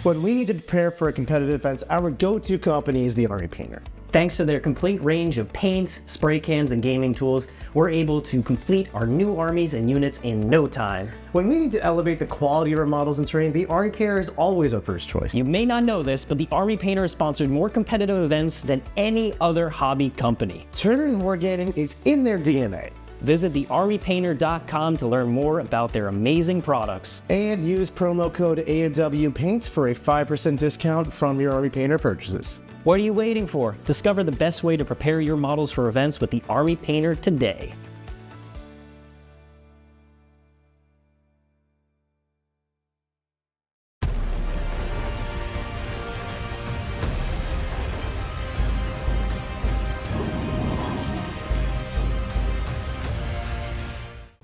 When we need to prepare for a competitive event, our go-to company is the Army Painter. Thanks to their complete range of paints, spray cans, and gaming tools, we're able to complete our new armies and units in no time. When we need to elevate the quality of our models and terrain, the Army Painter is always our first choice. You may not know this, but the Army Painter has sponsored more competitive events than any other hobby company. Tournament and wargaming is in their DNA. Visit thearmypainter.com to learn more about their amazing products. And use promo code AMW Paints for a 5% discount from your Army Painter purchases. What are you waiting for? Discover the best way to prepare your models for events with the Army Painter today.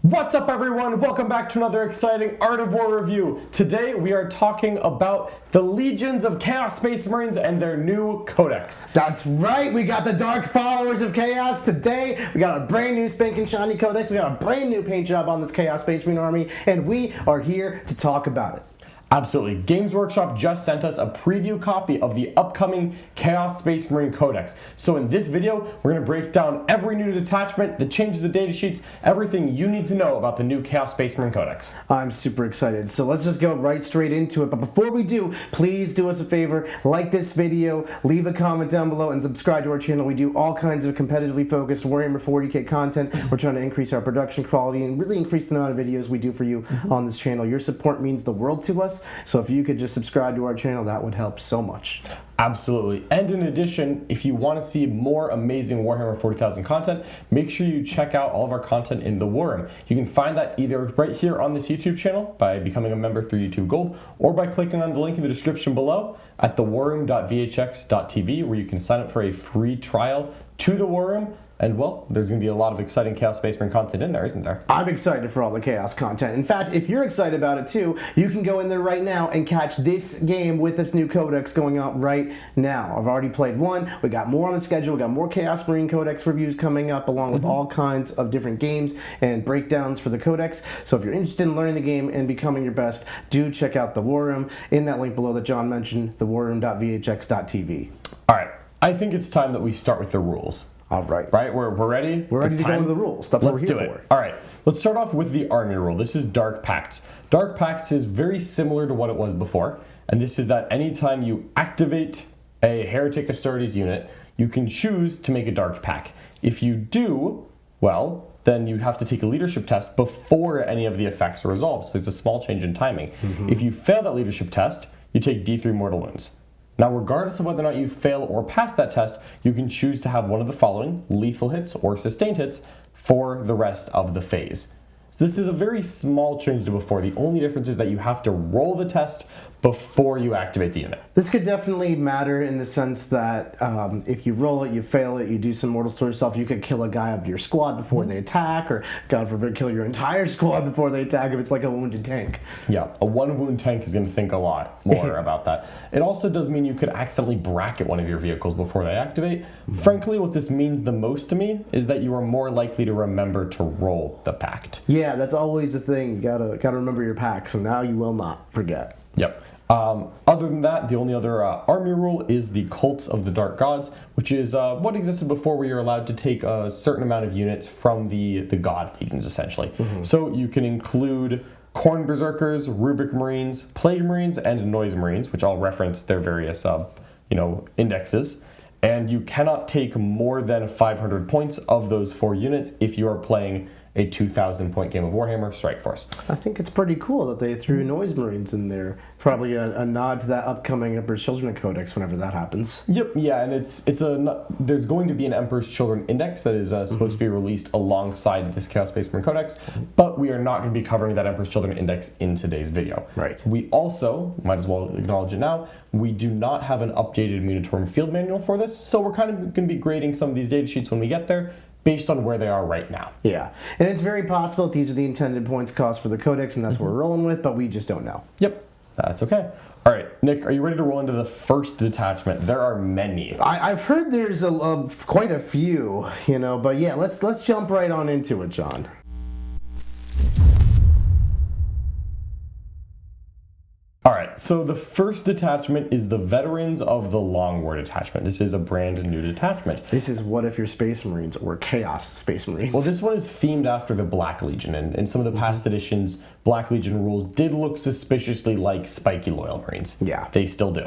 What's up everyone? Welcome back to another exciting Art of War review. Today we are talking about the legions of Chaos Space Marines and their new codex. That's right, we got the Dark Followers of Chaos today. We got a brand new spanking shiny codex. We got a brand new paint job on this Chaos Space Marine army, and we are here to talk about it. Absolutely. Games Workshop just sent us a preview copy of the upcoming Chaos Space Marine Codex. So in this video, we're going to break down every new detachment, the changes to the data sheets, everything you need to know about the new Chaos Space Marine Codex. I'm super excited. So let's just go right straight into it. But before we do, please do us a favor, like this video, leave a comment down below, and subscribe to our channel. We do all kinds of competitively focused Warhammer 40k content. We're trying to increase our production quality and really increase the amount of videos we do for you on this channel. Your support means the world to us. So if you could just subscribe to our channel, that would help so much. Absolutely. And in addition, if you want to see more amazing Warhammer 40,000 content, make sure you check out all of our content in the War Room. You can find that either right here on this YouTube channel by becoming a member through YouTube Gold, or by clicking on the link in the description below at thewarroom.vhx.tv, where you can sign up for a free trial to the War Room. And well, there's going to be a lot of exciting Chaos Space Marine content in there, isn't there? I'm excited for all the Chaos content. In fact, if you're excited about it too, you can go in there right now and catch this game with this new codex going out right now. I've already played one. We got more on the schedule. We got more Chaos Marine Codex reviews coming up, along with all kinds of different games and breakdowns for the codex. So if you're interested in learning the game and becoming your best, do check out the War Room in that link below that John mentioned, thewarroom.vhx.tv. All right, I think it's time that we start with the rules. All right. Right? We're ready? We're ready to go into the rules. That's what we're here for. All right. Let's start off with the Army Rule. This is Dark Pacts. Dark Pacts is very similar to what it was before. And this is that anytime you activate a Heretic Astartes unit, you can choose to make a Dark Pact. If you do, well, then you have to take a leadership test before any of the effects are resolved. So there's a small change in timing. If you fail that leadership test, you take D3 mortal wounds. Now, regardless of whether or not you fail or pass that test, you can choose to have one of the following: lethal hits or sustained hits for the rest of the phase. So this is a very small change to before. The only difference is that you have to roll the test before you activate the unit. This could definitely matter in the sense that if you roll it, you fail it, you do some mortals to yourself, you could kill a guy of your squad before they attack, or God forbid, kill your entire squad before they attack if it's like a wounded tank. Yeah, a one wound tank is going to think a lot more about that. It also does mean you could accidentally bracket one of your vehicles before they activate. Frankly, what this means the most to me is that you are more likely to remember to roll the pact. Yeah, that's always a thing. You gotta remember your packs, and now you will not forget. Yep. Other than that, the only other army rule is the Cults of the Dark Gods, which is what existed before, where you're allowed to take a certain amount of units from the God Legions, essentially. So you can include Khorne Berserkers, Rubric Marines, Plague Marines, and Noise Marines, which all reference their various indexes. And you cannot take more than 500 points of those 4 units if you are playing a 2,000 point game of Warhammer Strike Force. I think it's pretty cool that they threw Noise Marines in there. Probably a nod to that upcoming Emperor's Children Codex whenever that happens. Yep, yeah, and there's going to be an Emperor's Children Index that is supposed to be released alongside this Chaos Space Marine Codex, but we are not going to be covering that Emperor's Children Index in today's video. Right. We also, might as well acknowledge it now, we do not have an updated Munitorum field manual for this, so we're kind of going to be grading some of these data sheets when we get there, based on where they are right now. Yeah, and it's very possible that these are the intended points cost for the codex, and that's what we're rolling with, but we just don't know. Yep, that's okay. All right, Nick, are you ready to roll into the first detachment? There are many. I've heard there's quite a few, but yeah, let's jump right on into it, John. All right, right, so the first detachment is the Veterans of the Long War detachment. This is a brand new detachment. This is what if your Space Marines were Chaos Space Marines? Well, this one is themed after the Black Legion, and in some of the past editions, Black Legion rules did look suspiciously like spiky Loyal Marines. Yeah. They still do.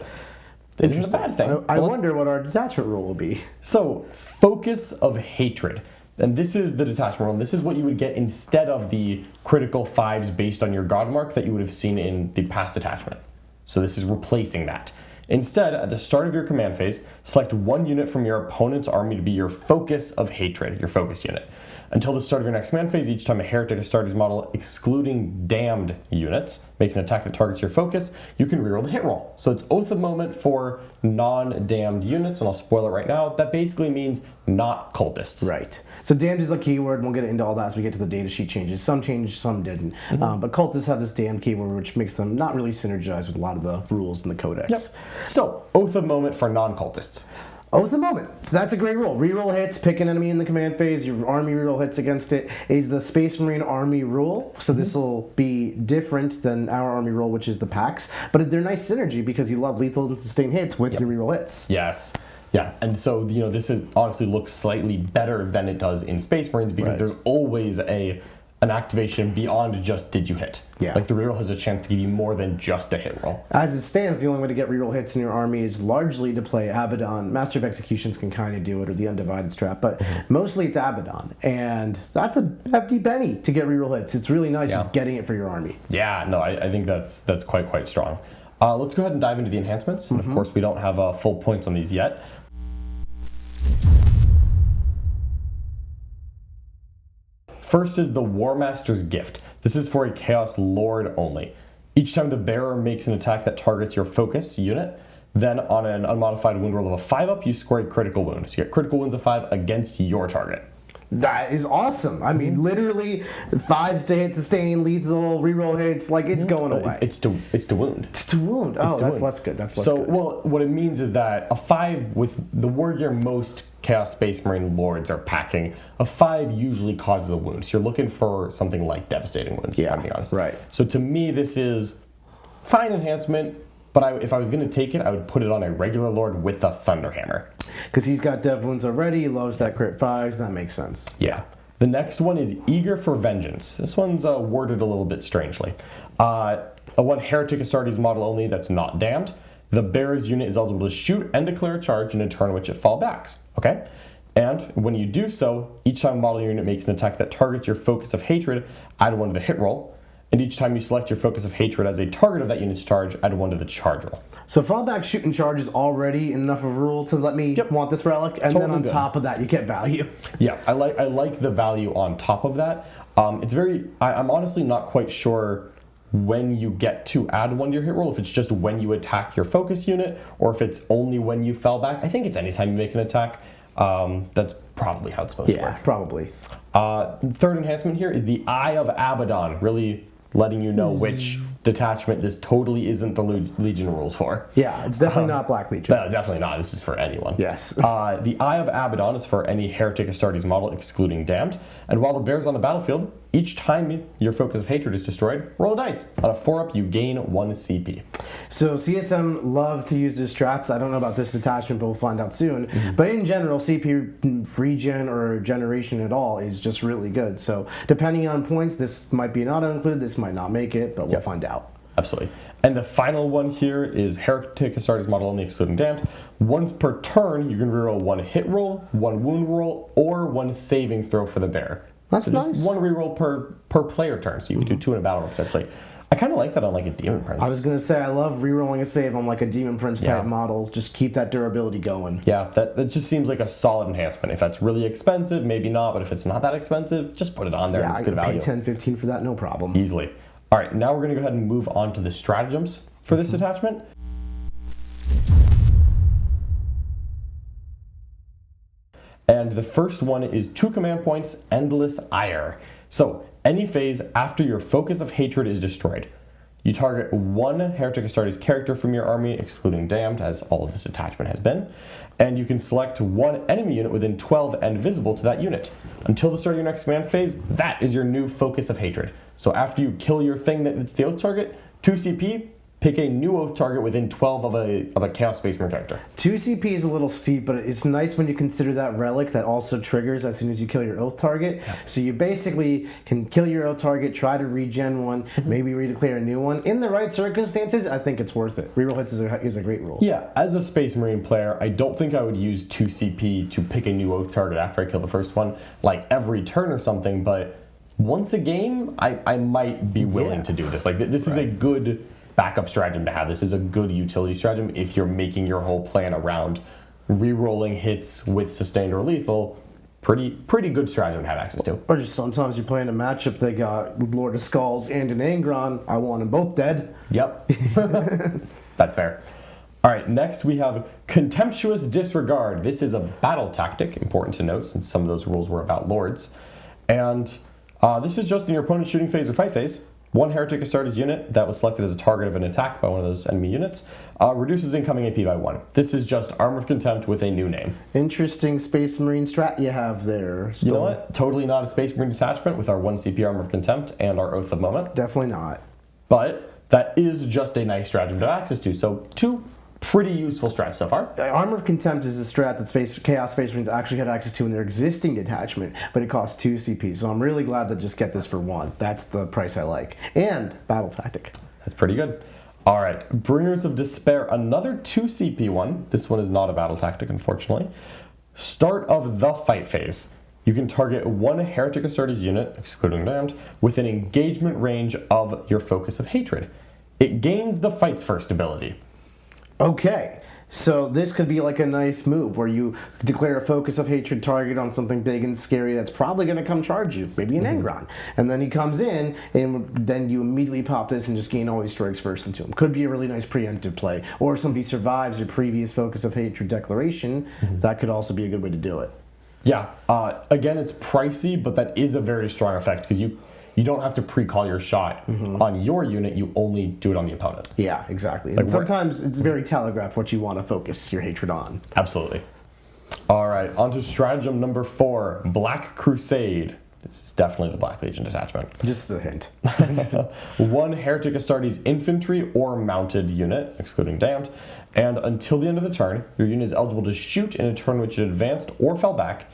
It isn't a bad thing. I wonder what our detachment rule will be. So, Focus of Hatred. And this is the detachment rule. This is what you would get instead of the critical 5s based on your God mark that you would have seen in the past detachment. So this is replacing that. Instead, at the start of your command phase, select one unit from your opponent's army to be your Focus of Hatred, your focus unit. Until the start of your next command phase, each time a Heretic Astartes model, excluding damned units, makes an attack that targets your focus, you can reroll the hit roll. So it's Oath of Moment for non-damned units, and I'll spoil it right now. That basically means not cultists. Right. So damned is a keyword, and we'll get into all that as we get to the datasheet changes. Some changed, some didn't. But cultists have this damned keyword, which makes them not really synergize with a lot of the rules in the codex. Yep. Still, Oath of Moment for non-cultists. Oath of Moment. So that's a great rule. Reroll hits, pick an enemy in the command phase, your army reroll hits against it is the Space Marine Army Rule. So this will be different than our army rule, which is the packs. But they're nice synergy because you love lethal and sustained hits with your reroll hits. Yes. Yeah, and so, this honestly looks slightly better than it does in Space Marines because there's always an activation beyond just did you hit. Yeah. Like the reroll has a chance to give you more than just a hit roll. As it stands, the only way to get reroll hits in your army is largely to play Abaddon. Master of Executions can kind of do it, or the Undivided Strap, but mostly it's Abaddon. And that's a hefty penny to get reroll hits. It's really nice just getting it for your army. Yeah, no, I think that's quite strong. Let's go ahead and dive into the enhancements. And of course, we don't have full points on these yet. First is the War Master's Gift. This is for a Chaos Lord only. Each time the bearer makes an attack that targets your focus unit, then on an unmodified wound roll of a 5-up, you score a critical wound. So you get critical wounds of 5 against your target. That is awesome. I mean, literally 5s to hit, sustain, lethal, reroll hits, like it's going away. It's to wound. It's to wound. Oh, that's less good. That's less good. Well, what it means is that a 5 with the warrior most Chaos Space Marine Lords are packing, a 5 usually causes a wound. So you're looking for something like devastating wounds, if I'm being honest. Right. So to me, this is fine enhancement, but if I was going to take it, I would put it on a regular Lord with a Thunderhammer. Because he's got dev wounds already, he loves that crit 5s, that makes sense. Yeah. The next one is Eager for Vengeance. This one's worded a little bit strangely. A one Heretic Astartes model only that's not damned. The bearer's unit is eligible to shoot and declare a charge in a turn in which it fall backs. Okay? And when you do so, each time a model unit makes an attack that targets your Focus of Hatred, add 1 to the hit roll. And each time you select your Focus of Hatred as a target of that unit's charge, add 1 to the charge roll. So fallback, shoot, and charge is already enough of a rule to let me want this relic, and then on top of that, you get value. Yeah, I like the value on top of that. I'm honestly not quite sure when you get to add 1 to your hit roll, if it's just when you attack your focus unit, or if it's only when you fell back. I think it's anytime you make an attack. That's probably how it's supposed to work. Yeah, probably. Third enhancement here is the Eye of Abaddon, really letting you know which detachment this totally isn't the Legion rules for. Yeah, it's definitely not Black Legion. No, definitely not. This is for anyone. Yes. The Eye of Abaddon is for any Heretic Astartes model excluding Damned. And while the bear's on the battlefield, each time your Focus of Hatred is destroyed, roll a dice. On a 4-up, you gain 1 CP. So CSM love to use the strats. I don't know about this detachment, but we'll find out soon. But in general, CP regen or generation at all is just really good. So depending on points, this might be an auto-include, this might not make it, but we'll find out. Absolutely. And the final one here is Heretic Astartes model only excluding Damned. Once per turn, you can reroll 1 hit roll, 1 wound roll, or 1 saving throw for the bear. That's so nice. Just 1 reroll per player turn, so you can do 2 in a battle roll potentially. I kind of like that on like a Demon Prince. I was going to say, I love rerolling a save on like a Demon Prince type model. Just keep that durability going. Yeah, that just seems like a solid enhancement. If that's really expensive, maybe not, but if it's not that expensive, just put it on there and it's good value. Yeah, I can pay 10, 15 for that, no problem. Easily. All right, now we're going to go ahead and move on to the stratagems for this attachment. And the first one is 2 command points, Endless Ire. So, any phase after your Focus of Hatred is destroyed, you target 1 Heretic Astartes character from your army, excluding Damned, as all of this attachment has been, and you can select 1 enemy unit within 12 and visible to that unit. Until the start of your next command phase, that is your new Focus of Hatred. So after you kill your thing that's the oath target, 2 CP, Pick a new oath target within 12 of a Chaos Space Marine character. 2 CP is a little steep, but it's nice when you consider that relic that also triggers as soon as you kill your oath target. Yeah. So you basically can kill your oath target, try to regen one, maybe redeclare a new one. In the right circumstances, I think it's worth it. Reroll hits is a great rule. Yeah, as a Space Marine player, I don't think I would use 2 CP to pick a new oath target after I kill the first one, like every turn or something, but once a game, I might be willing to do this. Like, this is a good backup stratagem to have. This is a good utility stratagem if you're making your whole plan around re-rolling hits with sustained or lethal. Pretty good stratagem to have access to. Or just sometimes you're playing a matchup, they got Lord of Skulls and an Angron. I want them both dead. Yep. That's fair. All right, next we have Contemptuous Disregard. This is a battle tactic, important to note since some of those rules were about lords. And this is just in your opponent's shooting phase or fight phase. One Heretic Astartes unit that was selected as a target of an attack by one of those enemy units reduces incoming AP by 1. This is just Armor of Contempt with a new name. Interesting Space Marine strat you have there. You know what? Totally not a Space Marine detachment with our 1 CP Armor of Contempt and our Oath of Moment. Definitely not. But that is just a nice stratagem to have access to. So 2 pretty useful strats so far. Armor of Contempt is a strat that Chaos Space Marines actually had access to in their existing detachment, but it costs 2 CP, so I'm really glad to just get this for 1. That's the price I like. And battle tactic. That's pretty good. All right, Bringers of Despair, another 2 CP one. This one is not a battle tactic, unfortunately. Start of the fight phase. You can target 1 Heretic Astartes unit, excluding damned, with an engagement range of your Focus of Hatred. It gains the Fights First ability. Okay, so this could be like a nice move where you declare a Focus of Hatred target on something big and scary that's probably going to come charge you, maybe an Angron. And then he comes in, and then you immediately pop this and just gain all your strikes first into him. Could be a really nice preemptive play. Or if somebody survives your previous Focus of Hatred declaration, that could also be a good way to do it. Yeah, again, it's pricey, but that is a very strong effect because you don't have to pre-call your shot on your unit, you only do it on the opponent. Yeah, exactly. Like and sometimes it's very telegraphed what you want to focus your hatred on. Absolutely. All right, on to stratagem number 4, Black Crusade. This is definitely the Black Legion detachment. Just a hint. 1 Heretic Astartes infantry or mounted unit, excluding damned, and until the end of the turn, your unit is eligible to shoot in a turn which it advanced or fell back,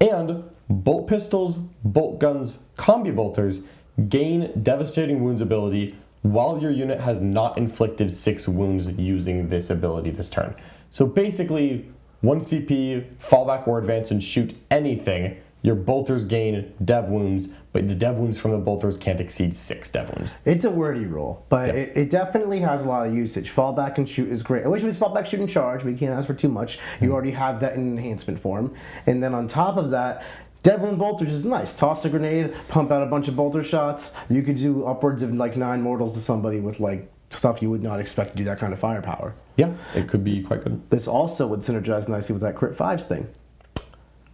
and bolt pistols, bolt guns, combi bolters gain devastating wounds ability while your unit has not inflicted 6 wounds using this ability this turn. So basically, 1 CP, fall back or advance and shoot anything. Your bolters gain dev wounds, but the dev wounds from the bolters can't exceed 6 dev wounds. It's a wordy rule, but it definitely has a lot of usage. Fall back and shoot is great. I wish it was fall back, shoot, and charge, but you can't ask for too much. You already have that in enhancement form. And then on top of that, dev wound bolters is nice. Toss a grenade, pump out a bunch of bolter shots. You could do upwards of like 9 mortals to somebody with like stuff you would not expect to do that kind of firepower. Yeah, it could be quite good. This also would synergize nicely with that crit 5s thing.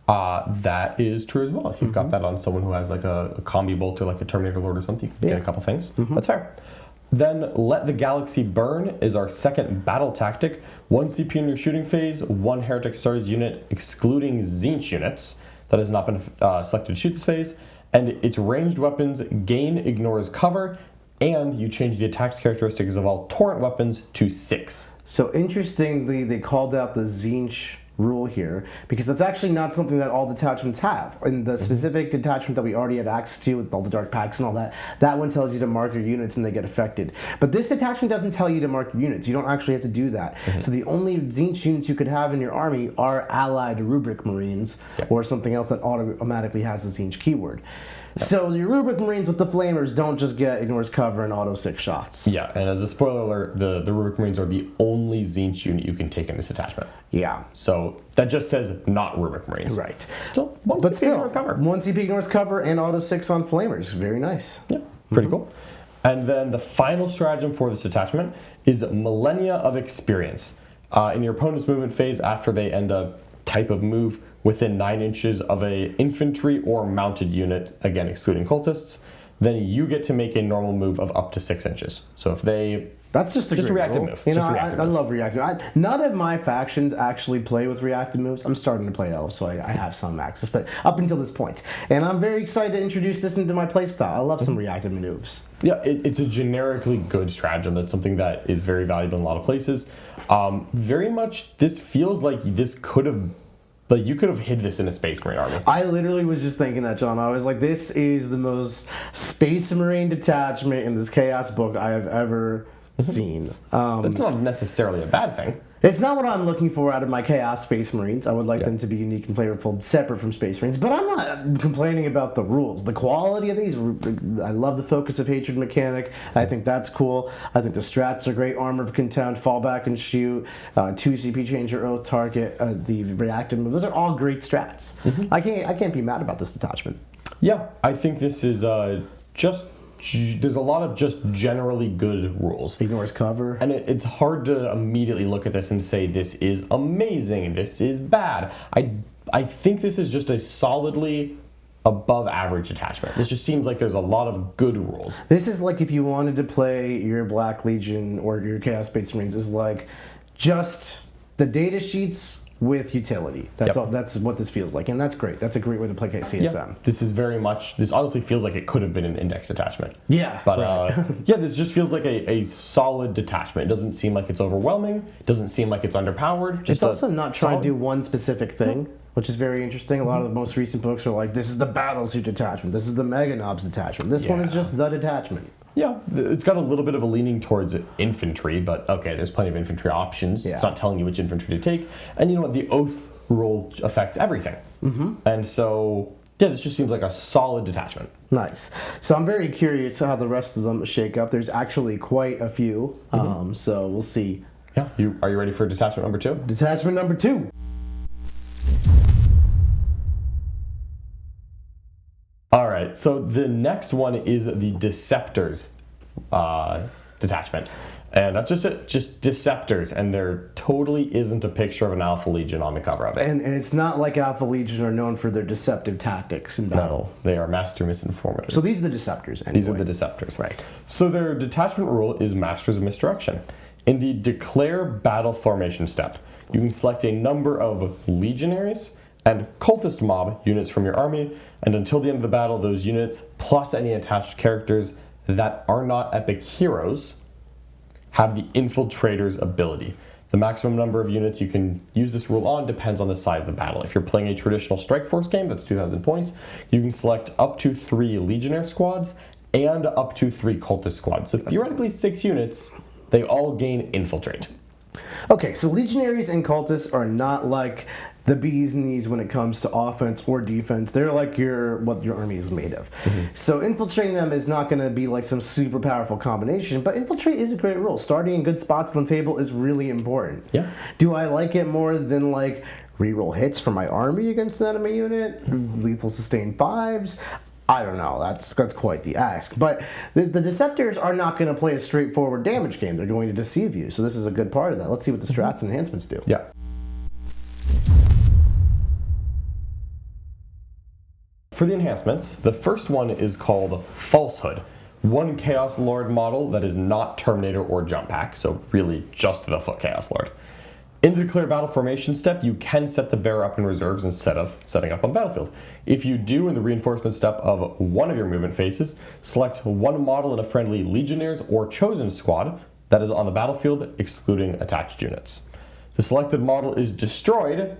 That is true as well. If you've got that on someone who has like a combi bolter, like a Terminator Lord or something, you can get a couple things. That's fair. Then Let the Galaxy Burn is our second battle tactic. 1 CP in your shooting phase, 1 Heretic Astartes unit, excluding Tzeentch units that has not been selected to shoot this phase, and its ranged weapons gain ignores cover, and you change the attack characteristics of all torrent weapons to 6. So interestingly, they called out the Tzeentch rule here because that's actually not something that all detachments have. In the specific detachment that we already had access to with all the dark packs and all that, that one tells you to mark your units and they get affected. But this detachment doesn't tell you to mark your units. You don't actually have to do that. So the only Tzeentch units you could have in your army are allied Rubric Marines or something else that automatically has the Tzeentch keyword. So your Rubric Marines with the Flamers don't just get ignores cover and auto 6 shots. Yeah, and as a spoiler alert, the Rubric Marines are the only Tzeentch unit you can take in this attachment. Yeah. So that just says not Rubric Marines. Right. Still, 1 But CP still, ignores cover. 1 CP ignores cover and auto 6 on Flamers. Very nice. Yeah, pretty cool. And then the final stratagem for this attachment is Millennia of Experience. In your opponent's movement phase after they end a type of move within 9 inches of a infantry or mounted unit, again excluding cultists, then you get to make a normal move of up to 6 inches. So if they... That's just a Just a great reactive rule. move. You know, Just a reactive I move. love reactive. None of my factions actually play with reactive moves. I'm starting to play elves, so I have some access, but up until this point. And I'm very excited to introduce this into my playstyle. I love some reactive moves. Yeah, it's a generically good stratagem. That's something that is very valuable in a lot of places. Very much, this feels like this could have... Like, you could have hid this in a Space Marine army. I literally was just thinking that, John. I was like, this is the most Space Marine detachment in this Chaos book I have ever seen. That's not necessarily a bad thing. It's not what I'm looking for out of my Chaos Space Marines. I would like them to be unique and flavorful, separate from Space Marines. But I'm not complaining about the rules. The quality of these, I love the Focus of Hatred mechanic. I think that's cool. I think the strats are great. Armor of Contempt, Fall Back and Shoot, 2 CP Change your Oath Target, the reactive move. Those are all great strats. I can't be mad about this detachment. Yeah, I think this is there's a lot of just generally good rules. Ignores cover. And it's hard to immediately look at this and say this is amazing, this is bad. I think this is just a solidly above average detachment. This just seems like there's a lot of good rules. This is like if you wanted to play your Black Legion or your Chaos Space Marines, is like just the data sheets with utility. That's all. That's what this feels like, and that's great. That's a great way to play CSM. Yeah, this is very much. This honestly feels like it could have been an index detachment. Yeah, but right. Yeah, this just feels like a solid detachment. It doesn't seem like it's overwhelming. It doesn't seem like it's underpowered. It's also not trying to do one specific thing, which is very interesting. A lot of the most recent books are like, this is the Battlesuit detachment. This is the Mega Knobs detachment. This one is just the detachment. Yeah, it's got a little bit of a leaning towards infantry, but okay, there's plenty of infantry options. Yeah. It's not telling you which infantry to take. And you know what? The Oath rule affects everything. And so, yeah, this just seems like a solid detachment. Nice. So I'm very curious how the rest of them shake up. There's actually quite a few, so we'll see. Yeah, are you ready for detachment number 2? Detachment number 2. All right, so the next one is the Deceptors detachment. And that's just it, just Deceptors, and there totally isn't a picture of an Alpha Legion on the cover of it. And it's not like Alpha Legion are known for their deceptive tactics in battle. No, they are master misinformators. So these are the Deceptors, anyway. These are the Deceptors. Right. So their detachment rule is Masters of Misdirection. In the Declare Battle Formation step, you can select a number of Legionaries and Cultist Mob units from your army, and until the end of the battle, those units, plus any attached characters that are not epic heroes, have the Infiltrator's ability. The maximum number of units you can use this rule on depends on the size of the battle. If you're playing a traditional Strike Force game, that's 2,000 points, you can select up to 3 Legionnaire squads and up to 3 Cultist squads. So theoretically 6 units, they all gain Infiltrate. Okay, so Legionaries and Cultists are not like the bees knees when it comes to offense or defense. They're like what your army is made of. So infiltrating them is not going to be like some super powerful combination, but infiltrate is a great rule. Starting in good spots on the table is really important. Yeah. Do I like it more than like reroll hits for my army against an enemy unit? Lethal sustain 5s? I don't know. That's quite the ask. But the Deceptors are not going to play a straightforward damage game. They're going to deceive you. So this is a good part of that. Let's see what the strats and enhancements do. Yeah. For the enhancements, the first one is called Falsehood. One Chaos Lord model that is not Terminator or Jump Pack, so really just the Foot Chaos Lord. In the Declare Battle Formation step, you can set the bearer up in reserves instead of setting up on battlefield. If you do, in the reinforcement step of one of your movement phases, select one model in a friendly Legionnaires or Chosen squad that is on the battlefield, excluding attached units. The selected model is destroyed,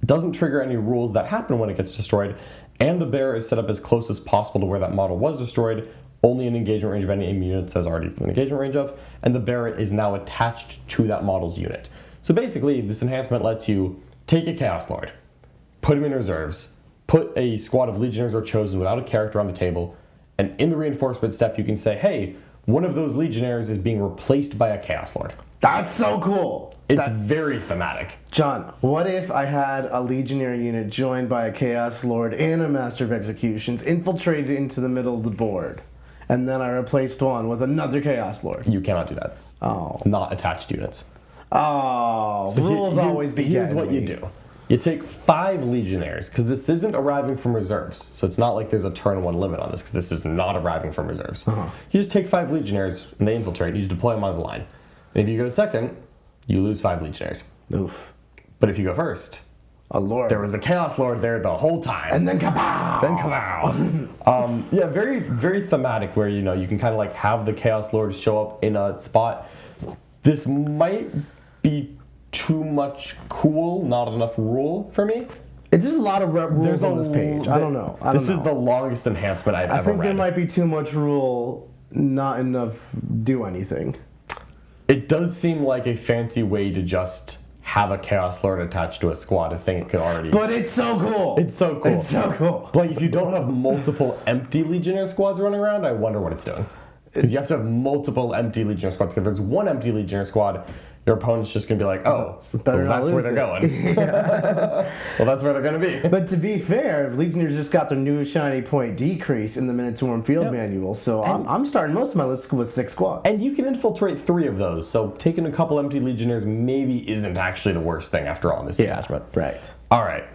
doesn't trigger any rules that happen when it gets destroyed, and the bearer is set up as close as possible to where that model was destroyed, only in engagement range of any units that is already in engagement range of, and the bearer is now attached to that model's unit. So basically, this enhancement lets you take a Chaos Lord, put him in reserves, put a squad of Legionnaires or Chosen without a character on the table, and in the reinforcement step you can say, hey, one of those Legionnaires is being replaced by a Chaos Lord. That's so cool. It's very thematic. John, what if I had a Legionnaire unit joined by a Chaos Lord and a Master of Executions infiltrated into the middle of the board, and then I replaced one with another Chaos Lord? You cannot do that. Oh. Not attached units. Oh, So rules always be Here's getting what you me. do. You take 5 Legionnaires, because this isn't arriving from reserves. So it's not like there's a turn 1 limit on this, because this is not arriving from reserves. You just take 5 Legionnaires, and they infiltrate, and you just deploy them on the line. And if you go second, you lose 5 Legionnaires. Oof. But if you go first, A lord. there was a Chaos Lord there the whole time. And then kapow! Then kapow! Yeah, very, very thematic where, you know, you can kind of like have the Chaos Lord show up in a spot. This might be too much cool, not enough rule for me. It's just a lot of rules on this page. I don't know. This is the longest enhancement I've ever I think read. there might be too much rule, not enough do anything. It does seem like a fancy way to just have a Chaos Lord attached to a squad, a thing it could already... But it's so cool! It's so cool. It's so cool. Like, if you don't have multiple empty Legionnaire squads running around, I wonder what it's doing. Because you have to have multiple empty Legionnaire squads. If there's one empty Legionnaire squad, your opponent's just going to be like, oh, well, that's where they're going. Well, that's where they're going to be. But to be fair, Legionnaires just got their new shiny point decrease in the Minotaur Field Manual, so I'm starting most of my list with 6 squads. And you can infiltrate 3 of those, so taking a couple empty Legionnaires maybe isn't actually the worst thing after all in this detachment. Right. All right.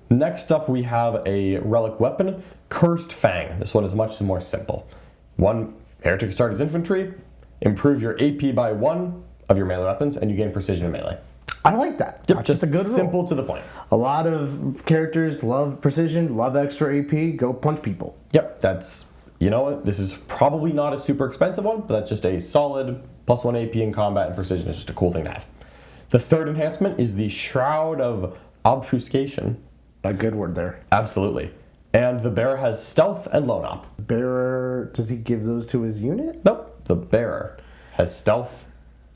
Next up, we have a relic weapon, Cursed Fang. This one is much more simple. 1 Heretic Astartes infantry, improve your AP by 1 of your melee weapons, and you gain precision in melee. I like that. Yep, That's just a good rule. Simple to the point. A lot of characters love precision, love extra AP, go punch people. Yep, that's, you know what, this is probably not a super expensive one, but that's just a solid +1 AP in combat, and precision is just a cool thing to have. The third enhancement is the Shroud of Obfuscation. A good word there. Absolutely. And the bearer has stealth and lone op. Bearer, does he give those to his unit? Nope, the bearer has stealth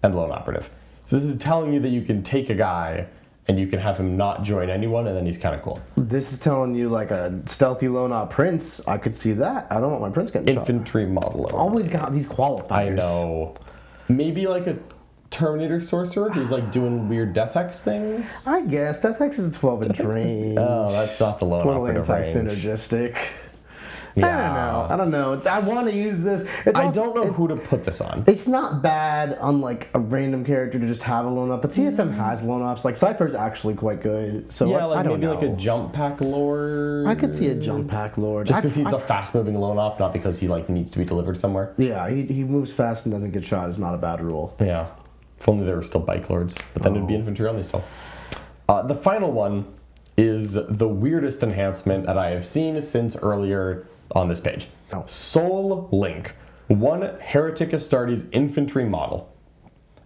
and lone operative. So this is telling you that you can take a guy and you can have him not join anyone, and then he's kind of cool. This is telling you like a stealthy lone op prince. I could see that. I don't want my prince getting shot. Infantry model. It's always got these qualifiers. I know. Maybe like a Terminator sorcerer who's like doing weird Death Hex things. I guess Death Hex is a 12-inch range. Oh, that's not the lone It's a little operative range. anti-synergistic. Yeah. I don't know. I want to use this. I don't know who to put this on. It's not bad on like a random character to just have a lone up, but CSM has lone ops. Like Cypher's actually quite good. So Yeah, I like don't maybe know. like a jump pack lord. I could see a jump pack lord. Just because he's a fast-moving lone op, not because he like needs to be delivered somewhere. Yeah, he moves fast and doesn't get shot. Is not a bad rule. Yeah. If only there were still bike lords, but then it'd be infantry only still. The final one is the weirdest enhancement that I have seen since earlier on this page. Oh. Soul Link. 1 Heretic Astartes infantry model.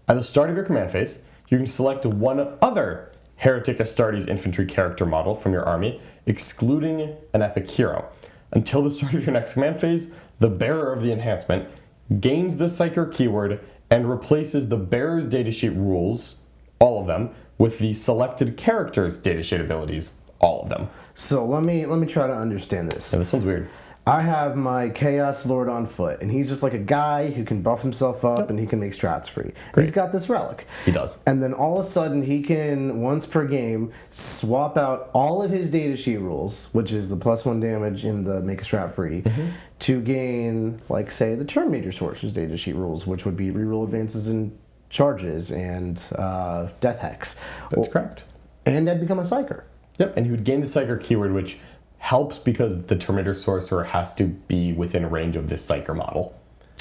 At the start of your command phase, you can select 1 other Heretic Astartes infantry character model from your army, excluding an epic hero. Until the start of your next command phase, the bearer of the enhancement gains the Psyker keyword and replaces the bearer's datasheet rules, all of them, with the selected character's datasheet abilities, all of them. So let me try to understand this. Yeah, this one's weird. I have my Chaos Lord on foot, and he's just like a guy who can buff himself up and he can make strats free. Great. He's got this relic. He does. And then all of a sudden he can, once per game, swap out all of his datasheet rules, which is the +1 damage in the make a strat free, to gain, like, say, the Terminator Sorcerer's datasheet rules, which would be reroll advances and charges and Death Hex. That's correct. And I'd become a Psyker. Yep, and he would gain the Psyker keyword, which helps because the Terminator Sorcerer has to be within range of this Psyker model.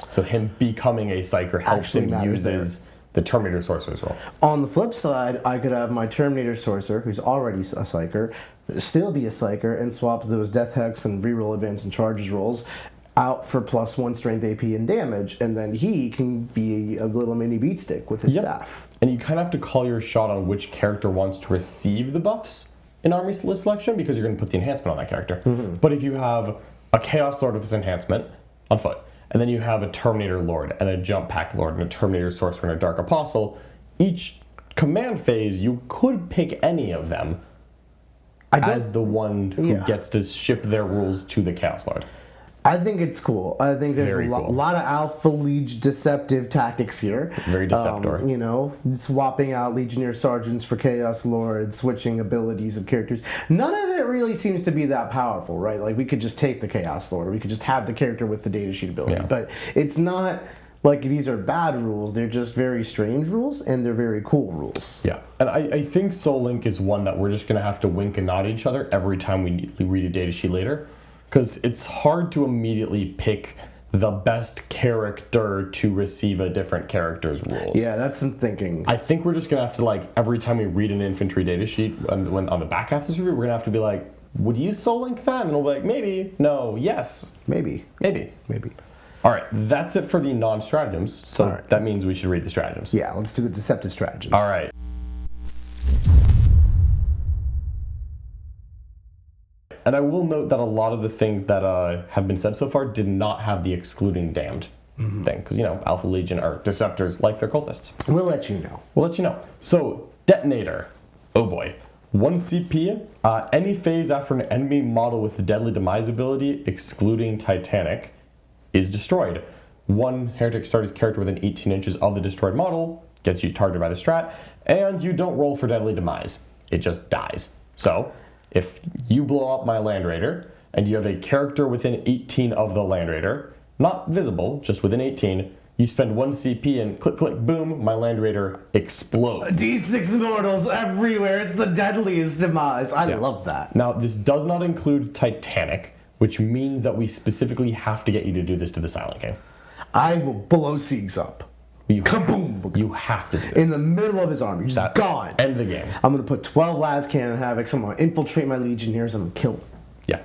So him becoming a Psyker helps Actually him matters use the Terminator Sorcerer's role. On the flip side, I could have my Terminator Sorcerer, who's already a Psyker, still be a Psyker, and swap those Death Hex and reroll advance and charges rolls out for +1 strength AP and damage, and then he can be a little mini beatstick with his staff. And you kind of have to call your shot on which character wants to receive the buffs in army list selection, because you're going to put the enhancement on that character. But if you have a Chaos Lord with this enhancement on foot, and then you have a Terminator Lord and a Jump Pack Lord and a Terminator Sorcerer and a Dark Apostle, each command phase you could pick any of them as the one who gets to ship their rules to the Chaos Lord. I think it's cool. I think there's Very a cool. lot of alpha legion deceptive tactics here. Very Deceptor. You know, swapping out Legionnaire Sergeants for Chaos Lords, switching abilities of characters. None of it really seems to be that powerful, right? Like, we could just take the Chaos Lord, or we could just have the character with the datasheet ability. Yeah. But it's not like these are bad rules. They're just very strange rules, and they're very cool rules. Yeah, and I think Soul Link is one that we're just going to have to wink and nod at each other every time we read a datasheet later, because it's hard to immediately pick the best character to receive a different character's rules. Yeah, that's some thinking. I think we're just going to have to, like, every time we read an infantry datasheet on the back half of this review, we're going to have to be like, would you Soul Link that? And we'll be like, maybe, no, yes. Maybe. All right, that's it for the non-stratagems, so right. that means we should read the stratagems. Yeah, let's do the Deceptive Stratagems. All right. And I will note that a lot of the things that have been said so far did not have the excluding damned thing, because, you know, Alpha Legion are Deceptors like their cultists. We'll let you know. We'll let you know. So, Detonator. Oh boy. 1 CP, any phase after an enemy model with the Deadly Demise ability, excluding Titanic, is destroyed. One Heretic Astartes character within 18 inches of the destroyed model gets you targeted by the strat, and you don't roll for Deadly Demise. It just dies. So, if you blow up my Land Raider, and you have a character within 18 of the Land Raider, not visible, just within 18, you spend 1 CP and click, click, boom, my Land Raider explodes. D6 mortals everywhere. It's the deadliest demise. I love that. Now, this does not include Titanic, which means that we specifically have to get you to do this to the Silent King. I will blow Siegs up. Kaboom! You have to do this. In the middle of his army. Just gone. End the game. I'm going to put 12 Las Cannon Havocs. I'm going to infiltrate my Legionnaires. I'm going to kill them. Yeah.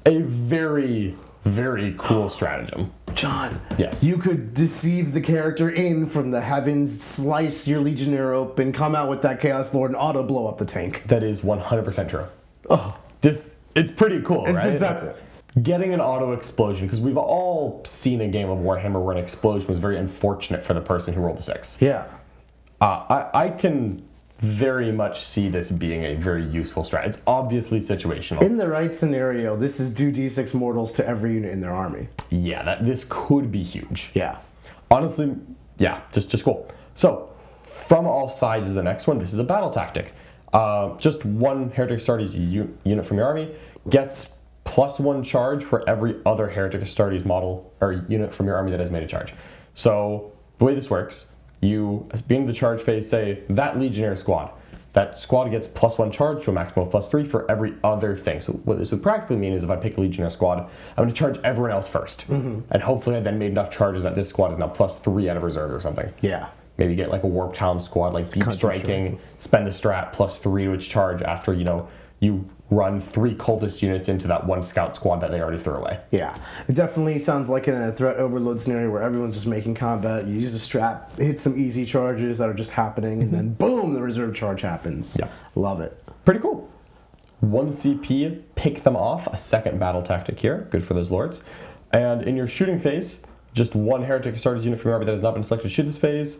A very, very cool stratagem. John. Yes. You could deceive the character in from the heavens, slice your Legionnaire open, come out with that Chaos Lord, and auto blow up the tank. That is 100% true. Oh. It's pretty cool, It's right? deceptive. Getting an auto explosion, because we've all seen a game of Warhammer where an explosion was very unfortunate for the person who rolled a 6. Yeah. I can very much see this being a very useful strat. It's obviously situational. In the right scenario, this is do D6 mortals to every unit in their army. Yeah, this could be huge. Yeah. Honestly, yeah, just cool. So, from all sides is the next one. This is a battle tactic. Just one Heretic Astartes unit from your army gets +1 charge for every other Heretic Astartes model or unit from your army that has made a charge. So, the way this works, you, being the charge phase, say that Legionnaire squad. That squad gets +1 charge to a maximum of +3 for every other thing. So what this would practically mean is if I pick a Legionnaire squad, I'm going to charge everyone else first. And hopefully I then made enough charges that this squad is now +3 out of reserve or something. Yeah. Maybe get like a Warp Talon squad, like deep striking, spend a strat +3 to its charge after, you know, you run 3 cultist units into that 1 scout squad that they already threw away. Yeah, it definitely sounds like in a threat overload scenario where everyone's just making combat. You use a strat, hit some easy charges that are just happening, and then boom, the reserve charge happens. Yeah. Love it. Pretty cool. 1 CP, pick them off, a second battle tactic here. Good for those lords. And in your shooting phase, just 1 Heretic Astartes unit from your army that has not been selected to shoot this phase.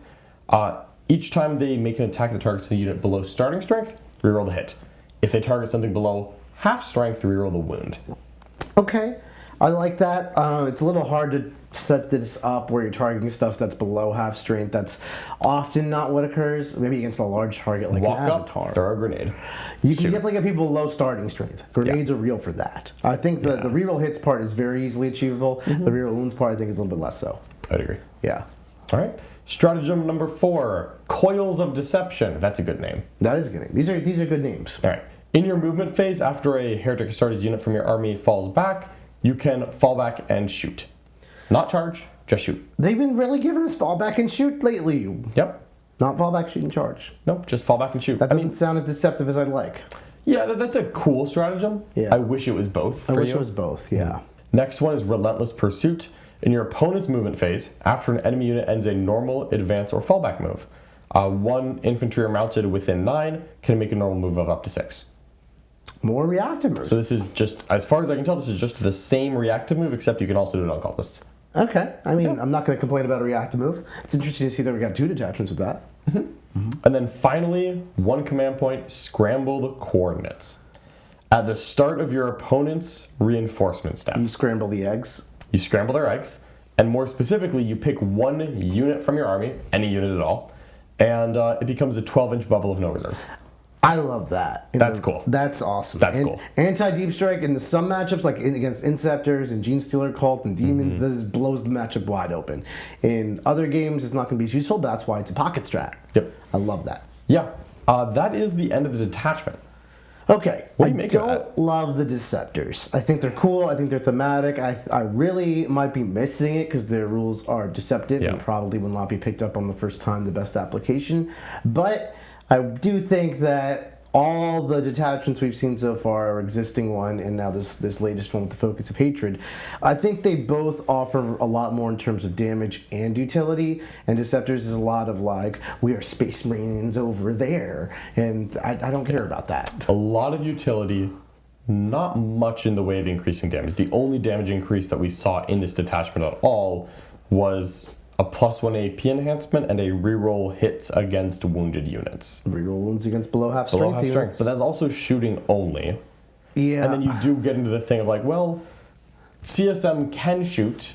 Each time they make an attack that targets the unit below starting strength, reroll the hit. If they target something below half strength, reroll the wound. Okay, I like that. It's a little hard to set this up where you're targeting stuff that's below half strength. That's often not what occurs. Maybe against a large target like Walk an Avatar. up, throw a grenade. You can get like a people low starting strength. Grenades are real for that. I think the reroll hits part is very easily achievable. The reroll wounds part I think is a little bit less so. I'd agree. Yeah. All right. Stratagem number 4, Coils of Deception. That's a good name. That is a good name. These are good names. All right. In your movement phase, after a Heretic Astartes unit from your army falls back, you can fall back and shoot. Not charge, just shoot. They've been really giving us fall back and shoot lately. Yep. Not fall back, shoot, and charge. Nope, just fall back and shoot. That doesn't sound as deceptive as I'd like. Yeah, that's a cool stratagem. Yeah. I wish it was both for you. I wish it was both, yeah. Next one is Relentless Pursuit. In your opponent's movement phase, after an enemy unit ends a normal, advance, or fallback move, 1 infantry or mounted within 9 can make a normal move of up to 6. More reactive moves. So this is just, as far as I can tell, this is just the same reactive move, except you can also do it on cultists. Okay. I mean, I'm not going to complain about a reactive move. It's interesting to see that we got 2 detachments with that. And then finally, 1 command point, Scramble the Coordinates. At the start of your opponent's reinforcement step, You scramble the eggs. you scramble their eggs, and more specifically, you pick 1 unit from your army, any unit at all, and it becomes a 12-inch bubble of no reserves. I love that. That's cool. That's awesome. That's cool. Anti-deep strike in some matchups, like against Inceptors and Gene Stealer Cult and Demons, this blows the matchup wide open. In other games, it's not going to be as useful. That's why it's a pocket strat. Yep. I love that. Yeah. That is the end of the detachment. Okay, What do you make of that? I don't love the Deceptors. I think they're cool. I think they're thematic. I really might be missing it because their rules are deceptive and probably will not be picked up on the first time, the best application. But I do think that all the detachments we've seen so far, our existing one and now this latest one with the focus of hatred, I think they both offer a lot more in terms of damage and utility. And Deceptors is a lot of like, we are Space Marines over there, and I don't care about that. A lot of utility, not much in the way of increasing damage. The only damage increase that we saw in this detachment at all was a +1 AP enhancement and a reroll hits against wounded units. Reroll wounds against below half strength units. But that's also shooting only. Yeah. And then you do get into the thing of like, well, CSM can shoot,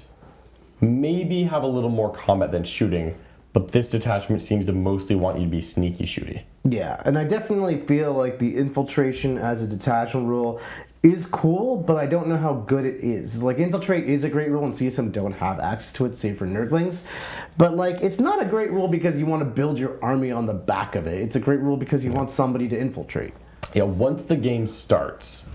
maybe have a little more combat than shooting, but this detachment seems to mostly want you to be sneaky shooty. Yeah, and I definitely feel like the infiltration as a detachment rule is cool, but I don't know how good it is. It's like infiltrate is a great rule, and CSM don't have access to it, save for Nurglings. But like, it's not a great rule because you want to build your army on the back of it. It's a great rule because you want somebody to infiltrate. Yeah, once the game starts,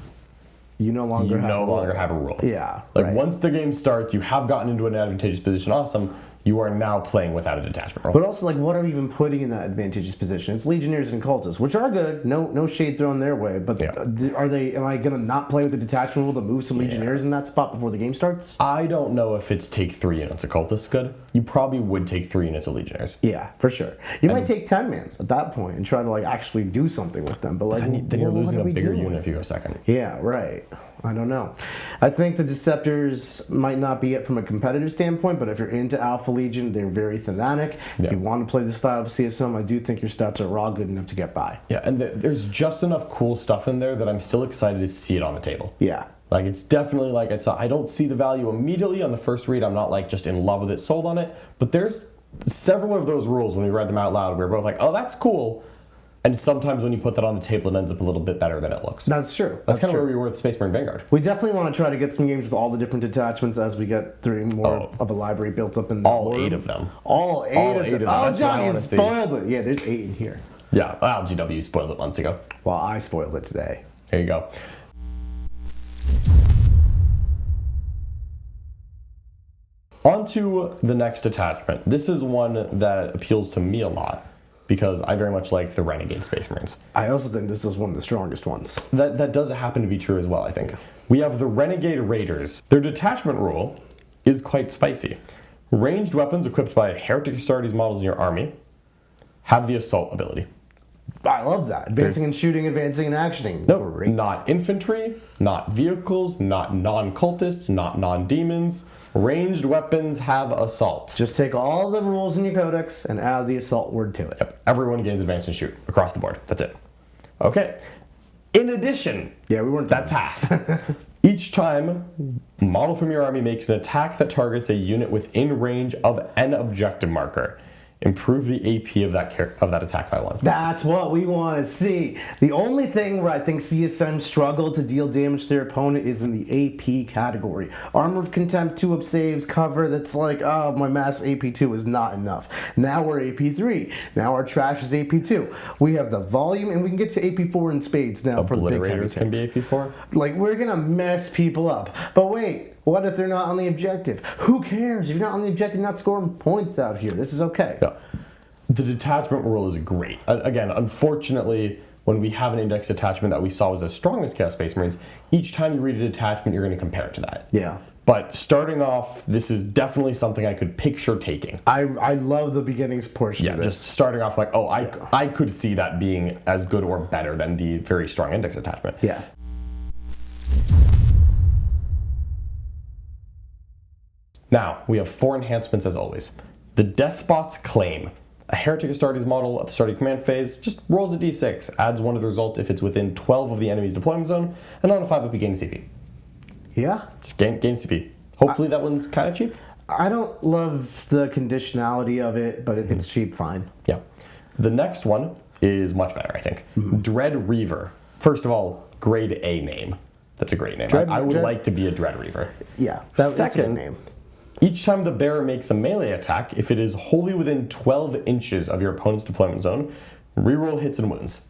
you no longer have a rule. Yeah. Like once the game starts, you have gotten into an advantageous position. Awesome. You are now playing without a detachment rule. But also, like, what are we even putting in that advantageous position? It's Legionnaires and Cultists, which are good. No shade thrown their way. But are they? Am I gonna not play with the detachment rule to move some Legionnaires in that spot before the game starts? I don't know if it's take 3 units of Cultists good. You probably would take 3 units of Legionnaires. Yeah, for sure. You might take 10 mans at that point and try to like actually do something with them. But like, then you're losing a bigger unit if you go second. Yeah, right. I don't know. I think the Deceptors might not be it from a competitive standpoint, but if you're into Alpha Legion, they're very thematic. If you want to play the style of CSM, I do think your stats are raw good enough to get by. Yeah, and there's just enough cool stuff in there that I'm still excited to see it on the table. Yeah. Like, it's definitely like, I don't see the value immediately on the first read. I'm not like just in love with it, sold on it. But there's several of those rules when we read them out loud. We were both like, oh, that's cool. And sometimes when you put that on the table, it ends up a little bit better than it looks. That's true. That's kind of where we were with Space Marine Vanguard. We definitely want to try to get some games with all the different detachments as we get through more of a library built up in the all 8 of them. All eight of them. Oh, That's John, you spoiled it. Yeah, there's 8 in here. Yeah, well, GW spoiled it months ago. Well, I spoiled it today. There you go. On to the next detachment. This is one that appeals to me a lot, because I very much like the Renegade Space Marines. I also think this is one of the strongest ones. That does happen to be true as well, I think. We have the Renegade Raiders. Their detachment rule is quite spicy. Ranged weapons equipped by Heretic Astartes models in your army have the assault ability. I love that. Advancing and shooting, advancing and actioning. No, not infantry, not vehicles, not non-cultists, not non-demons. Ranged weapons have assault. Just take all the rules in your codex and add the assault word to it. Yep. Everyone gains advance and shoot across the board. That's it. Okay. In addition, that's half. Each time, model from your army makes an attack that targets a unit within range of an objective marker. Improve the AP of that attack by 1. That's what we want to see. The only thing where I think CSM struggle to deal damage to their opponent is in the AP category. Armor of Contempt, 2 up saves, cover, that's like, oh, my mass AP2 is not enough. Now we're AP3. Now our trash is AP2. We have the volume, and we can get to AP4 in spades now for the big heavy tanks. Can be AP4? Like, we're going to mess people up. But wait, what if they're not on the objective? Who cares? If you're not on the objective, you're not scoring points out here. This is okay. Yeah. The detachment rule is great. Again, unfortunately, when we have an index detachment that we saw was as strong as Chaos Space Marines, each time you read a detachment, you're going to compare it to that. Yeah. But starting off, this is definitely something I could picture taking. I love the beginnings portion of this. Just starting off like, oh, I could see that being as good or better than the very strong index attachment. Yeah. Now, we have 4 enhancements as always. The Despot's Claim. A Heretic Astartes model at the start of command phase just rolls a d6, adds 1 to the result if it's within 12 of the enemy's deployment zone, and on a 5 up you gain CP. Yeah. Just gain CP. Hopefully that one's kind of cheap. I don't love the conditionality of it, but if it's cheap, fine. Yeah. The next one is much better, I think. Dread Reaver. First of all, grade A name. That's a great name. I would like to be a Dread Reaver. Yeah, that's a good name. Each time the bearer makes a melee attack, if it is wholly within 12 inches of your opponent's deployment zone, reroll hits and wounds.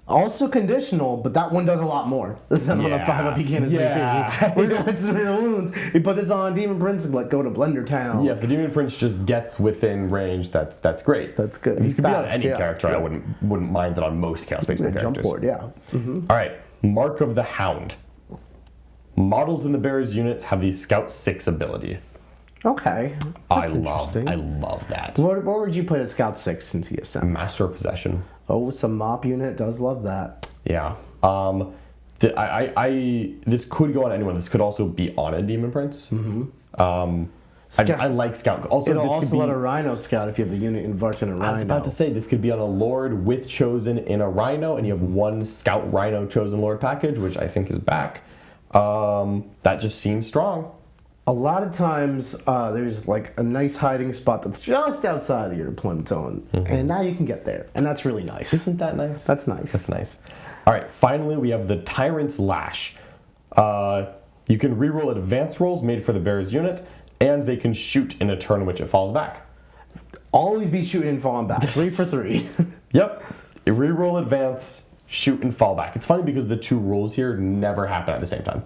Also conditional, but that one does a lot more than on a 5-up you can't Yeah. Reroll hits and reroll wounds. You put this on Demon Prince and like go to Blender Town. Yeah, if the Demon Prince just gets within range, that's great. That's good. He's could be on fast, any character. I wouldn't mind that on most Chaos Space Marine Jump characters. forward, yeah. All right, Mark of the Hound. Models in the bearer's units have the Scout 6 ability. Okay. I love that. What would you put at Scout 6 in CSM? Master of Possession. Oh, some mop unit does love that. Yeah. This could go on anyone. This could also be on a Demon Prince. I like Scout. Also, it'll this also could be, let a Rhino Scout if you have the unit embarked in a Rhino. I was about to say, this could be on a Lord with Chosen in a Rhino, and you have one Scout Rhino Chosen Lord package, which I think is back. That just seems strong. A lot of times, there's like a nice hiding spot that's just outside of your deployment zone, and now you can get there, and that's really nice. Isn't that nice? That's nice. That's nice. All right, finally, we have the Tyrant's Lash. You can reroll advance rolls made for the bearer's unit, and they can shoot in a turn in which it falls back. Always be shooting and falling back. 3 for 3. Yep. Reroll advance, shoot, and fall back. It's funny because the two rules here never happen at the same time.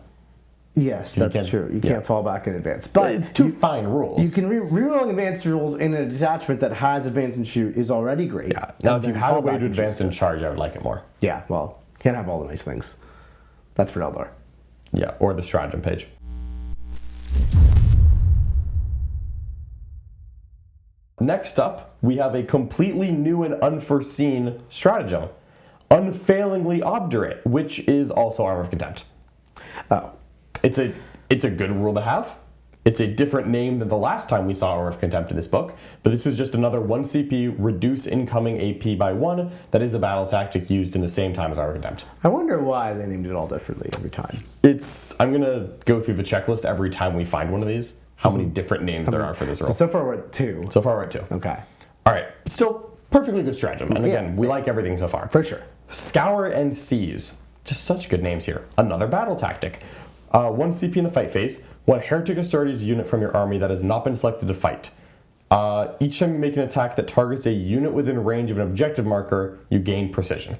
Yes, that's true. You can't fall back in advance. But it's two fine rules. You can rerolling advanced rules in a detachment that has advance and shoot is already great. Yeah. Now, if you had a way to advance and charge, I would like it more. Yeah, well, can't have all the nice things. That's for Eldar. Yeah, or the stratagem page. Next up, we have a completely new and unforeseen stratagem. Unfailingly Obdurate, which is also Armor of Contempt. Oh. It's a good rule to have. It's a different name than the last time we saw Armor of Contempt in this book, but this is just another 1 CP, reduce incoming AP by 1, that is a battle tactic used in the same time as Armor of Contempt. I wonder why they named it all differently every time. I'm going to go through the checklist every time we find one of these, how many different names there are for this rule. So far we're at 2. So far we're at 2. Okay. All right, still perfectly good stratagem, and again, we like everything so far. For sure. Scour and Seize, just such good names here. Another battle tactic. 1 CP in the fight phase, 1 Heretic Astartes unit from your army that has not been selected to fight. Each time you make an attack that targets a unit within range of an objective marker, you gain precision.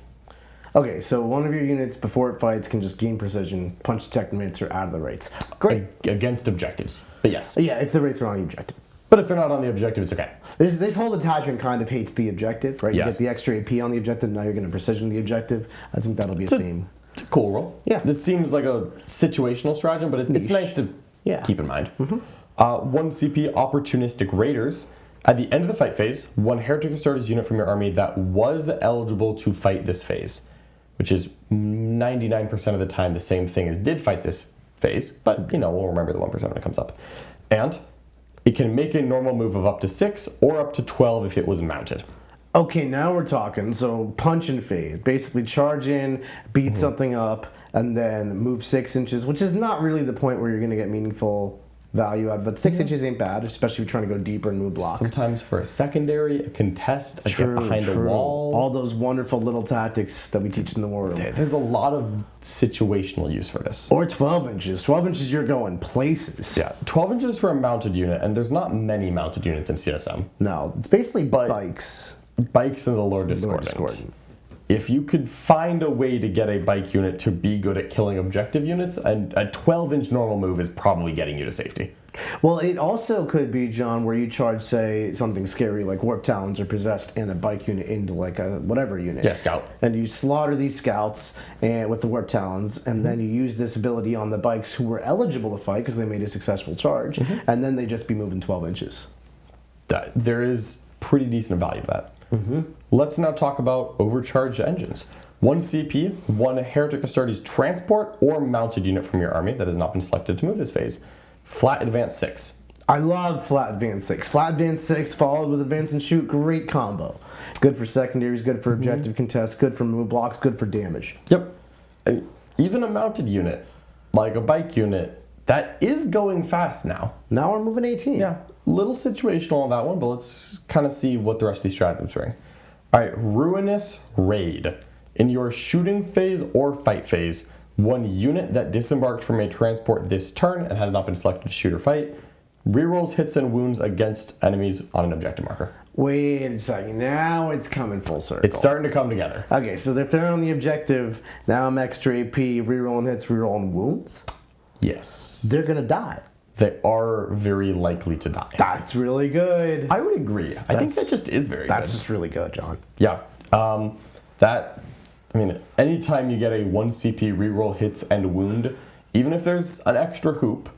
Okay, so one of your units before it fights can just gain precision, punch, detect, and minutes are out of the rates. Great. Against objectives, but yes. Yeah, if the rates are on the objective. But if they're not on the objective, it's okay. This whole detachment kind of hates the objective, right? Yes. You get the extra AP on the objective, now you're going to precision the objective. I think that'll be a theme. It's a cool rule. Yeah. This seems like a situational stratagem, but it's nice to keep in mind. 1 CP Opportunistic Raiders. At the end of the fight phase, 1 Heretic Astartes unit from your army that was eligible to fight this phase, which is 99% of the time the same thing as did fight this phase, but we'll remember the 1% when it comes up. And it can make a normal move of up to 6 or up to 12 if it was mounted. Okay, now we're talking. So punch and fade. Basically charge in, beat something up, and then move 6 inches, which is not really the point where you're going to get meaningful value out of it. But 6 inches ain't bad, especially if you're trying to go deeper and move block. Sometimes for a secondary, a contest, a get behind a wall. All those wonderful little tactics that we teach in the war room. There's a lot of situational use for this. Or 12 inches. 12 inches, you're going places. Yeah, 12 inches for a mounted unit, and there's not many mounted units in CSM. No, it's basically bikes. Bikes and the Lord Discordant. If you could find a way to get a bike unit to be good at killing objective units, and a 12-inch normal move is probably getting you to safety. Well, it also could be, John, where you charge, say, something scary like Warp Talons or Possessed and a bike unit into like a whatever unit. Yeah, Scout. And you slaughter these scouts and with the Warp Talons, and then you use this ability on the bikes who were eligible to fight because they made a successful charge, and then they just be moving 12 inches. There is pretty decent value to that. Let's now talk about overcharged engines. 1 CP, 1 Heretic Astartes transport or mounted unit from your army that has not been selected to move this phase. Flat advance 6. I love flat advance 6. Flat advance 6 followed with advance and shoot, great combo. Good for secondaries, good for objective contests, good for move blocks, good for damage. Yep. And even a mounted unit, like a bike unit, that is going fast now. Now we're moving 18. Yeah, little situational on that one, but let's kind of see what the rest of these stratagems bring. All right, Ruinous Raid. In your shooting phase or fight phase, one unit that disembarked from a transport this turn and has not been selected to shoot or fight rerolls hits and wounds against enemies on an objective marker. Wait a second. Now it's coming full circle. It's starting to come together. Okay, so if they're on the objective, now I'm extra AP, rerolling hits, rerolling wounds. Yes. They're gonna die. They are very likely to die. That's really good. I would agree. I think that just is very good. That's just really good, John. Yeah. Anytime you get a 1 CP reroll hits and wound, even if there's an extra hoop,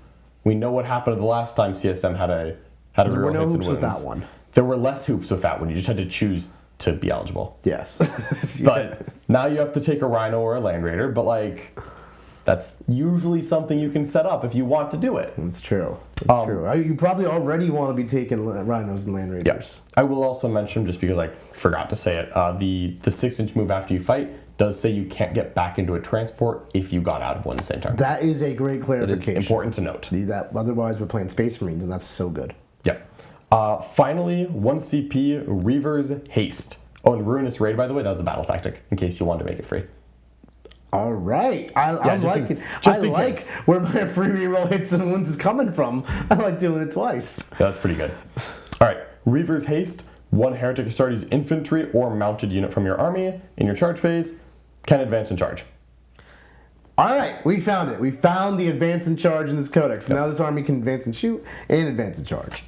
we know what happened the last time CSM had a There were reroll no hits and hoops wounds. with that one. There were less hoops with that one. You just had to choose to be eligible. Yes. But now you have to take a Rhino or a Land Raider, but like, that's usually something you can set up if you want to do it. It's true. It's true. You probably already want to be taking Rhinos and Land Raiders. Yes. I will also mention, just because I forgot to say it, the 6-inch move after you fight does say you can't get back into a transport if you got out of one the same turn. That is a great clarification. It is important to note. Otherwise, we're playing Space Marines, and that's so good. Yep. Finally, 1 CP Reaver's Haste. Oh, and Ruinous Raid, by the way, that was a battle tactic, in case you wanted to make it free. All right. I like where my free reroll hits and wounds is coming from. I like doing it twice. Yeah, that's pretty good. All right. Reaver's Haste. 1 Heretic Astartes infantry or mounted unit from your army in your charge phase can advance and charge. All right. We found it. We found the advance and charge in this codex. Yep. Now this army can advance and shoot and advance and charge.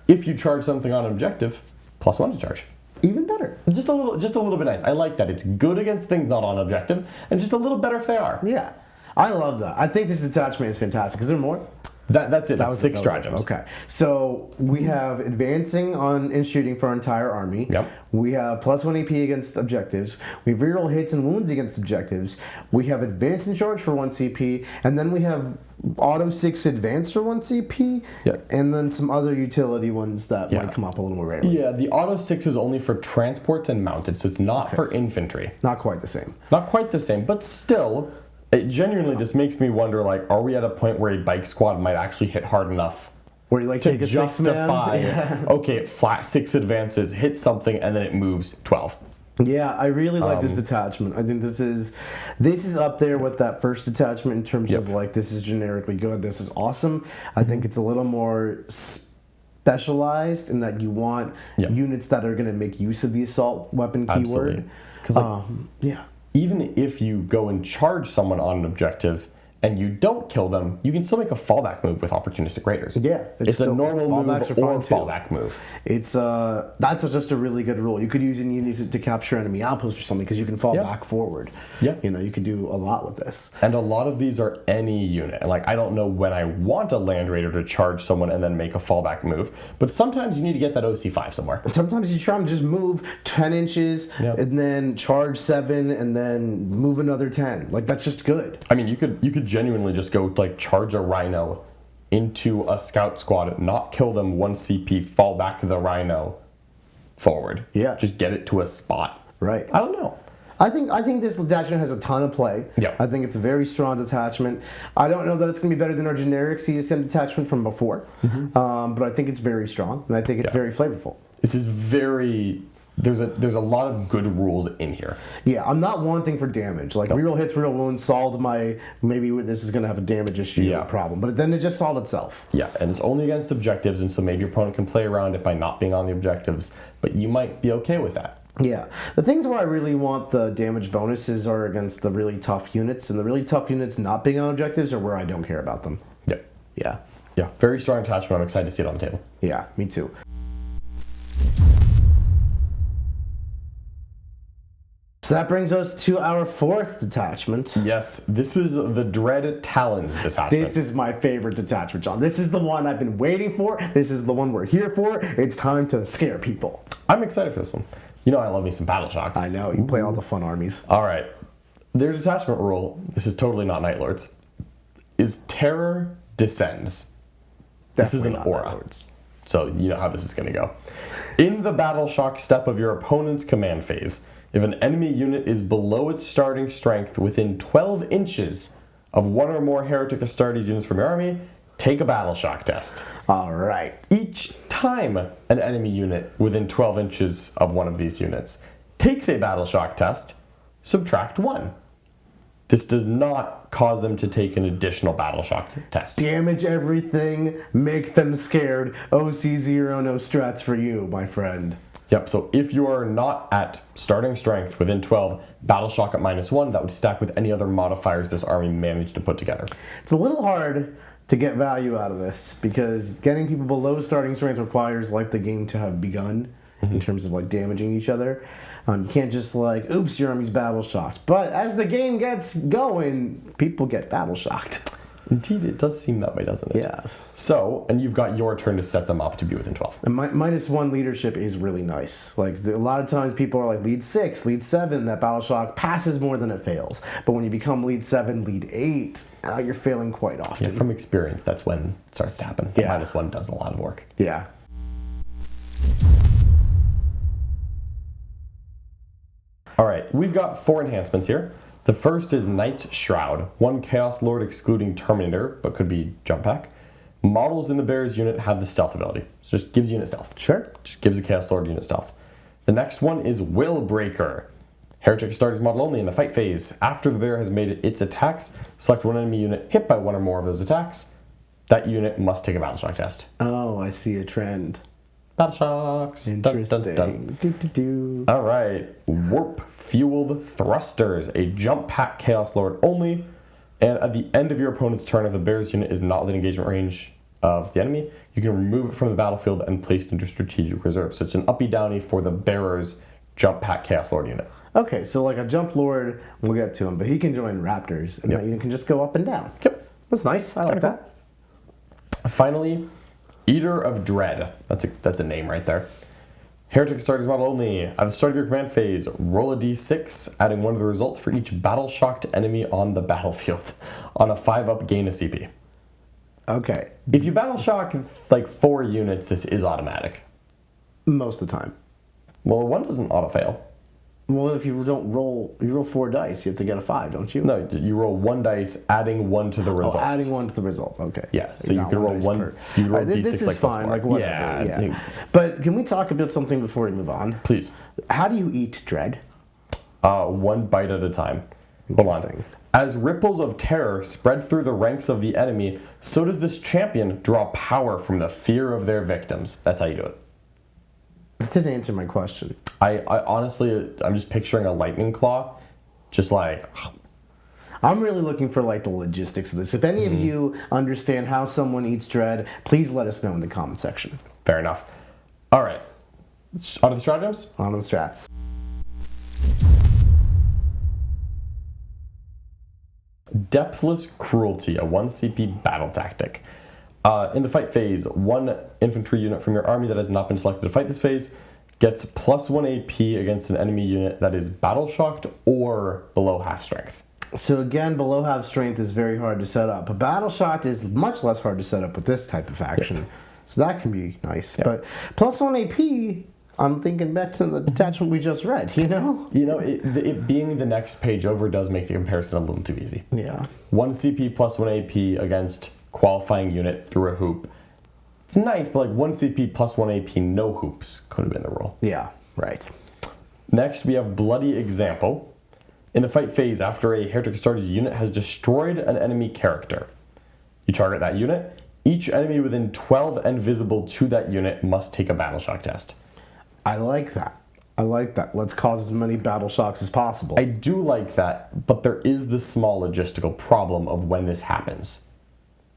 If you charge something on an objective, +1 to charge. Even better. Just a little bit nice. I like that. It's good against things not on objective, and just a little better if they are. Yeah. I love that. I think this detachment is fantastic. Is there more? That's it. That's 6 stratagems. Okay. So we have advancing on and shooting for our entire army. Yep. We have +1 AP against objectives. We have reroll hits and wounds against objectives. We have advance and charge for 1 CP. And then we have auto 6 advance for 1 CP. Yep. And then some other utility ones that might come up a little more rarely. Yeah, the auto 6 is only for transports and mounted, so it's not for infantry. Not quite the same. Not quite the same, but still, it genuinely just makes me wonder, like, are we at a point where a bike squad might actually hit hard enough where you like to take a justify, okay, flat 6 advances, hit something, and then it moves 12. Yeah, I really like this detachment. I think this is up there with that first detachment in terms of like, this is generically good, this is awesome. I think it's a little more specialized in that you want units that are going to make use of the assault weapon keyword. Because even if you go and charge someone on an objective and you don't kill them, you can still make a fallback move with opportunistic raiders. Yeah, it's a normal move or fallback move. It's that's just a really good rule. You could use it to capture enemy outposts or something because you can fall back forward. Yeah, you know, you could do a lot with this. And a lot of these are any unit. And like, I don't know when I want a land raider to charge someone and then make a fallback move, but sometimes you need to get that OC5 somewhere. Sometimes you try to just move 10 inches and then charge 7 and then move another 10. Like, that's just good. I mean, you could genuinely just go like charge a rhino into a scout squad, not kill them 1 CP, fall back the rhino forward. Yeah. Just get it to a spot. Right. I don't know. I think this detachment has a ton of play. Yeah. I think it's a very strong detachment. I don't know that it's going to be better than our generic CSM detachment from before, but I think it's very strong, and I think it's very flavorful. This is very... There's a lot of good rules in here. Yeah, I'm not wanting for damage. Like, reroll hits, reroll wounds solved my, maybe this is going to have a damage issue problem. But then it just solved itself. Yeah, and it's only against objectives, and so maybe your opponent can play around it by not being on the objectives, but you might be okay with that. Yeah. The things where I really want the damage bonuses are against the really tough units, and the really tough units not being on objectives are where I don't care about them. Yeah. Yeah. Yeah, very strong attachment. I'm excited to see it on the table. Yeah, me too. So that brings us to our 4th detachment. Yes, this is the Dread Talons detachment. This is my favorite detachment, John. This is the one I've been waiting for. This is the one we're here for. It's time to scare people. I'm excited for this one. You know I love me some Battle Shock. I know, you play all the fun armies. All right. Their detachment rule, this is totally not Night Lords, is Terror Descends. This is an aura. So you know how this is going to go. In the Battle Shock step of your opponent's command phase, if an enemy unit is below its starting strength within 12 inches of one or more Heretic Astartes units from your army, take a Battle Shock test. All right. Each time an enemy unit within 12 inches of one of these units takes a battle shock test, subtract 1. This does not cause them to take an additional battle shock test. Damage everything, make them scared. OC0, no strats for you, my friend. Yep, so if you are not at starting strength within 12, battle shock at -1, that would stack with any other modifiers this army managed to put together. It's a little hard to get value out of this because getting people below starting strength requires like the game to have begun in terms of like damaging each other. You can't just like, oops, your army's battle shocked. But as the game gets going, people get battle shocked. Indeed, it does seem that way, doesn't it? Yeah. So, and you've got your turn to set them up to be within 12. And -1 leadership is really nice. Like a lot of times people are like lead 6, lead 7, that battle shock passes more than it fails. But when you become lead 7, lead 8, you're failing quite often. Yeah, from experience, that's when it starts to happen. Yeah. -1 does a lot of work. Yeah. All right, we've got 4 enhancements here. The first is Knight's Shroud. 1 Chaos Lord excluding Terminator, but could be jump pack. Models in the bearer's unit have the stealth ability. So just gives unit stealth. Sure. Just gives a Chaos Lord unit stealth. The next one is Will Breaker. Heretic Astartes model only in the fight phase. After the bearer has made its attacks, select one enemy unit hit by 1 or more of those attacks. That unit must take a battle shock test. Oh, I see a trend. Battle shocks. Interesting. Do. All right, Warp Fueled Thrusters, a jump pack Chaos Lord only, and at the end of your opponent's turn, if the bearer's unit is not within engagement range of the enemy, you can remove it from the battlefield and place it into strategic reserve. So it's an uppy downy for the bearer's jump pack Chaos Lord unit. Okay, so like a jump lord, we'll get to him, but he can join Raptors, and that unit can just go up and down. Yep, That's nice. I like that. Finally, Eater of Dread. That's a name right there. Heretic Astartes model only. At the start of your command phase, roll a d6, adding 1 of the results for each battle-shocked enemy on the battlefield. On a 5-up, gain a CP. Okay. If you battle-shock like 4 units, this is automatic. Most of the time. Well, 1 doesn't auto-fail. Well, if you don't roll, you roll 4 dice, you have to get a 5, don't you? No, you roll 1 dice, adding 1 to the result. Oh, adding 1 to the result. Okay. Yeah, so you can roll 1. You roll d6 this is like fine. Like whatever. Yeah. But can we talk about something before we move on? Please. How do you eat dread? 1 bite at a time. Hold on. As ripples of terror spread through the ranks of the enemy, so does this champion draw power from the fear of their victims. That's how you do it. That didn't answer my question. I honestly, I'm just picturing a lightning claw, just like. I'm really looking for like the logistics of this. If any of you understand how someone eats dread, please let us know in the comment section. Fair enough. All right, on to the stratagems. On the strats. Depthless Cruelty, a 1 CP battle tactic. In the fight phase, 1 infantry unit from your army that has not been selected to fight this phase gets +1 AP against an enemy unit that is battle shocked or below half strength. So again, below half strength is very hard to set up. A battle shocked is much less hard to set up with this type of faction. Yep. So that can be nice. Yep. But +1 AP, I'm thinking back to the detachment we just read, you know? You know, it being the next page over does make the comparison a little too easy. Yeah. 1 CP +1 AP against qualifying unit through a hoop. It's nice, but like 1 CP +1 AP, no hoops could have been the rule. Yeah, right. Next, we have Bloody Example. In the fight phase, after a Heretic Astartes unit has destroyed an enemy character, you target that unit. Each enemy within 12 and visible to that unit must take a battle shock test. I like that. I like that. Let's cause as many battle shocks as possible. I do like that, but there is the small logistical problem of when this happens.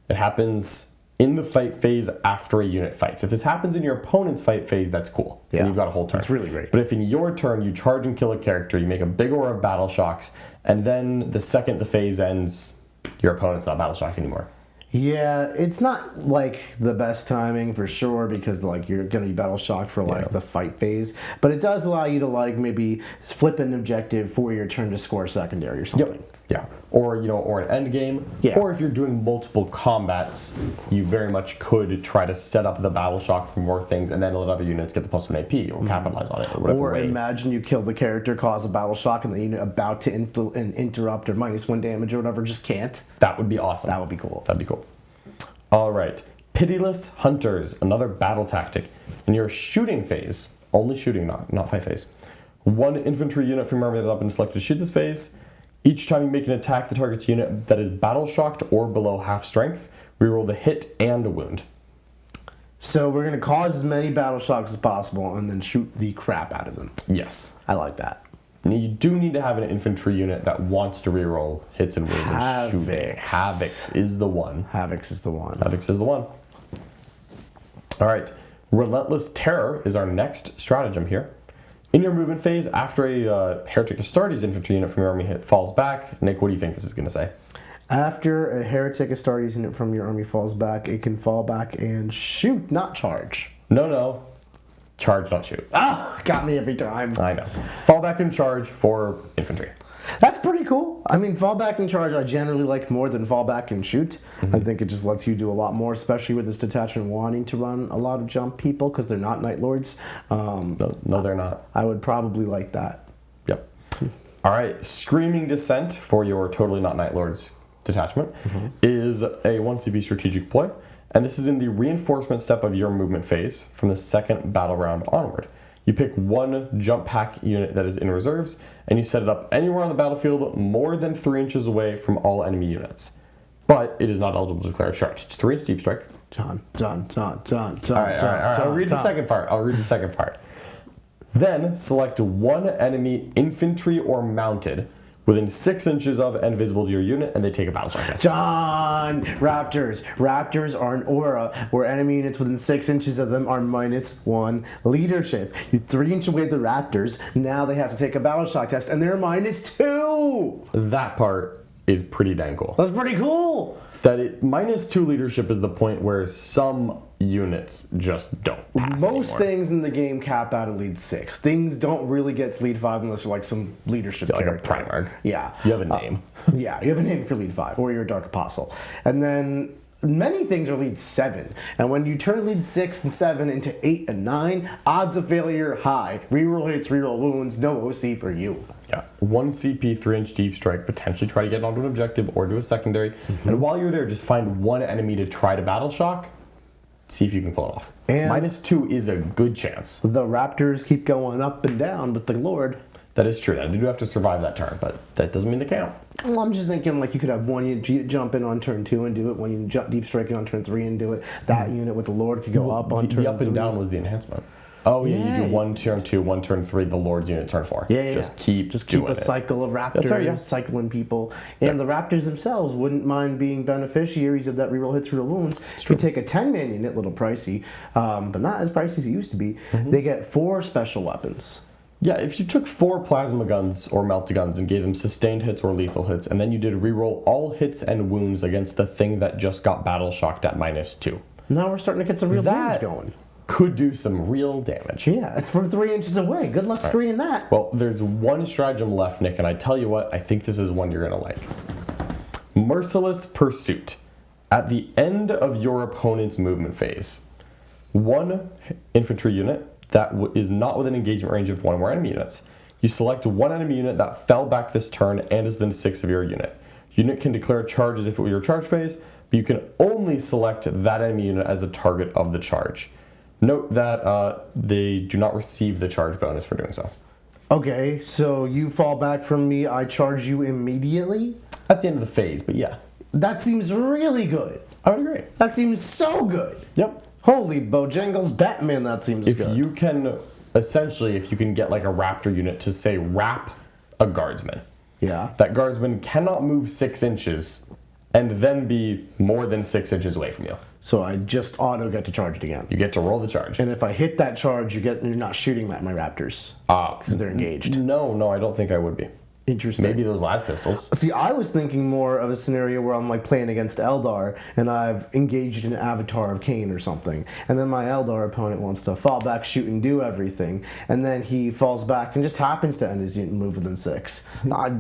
It happens in the fight phase after a unit fights. If this happens in your opponent's fight phase, that's cool. Yeah. And you've got a whole turn. That's really great. But if in your turn you charge and kill a character, you make a big aura of battle shocks, and then the second the phase ends, your opponent's not battle shocked anymore. Yeah, it's not like the best timing for sure because like you're gonna be battle shocked for like the fight phase, but it does allow you to like maybe flip an objective for your turn to score a secondary or something. Yep. Yeah, or or an end game, or if you're doing multiple combats, you very much could try to set up the battle shock for more things, and then let other units get the +1 AP or capitalize on it, or whatever. Or imagine you kill the character, cause a battle shock, and the unit about to interrupt or -1 damage or whatever just can't. That would be awesome. That would be cool. That'd be cool. All right, Pitiless Hunters, another battle tactic. In your shooting phase, only shooting, not fight phase. One infantry unit from your army that has been selected to shoot this phase. Each time you make an attack, the target's unit that is battle shocked or below half strength, reroll the hit and a wound. So we're going to cause as many battle shocks as possible and then shoot the crap out of them. Yes. I like that. Now you do need to have an infantry unit that wants to reroll hits and wounds and shoot it. Havocs is the one. Havocs is the one. Havocs is the one. All right. Relentless Terror is our next stratagem here. In your movement phase, after a Heretic Astartes infantry unit from your army falls back, Nick, what do you think this is going to say? After a Heretic Astartes unit from your army falls back, it can fall back and shoot, not charge. No. Charge, not shoot. Ah, got me every time. I know. Fall back and charge for infantry. That's pretty cool. I mean, fall back and charge I generally like more than fall back and shoot. I think it just lets you do a lot more, especially with this detachment wanting to run a lot of jump people because they're not Night Lords. No, they're not. I would probably like that. Yep. All right. Screaming Descent for your Totally Not Night Lords detachment is a 1 CP strategic ploy, and this is in the reinforcement step of your movement phase from the second battle round onward. You pick one jump pack unit that is in reserves, and you set it up anywhere on the battlefield more than 3 inches away from all enemy units. But it is not eligible to declare a charge. It's 3-inch deep strike. John. All right. I'll read the second part. Then select one enemy infantry or mounted within 6 inches of and visible to your unit, and they take a battle shock test. John! Raptors. Raptors are an aura where enemy units within 6 inches of them are -1 leadership. You 3-inch away the Raptors, now they have to take a battle shock test, and they're -2! That part is pretty dang cool. That's pretty cool! That -2 leadership is the point where some units just don't pass Most anymore. things in the game cap out at lead 6. Things don't really get to lead 5 unless you're like some leadership like character. a Primarch. Yeah. You have a name. Yeah, you have a name for lead 5, or you're a Dark Apostle. And then many things are lead 7. And when you turn lead 6 and 7 into 8 and 9, odds of failure high. Reroll hits, reroll wounds, no OC for you. Yeah, 1 CP 3-inch deep strike, potentially try to get onto an objective or do a secondary. And while you're there, just find one enemy to try to battle shock. See if you can pull it off. And -2 is a good chance. the Raptors keep going up and down with the Lord. That is true. They do have to survive that turn, but that doesn't mean they count. Well, I'm just thinking like you could have one unit jump in on turn 2 and do it, one unit jump deep strike in on turn 3 and do it. That unit with the Lord could go up on turn 3. The up and down was the enhancement. Oh yeah, you do 1 turn 2, 1 turn 3, the Lord's unit turn 4. Just keep a cycle of Raptors, right, cycling people. And the Raptors themselves wouldn't mind being beneficiaries of that reroll hits, reroll wounds. Could take a 10-man unit, little pricey, but not as pricey as it used to be. They get 4 special weapons. Yeah, if you took 4 plasma guns or melt guns and gave them sustained hits or lethal hits, and then you did reroll all hits and wounds against the thing that just got battle shocked at -2. Now we're starting to get some real damage going. Could do some real damage. Yeah, it's from 3 inches away. Good luck screening that. Well, there's one stratagem left, Nick, and I tell you what, I think this is one you're going to like. Merciless Pursuit. At the end of your opponent's movement phase, one infantry unit that is not within engagement range of one or more enemy units. You select one enemy unit that fell back this turn and is within 6 of your unit. Unit can declare a charge as if it were your charge phase, but you can only select that enemy unit as a target of the charge. Note that they do not receive the charge bonus for doing so. Okay, so you fall back from me, I charge you immediately? At the end of the phase, but yeah. That seems really good. I would agree. That seems so good. Yep. Holy Bojangles Batman, that seems If good. you can, essentially, if you can get like a Raptor unit to say wrap a guardsman. Yeah. That guardsman cannot move 6 inches and then be more than 6 inches away from you. So I just auto get to charge it again. You get to roll the charge. And if I hit that charge, you're not shooting at my Raptors. Because they're engaged. No, I don't think I would be. Interesting. Maybe those last pistols. See, I was thinking more of a scenario where I'm like playing against Eldar and I've engaged an Avatar of Cain or something. And then my Eldar opponent wants to fall back, shoot, and do everything. And then he falls back and just happens to end his unit and move within 6.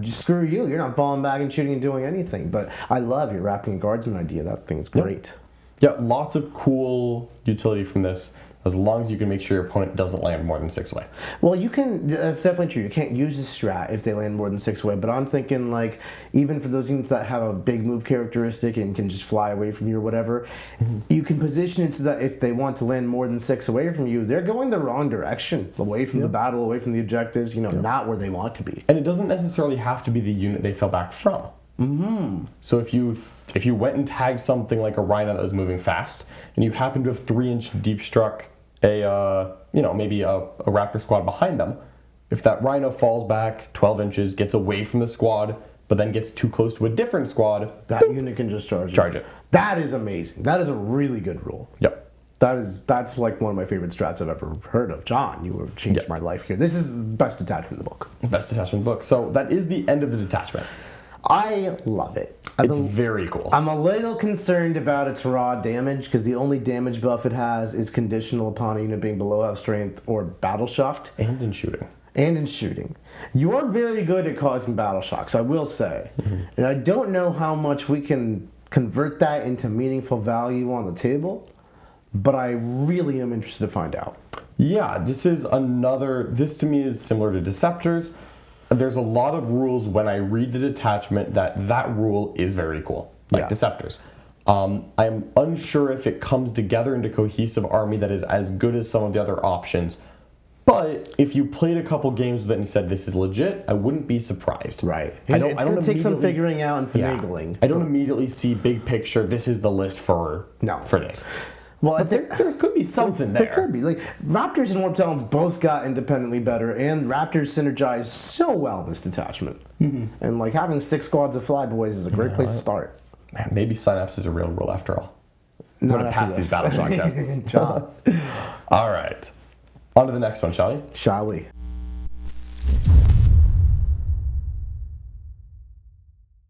Screw you. You're not falling back and shooting and doing anything. But I love your wrapping a guardsman idea. That thing's great. Yeah, lots of cool utility from this. as long as you can make sure your opponent doesn't land more than 6 away. Well, you can, that's definitely true. You can't use the strat if they land more than 6 away, but I'm thinking, like, even for those units that have a big move characteristic and can just fly away from you or whatever, you can position it so that if they want to land more than 6 away from you, they're going the wrong direction, away from the battle, away from the objectives, not where they want to be. And it doesn't necessarily have to be the unit they fell back from. So if you went and tagged something like a Rhino that was moving fast, and you happen to have 3-inch deep struck maybe a Raptor squad behind them, if that Rhino falls back 12 inches, gets away from the squad, but then gets too close to a different squad, that unit can just charge it. That is amazing. That is a really good rule. Yep. That's like one of my favorite strats I've ever heard of. John, you have changed my life here. This is the best detachment in the book. Best detachment in the book. So that is the end of the detachment. I love it. It's very cool. I'm a little concerned about its raw damage because the only damage buff it has is conditional upon a unit being below half strength or battle shocked. And in shooting. You are very good at causing battle shocks, I will say. And I don't know how much we can convert that into meaningful value on the table, but I really am interested to find out. Yeah, this to me is similar to Deceptors. There's a lot of rules when I read the detachment that rule is very cool, like Deceptors. I'm unsure if it comes together into cohesive army that is as good as some of the other options, but if you played a couple games with it and said this is legit, I wouldn't be surprised. Right. I don't take some figuring out and finagling. I don't immediately see big picture, this is the list for this. Well, I think there could be something there. There could be. Like, Raptors and Warp Talons both got independently better, and Raptors synergize so well in this detachment. And, like, having 6 squads of Flyboys is a great place to start. Man, maybe Synapse is a real rule after all. I'm Not going to pass these battle shock tests. John. All right. On to the next one, shall we? Shall we?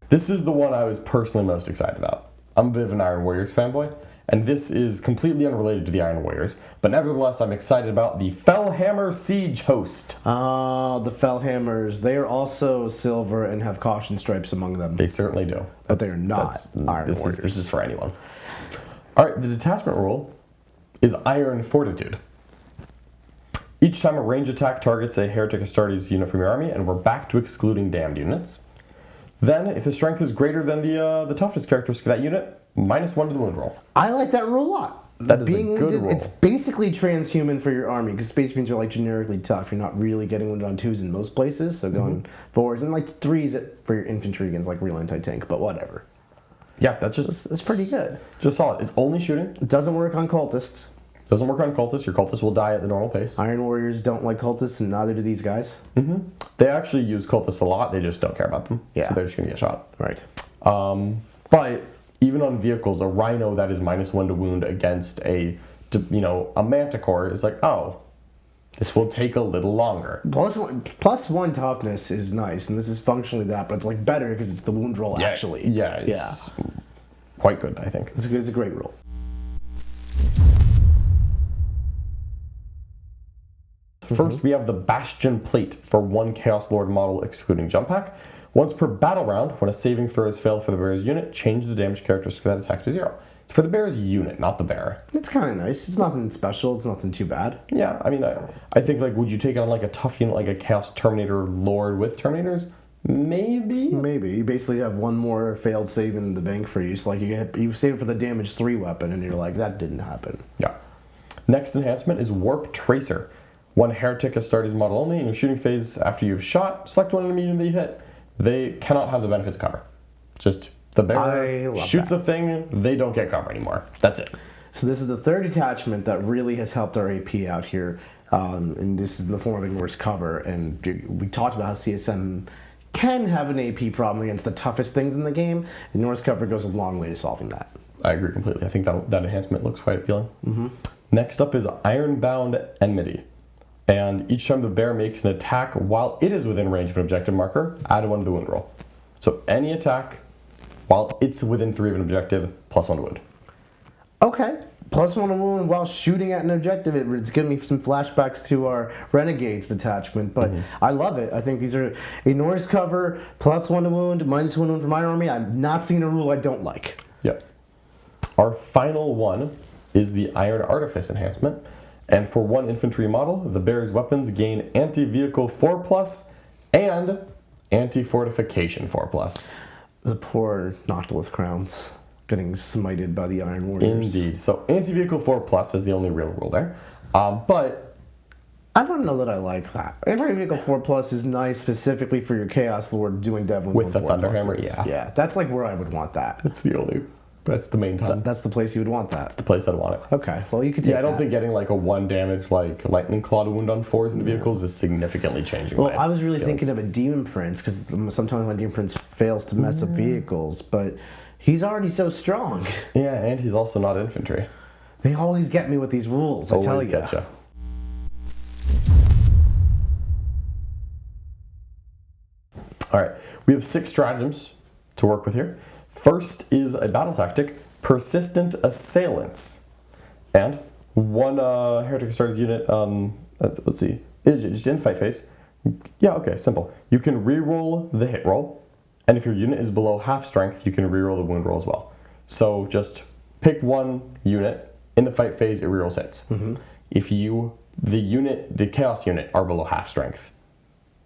This is the one I was personally most excited about. I'm a bit of an Iron Warriors fanboy, and this is completely unrelated to the Iron Warriors, but nevertheless I'm excited about the Felhammer Siege Host. The Felhammers, they are also silver and have caution stripes among them. They certainly do. But they're not Iron Warriors. This is for anyone. Alright, the detachment rule is Iron Fortitude. Each time a range attack targets a Heretic Astartes unit from your army, and we're back to excluding damned units. Then, if the strength is greater than the toughness characteristic of that unit, -1 to the wound roll. I like that rule a lot. That is a good rule. It's basically transhuman for your army, because Space Marines are like generically tough. You're not really getting wounded on 2s in most places, so going 4s and like 3s for your infantry against like real anti-tank, but whatever. Yeah, it's pretty good. Just solid. It's only shooting. It doesn't work on cultists. Doesn't work on cultists. Your cultists will die at the normal pace. Iron Warriors don't like cultists, and neither do these guys. They actually use cultists a lot. They just don't care about them. Yeah. So they're just going to get shot. Right. But even on vehicles, a Rhino that is -1 to wound against a Manticore is like, oh, this will take a little longer. +1 toughness is nice, and this is functionally that, but it's like better because it's the wound roll actually. Yeah, it's quite good, I think. It's a great roll. First, we have the Bastion Plate for 1 Chaos Lord model excluding jump pack. Once per battle round, when a saving throw is failed for the bearer's unit, change the damage characteristic of that attack to 0. It's for the bearer's unit, not the bearer. It's kind of nice. It's nothing special. It's nothing too bad. Yeah, I mean, I think, like, would you take it on, like, a tough unit like a Chaos Terminator Lord with Terminators? Maybe. You basically have one more failed save in the bank for you. So, like, you save it for the damage 3 weapon, and you're like, that didn't happen. Yeah. Next enhancement is Warp Tracer. 1 Heretic Astartes model only. In your shooting phase, after you've shot, select one enemy unit that you hit. They cannot have the benefits cover. Just the bearer shoots a thing, they don't get cover anymore. That's it. So this is the third detachment that really has helped our AP out here. And this is in the form of Ignor's cover. And we talked about how CSM can have an AP problem against the toughest things in the game. Ignor's cover goes a long way to solving that. I agree completely. I think that enhancement looks quite appealing. Next up is Ironbound Enmity. And each time the bear makes an attack while it is within range of an objective marker, add 1 to the wound roll. So any attack while it's within 3 of an objective, +1 to wound. Okay. +1 to wound while shooting at an objective. It's giving me some flashbacks to our Renegades detachment, but I love it. I think these are Ignor's cover, +1 to wound, -1 to wound for my army. I've not seen a rule I don't like. Yep. Our final one is the Iron Artifice enhancement. And for 1 infantry model, the bearer's weapons gain anti-vehicle 4+, and anti-fortification 4+. The poor Noctilus crowns getting smited by the Iron Warriors. Indeed. So anti-vehicle 4+ is the only real rule there. But I don't know that I like that. Anti-vehicle 4+ is nice specifically for your Chaos Lord doing Devlin with the Thunderhammer, yeah. Yeah, that's like where I would want that. That's the main time. That's the place you would want that. That's the place I'd want it. Okay, well you could take I don't think getting like a 1 damage like Lightning Claw wound on 4s into vehicles is significantly changing. Well, I was really thinking of a Demon Prince, because sometimes my Demon Prince fails to mess up vehicles, but he's already so strong. Yeah, and he's also not infantry. They always get me with these rules, I tell you. Getcha. All right, we have 6 stratagems to work with here. First is a battle tactic, Persistent Assailants. And 1 Heretic Astartes unit, let's see, just in fight phase. Yeah, okay, simple. You can reroll the hit roll, and if your unit is below half strength, you can reroll the wound roll as well. So just pick 1 unit, in the fight phase, it rerolls hits. If the Chaos unit are below half strength,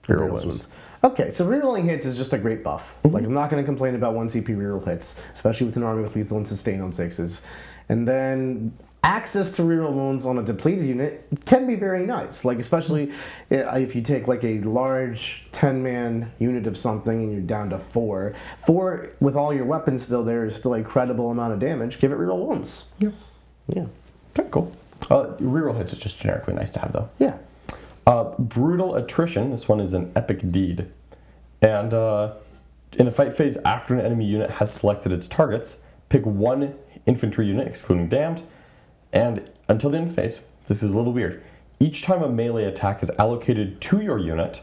reroll wounds. Okay, so rerolling hits is just a great buff. Like, I'm not going to complain about 1 CP reroll hits, especially with an army with lethal and sustain on 6s. And then access to reroll wounds on a depleted unit can be very nice. Like, especially if you take like a large 10-man unit of something and you're down to 4. 4 with all your weapons still there is still a credible amount of damage. Give it reroll wounds. Yeah. Yeah. Okay, cool. Reroll hits is just generically nice to have though. Yeah. Brutal Attrition, this one is an epic deed. And in the fight phase, after an enemy unit has selected its targets, pick 1 infantry unit, excluding damned, and until the end phase, this is a little weird, each time a melee attack is allocated to your unit,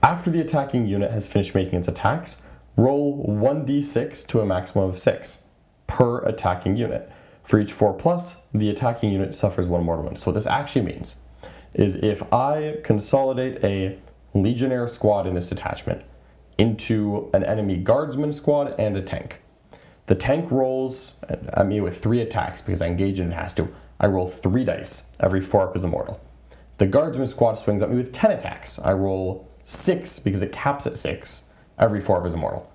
after the attacking unit has finished making its attacks, roll 1d6 to a maximum of 6 per attacking unit. For each 4+, the attacking unit suffers 1 mortal wound. So what this actually means is if I consolidate a Legionnaire squad in this detachment into an enemy guardsman squad and a tank. The tank rolls at me with 3 attacks because I engage and it has to. I roll 3 dice. Every 4 up is a mortal. The guardsman squad swings at me with 10 attacks. I roll 6 because it caps at 6. Every 4 up is a mortal.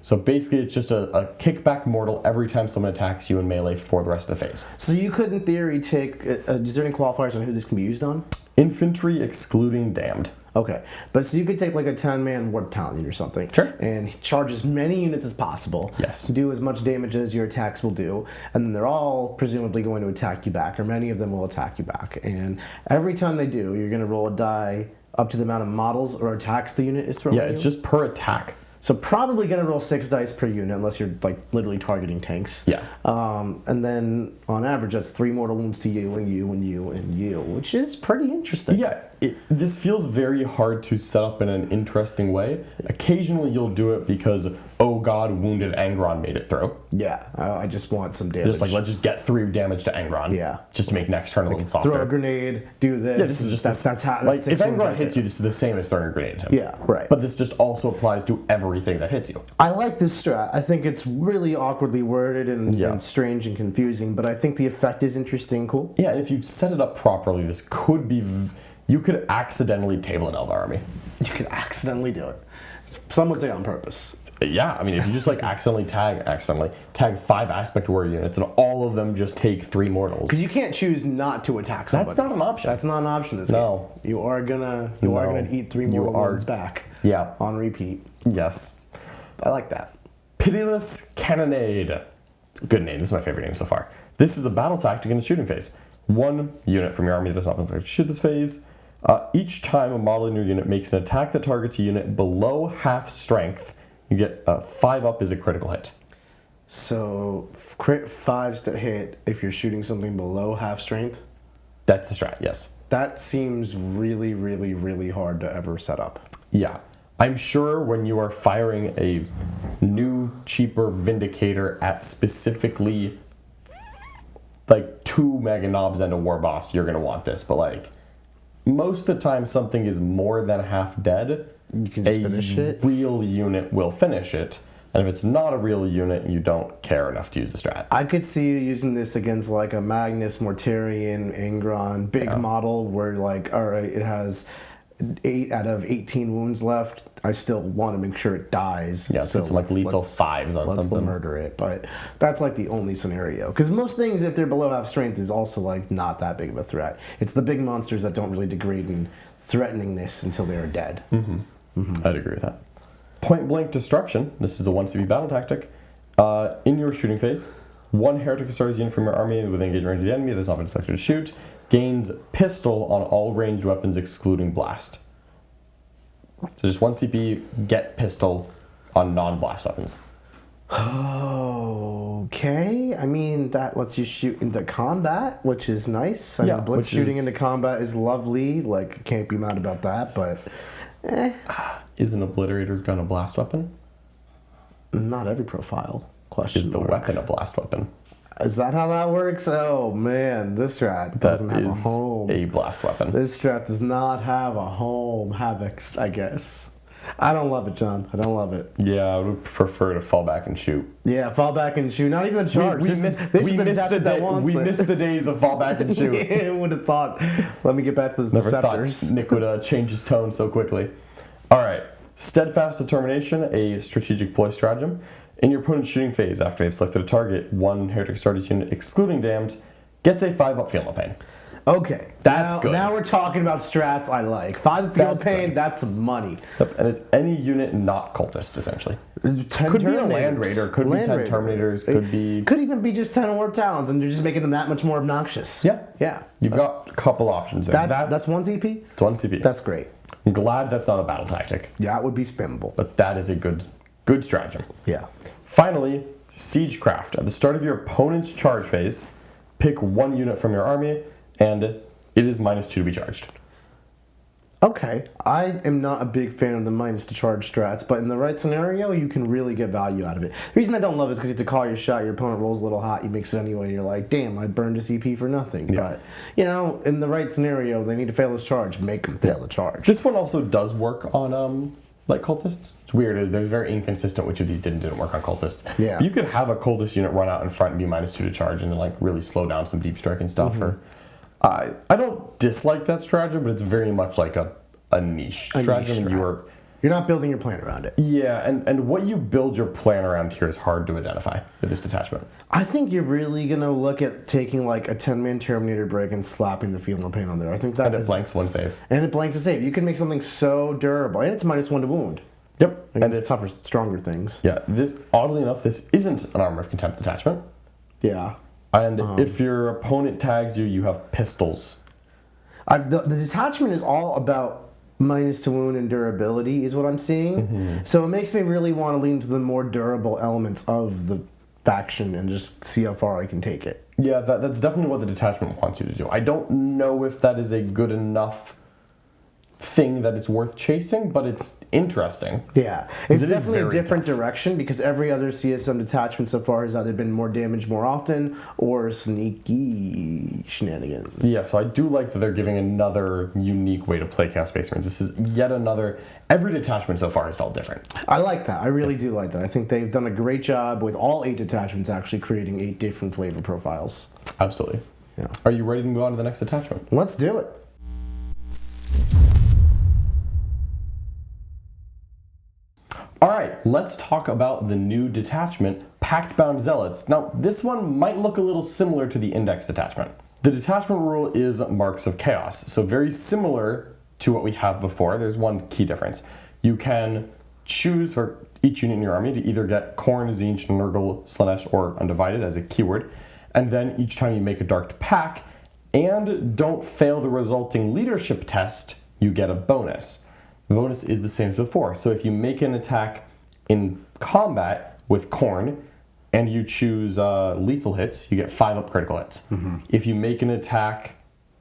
So basically it's just a kickback mortal every time someone attacks you in melee for the rest of the phase. So you could, in theory, take... is there any qualifiers on who this can be used on? Infantry excluding damned. Okay, but so you could take like a 10-man Warp Talon or something. Sure. And charge as many units as possible. Yes. Do as much damage as your attacks will do. And then they're all presumably going to attack you back, or many of them will attack you back. And every time they do, you're going to roll a die up to the amount of models or attacks the unit is throwing. Yeah, it's just per attack. So probably going to roll 6 dice per unit unless you're like literally targeting tanks. Yeah. And then on average, that's 3 mortal wounds to you and you and you and you, which is pretty interesting. Yeah, this feels very hard to set up in an interesting way. Occasionally you'll do it because, oh god, wounded Angron made it through. Yeah, I just want some damage. Just like, let's just get 3 damage to Angron. Yeah. Just to make next turn a little softer. Throw a grenade, do this. Yeah, this is just that's how. Like, if Angron hits you, this is the same as throwing a grenade at him. Yeah, right. But this just also applies to everything that hits you. I like this strat. I think it's really awkwardly worded and strange and confusing, but I think the effect is interesting, cool. Yeah, and if you set it up properly, this could be... You could accidentally table an Elder army. You could accidentally do it. Some would say on purpose. Yeah, I mean, if you just like accidentally tag 5 aspect warrior units and all of them just take 3 mortals. Because you can't choose not to attack somebody. That's not an option. That's not an option this game. You are gonna eat 3 mortal wounds back. Yeah. On repeat. Yes. I like that. Pitiless Cannonade. It's a good name. This is my favorite name so far. This is a battle tactic in the shooting phase. 1 unit from your army that does not shoot this phase. Each time a model in your unit makes an attack that targets a unit below half strength, you get 5 up is a critical hit. So crit 5s to hit if you're shooting something below half strength? That's the strat, yes. That seems really, really, really hard to ever set up. Yeah. I'm sure when you are firing a new, cheaper Vindicator at specifically like 2 Mega Knobs and a War Boss, you're going to want this. But like, most of the time something is more than half dead, you can just finish it. Real unit will finish it. And if it's not a real unit, you don't care enough to use the strat. I could see you using this against like a Magnus, Mortarion, Angron, big model where like, all right, it has 8 out of 18 wounds left. I still want to make sure it dies. Yeah, so it's like lethal 5s on let's something. murder it, but that's like the only scenario. Because most things, if they're below half strength, is also like not that big of a threat. It's the big monsters that don't really degrade in threateningness until they are dead. I'd agree with that. Point blank destruction. This is a 1 CP battle tactic. In your shooting phase, 1 Heretic Astartes unit from your army within engaged range of the enemy that has not been selected to shoot gains pistol on all ranged weapons excluding blast. So just 1 CP, get pistol on non-blast weapons. Okay, I mean that lets you shoot into combat, which is nice. I Yeah, mean, blitz which shooting is- into combat is lovely. Like, can't be mad about that. But Is an Obliterator's gun a blast weapon? not every profile. Question Is the mark. weapon a blast weapon? Is that how that works? Oh man, this strat That doesn't have a is home. a blast weapon. This strat does not have a home. Havocs, I guess. I don't love it, John. I don't love it. Yeah, I would prefer to fall back and shoot. Yeah, fall back and shoot. Not even a charge. We This- missed this the is detachment that day. wants We it. missed the days of fall back and shoot. Yeah, would have thought. Let me get back to the Never thought Deceptors. Nick would change his tone so quickly. All right, steadfast determination, a strategic ploy stratagem. In your opponent's shooting phase, after they've selected a target, 1 Heretic Astartes unit, excluding damned, gets a 5-up field of pain. Okay, That's now, good. Now we're talking about strats I like. 5 field That's pain, good. that's some money. Yep, and it's any unit not cultist, essentially. 10 Could be a Terminators. Land Raider, could be Land 10 Raider. Terminators, could be... Could even be just 10 or Talons, and you're just making them that much more obnoxious. Yeah. Yeah. You've got a couple options there. That's 1 CP? It's 1 CP. That's great. I'm glad that's not a battle tactic, Yeah, it would be spammable. but that is a good stratagem. Yeah. Finally, Siegecraft. At the start of your opponent's charge phase, pick 1 unit from your army, and it is -2 to be charged. Okay, I am not a big fan of the minus to charge strats, but in the right scenario, you can really get value out of it. The reason I don't love it is because you have to call your shot, your opponent rolls a little hot, you mix it anyway, and you're like, damn, I burned a CP for nothing. Yeah. But, you know, in the right scenario, they need to fail this charge, make them fail the charge. This one also does work on like cultists. It's weird. There's very inconsistent which of these didn't work on cultists. Yeah. You could have a cultist unit run out in front and be -2 to charge and then like really slow down some deep strike and stuff. Or I don't dislike that stratagem, but it's very much like a niche stratagem. And You're not building your plan around it. yeah, and what you build your plan around here is hard to identify with this detachment. I think you're really going to look at taking like a 10-man Terminator break and slapping the field no pain on there. I think that And it is- blanks 1 save. And it blanks a save. You can make something so durable. And it's -1 to wound. Yep. And And it's tougher, stronger things. yeah, this oddly enough, this isn't an Armor of Contempt detachment. Yeah. And if your opponent tags you, you have pistols. The detachment is all about minus to wound and durability is what I'm seeing. So it makes me really want to lean to the more durable elements of the faction and just see how far I can take it. Yeah, that's definitely what the detachment wants you to do. I don't know if that is a good enough thing that it's worth chasing, but it's interesting. Yeah, it's it is definitely a very different direction because every other CSM detachment so far has either been more damage more often or sneaky shenanigans. Yeah, so I do like that they're giving another unique way to play Chaos Space Marines. This is yet another... Every detachment so far has felt different. I like that. I really do like that. I think they've done a great job with all 8 detachments actually creating 8 different flavor profiles. Absolutely. Yeah. Are you ready to move on to the next detachment? Let's do it. All right, let's talk about the new detachment, Pactbound Zealots. Now, this one might look a little similar to the Index detachment. The detachment rule is Marks of Chaos, so very similar to what we have before. There's one key difference. You can choose for each unit in your army to either get Khorne, Tzeentch, Nurgle, Slaanesh, or Undivided as a keyword, and then each time you make a Dark Pack and don't fail the resulting leadership test, you get a bonus. The bonus is the same as before. So if you make an attack in combat with Khorne and you choose lethal hits, you get 5-up critical hits. If you make an attack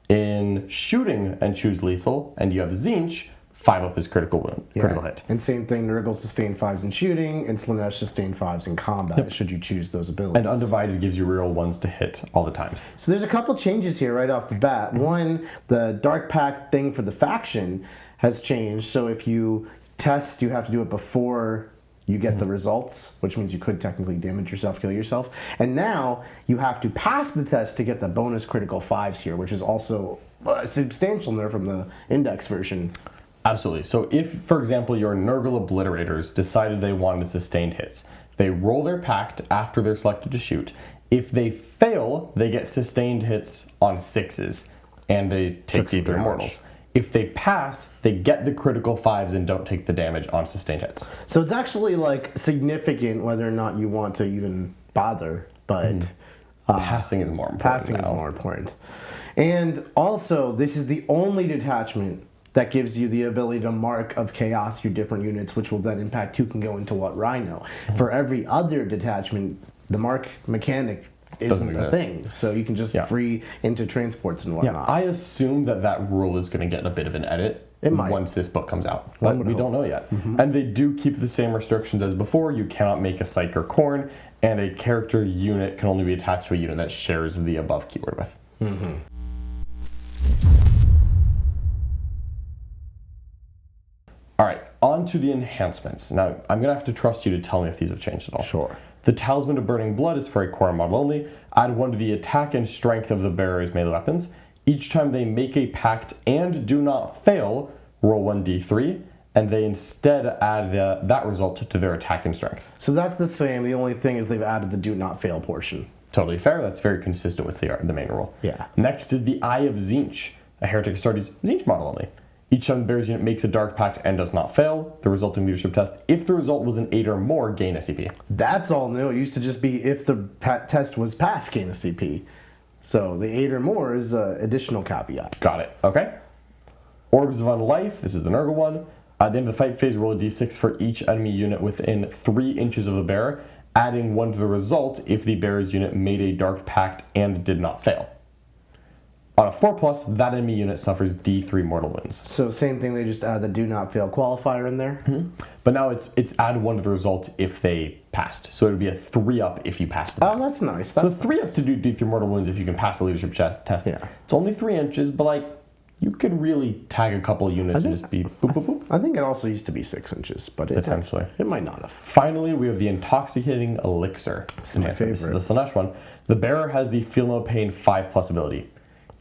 in shooting and choose lethal and you have Tzeentch, 5-up is critical hit. And same thing, Nurgle sustain 5s in shooting, and Slaanesh sustain 5s in combat, should you choose those abilities. And Undivided gives you real ones to hit all the times. So there's a couple changes here right off the bat. One, the Dark Pack thing for the faction has changed, so if you test, you have to do it before you get the results, which means you could technically damage yourself, kill yourself. And now you have to pass the test to get the bonus critical 5s here, which is also a substantial nerf from the index version. Absolutely. So if, for example, your Nurgle Obliterators decided they wanted sustained hits, they roll their pact after they're selected to shoot. If they fail, they get sustained hits on 6s, and they take D3 mortals. If they pass, they get the critical 5s and don't take the damage on sustained hits. So it's actually like significant whether or not you want to even bother, but Passing is more important. passing is more important. And also, this is the only detachment that gives you the ability to mark of chaos your different units, which will then impact who can go into what rhino. For every other detachment, the mark mechanic isn't a thing, so you can just free into transports and whatnot. I assume that rule is going to get a bit of an edit once this book comes out, but we don't know yet. And they do keep the same restrictions as before. You cannot make a Psych or Khorne, and a character unit can only be attached to a unit that shares the above keyword with. All right, on to the enhancements. Now, I'm going to have to trust you to tell me if these have changed at all. Sure. The Talisman of Burning Blood is for a core model only. Add 1 to the attack and strength of the bearer's melee weapons. Each time they make a pact and do not fail, roll 1d3, and they instead add that result to their attack and strength. So that's the same. The only thing is they've added the do not fail portion. Totally fair. That's very consistent with the main rule. Yeah. Next is the Eye of Tzeentch, a Heretic Astartes Tzeentch model only. Each time the bearer's unit makes a dark pact and does not fail, the resulting leadership test, if the result was an 8 or more, gain a CP. That's all new. It used to just be if the test was passed, gain a CP. So the 8 or more is an additional caveat. Got it. Okay. Orbs of Unlife, this is the Nurgle one. At the end of the fight phase, roll a d6 for each enemy unit within 3 inches of the bearer, adding 1 to the result if the bearer's unit made a dark pact and did not fail. On a 4+, that enemy unit suffers D3 mortal wounds. So same thing, they just add the do not fail qualifier in there? But now it's add 1 to the result if they passed. So it would be a 3-up if you passed the pact. Oh, that's nice. So 3-up to do D3 mortal wounds if you can pass the leadership test. Yeah. It's only 3 inches, but like, you could really tag a couple of units and just be boop, boop, boop. I think it also used to be 6 inches, but Potentially. It might not have. Finally, we have the Intoxicating Elixir. This is my favorite. This is the Slanesh one. The bearer has the Feel No Pain 5+ ability.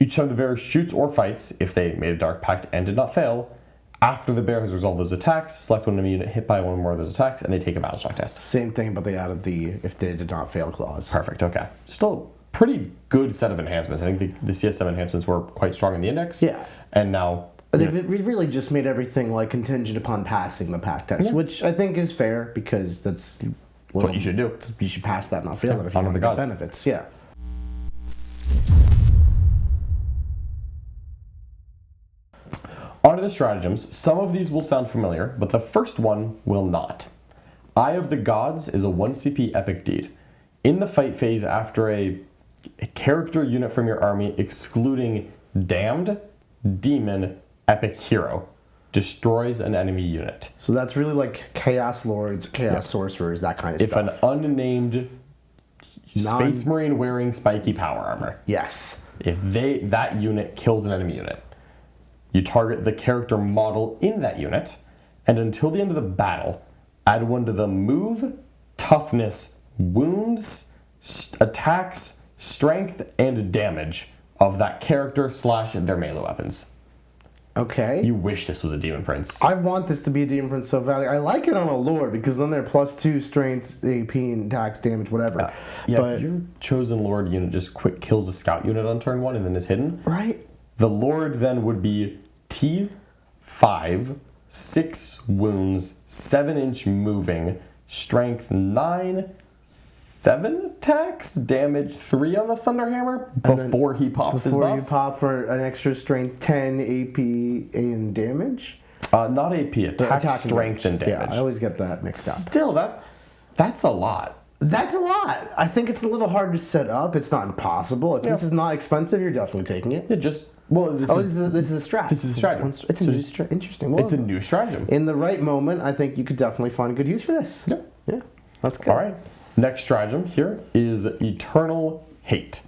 Each time the bearer shoots or fights, if they made a dark pact and did not fail, after the bearer has resolved those attacks, select one enemy unit hit by 1 or more of those attacks, and they take a battle shock test. Same thing, but they added the if they did not fail clause. Perfect, okay. Still pretty good set of enhancements. I think the CSM enhancements were quite strong in the index. Yeah. And now... They've really just made everything like contingent upon passing the pact test, which I think is fair because that's what you should do. You should pass that, not fail it if you honor want the to get gods. benefits. Yeah. On to the stratagems. Some of these will sound familiar, but the first one will not. Eye of the Gods is a 1 CP epic deed. In the fight phase, after a character unit from your army, excluding Damned, Demon, Epic Hero, destroys an enemy unit. So that's really like Chaos Lords, Chaos Sorcerers, that kind of If stuff. an unnamed Space Marine wearing spiky power armor, Yes. if that unit kills an enemy unit, you target the character model in that unit, and until the end of the battle, add 1 to the move, toughness, wounds, attacks, strength, and damage of that character / their melee weapons. Okay. You wish this was a Demon Prince. I want this to be a Demon Prince so badly. I like it on a Lord because then they're +2 strength, AP, and attacks, damage, whatever. But if your chosen Lord unit just quick kills a scout unit on turn 1 and then is hidden, Right. the Lord then would be T5, 6 wounds, 7-inch moving, strength 9, 7 attacks, damage 3 on the Thunderhammer before he pops his buff. Before you pop for an extra strength 10 AP and damage? Not AP, attack strength and damage. Yeah, I always get that mixed up. Still, that's a lot. That's a lot. I think it's a little hard to set up. It's not impossible. If this is not expensive, you're definitely taking it. This is a strat. This is a stratagem. It's a new strat. Interesting. Well, it's a new stratagem. in the right moment, I think you could definitely find good use for this. Yeah. That's good. All right. Next stratagem here is Eternal Hate.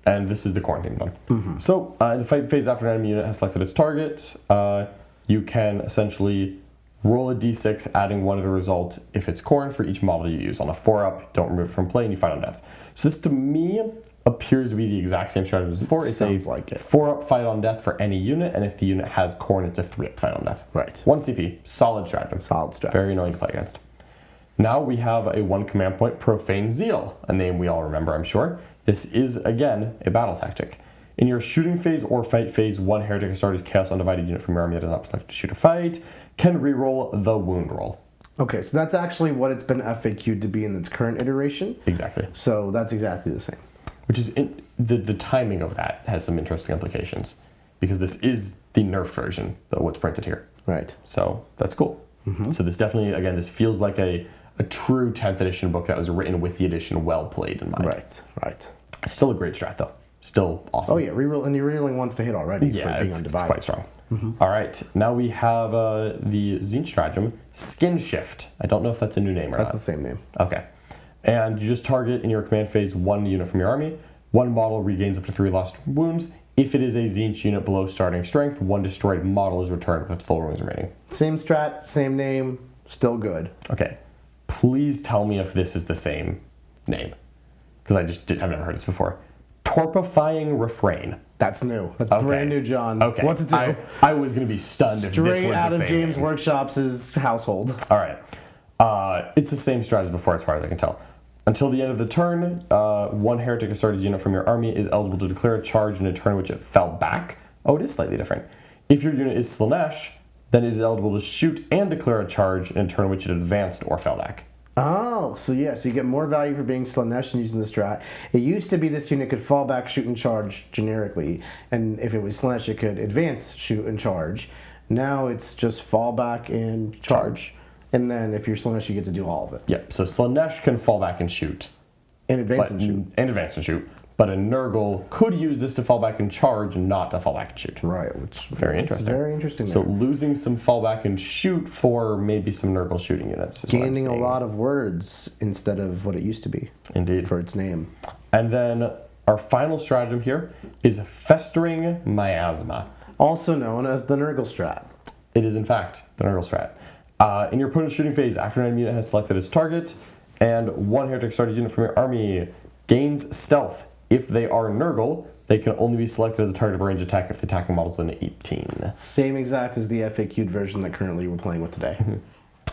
And this is the quarantine one. So, in the fight phase after an enemy unit has selected its target, you can essentially roll a d6, adding 1 to the result if it's Khorne for each model you use. On a 4-up, don't remove it from play, and you fight on death. So this, to me, appears to be the exact same strategy as before. It's Sounds a like it. 4-up fight on death for any unit, and if the unit has Khorne, it's a 3-up fight on death. Right. 1 CP, solid stratagem. Solid strat. Very annoying to play against. Now we have a 1 command point, Profane Zeal, a name we all remember, I'm sure. This is, again, a battle tactic. In your shooting phase or fight phase, 1 Heretic Astartes Chaos Undivided unit from your army that is not selected to shoot or fight can reroll the wound roll. Okay, so that's actually what it's been FAQ'd to be in its current iteration. Exactly. So that's exactly the same. Which is, the timing of that has some interesting implications, because this is the nerfed version of what's printed here. Right. So that's cool. So this definitely, again, this feels like a true 10th edition book that was written with the edition well played in mind. Right. Still a great strat, though. Still awesome. Oh yeah, reroll, and you're rerolling once to hit already. Yeah, for being it's undivided. quite strong. All right, now we have the Zine stratagem, Skin Shift. I don't know if that's a new name or That's not. the same name. Okay. And you just target in your command phase 1 unit from your army. 1 model regains up to 3 lost wounds. If it is a Tzeentch unit below starting strength, 1 destroyed model is returned with its full wounds remaining. Same strat, same name, still good. Okay. Please tell me if this is the same name, because I've never heard this before. Torpifying Refrain. That's new. That's Okay. brand new, John. Okay. What's it do? I was going to be stunned if this was Straight out the of same James name. Workshop's household. All right. It's the same strat as before, as far as I can tell. Until the end of the turn, 1 Heretic Astartes unit from your army is eligible to declare a charge in a turn in which it fell back. Oh, it is slightly different. If your unit is Slaanesh, then it is eligible to shoot and declare a charge in a turn in which it advanced or fell back. Oh, so yeah, so you get more value for being Slaanesh and using the strat. It used to be this unit could fall back, shoot, and charge generically, and if it was Slaanesh, it could advance, shoot, and charge. Now it's just fall back and charge. And then if you're Slaanesh, you get to do all of it. Yep, so Slaanesh can fall back and shoot. And advance and shoot. And advance and shoot. But a Nurgle could use this to fall back and charge, and not to fall back and shoot. Right, which Very interesting. Very interesting. So there. losing some fall back and shoot for maybe some Nurgle shooting units. Is Gaining what a I'm lot of words instead of what it used to be. Indeed. For its name. And then our final stratagem here is Festering Miasma. Also known as the Nurgle strat. It is, in fact, the Nurgle strat. In your opponent's shooting phase, after an enemy unit has selected its target, and 1 Heretic Astartes unit from your army gains stealth. If they are Nurgle, they can only be selected as a target of a range attack if the attacking model is within 18. Same exact as the FAQ'd version that currently we're playing with today.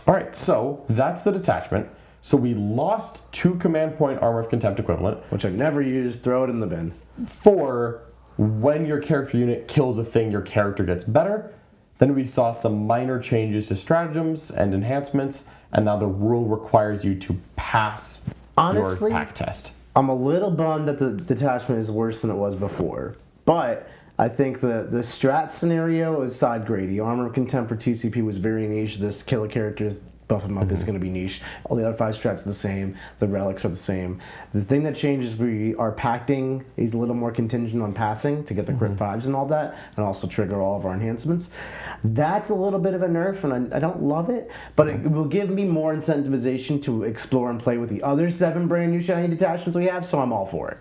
All right, so that's the detachment. So we lost 2 command point Armor of Contempt equivalent Which I've never used, throw it in the bin. for when your character unit kills a thing, your character gets better. Then we saw some minor changes to stratagems and enhancements, and now the rule requires you to pass Honestly, your pack test. I'm a little bummed that the detachment is worse than it was before. But I think the strat scenario is side grady. Armor of Contempt for 2 CP was very niche. This kill a character, buff him up is going to be niche. All the other 5 strats are the same. The relics are the same. The thing that changes, we are pacting is a little more contingent on passing to get the crit 5s and all that, and also trigger all of our enhancements. That's a little bit of a nerf, and I don't love it, but it will give me more incentivization to explore and play with the other 7 brand new shiny detachments we have, so I'm all for it.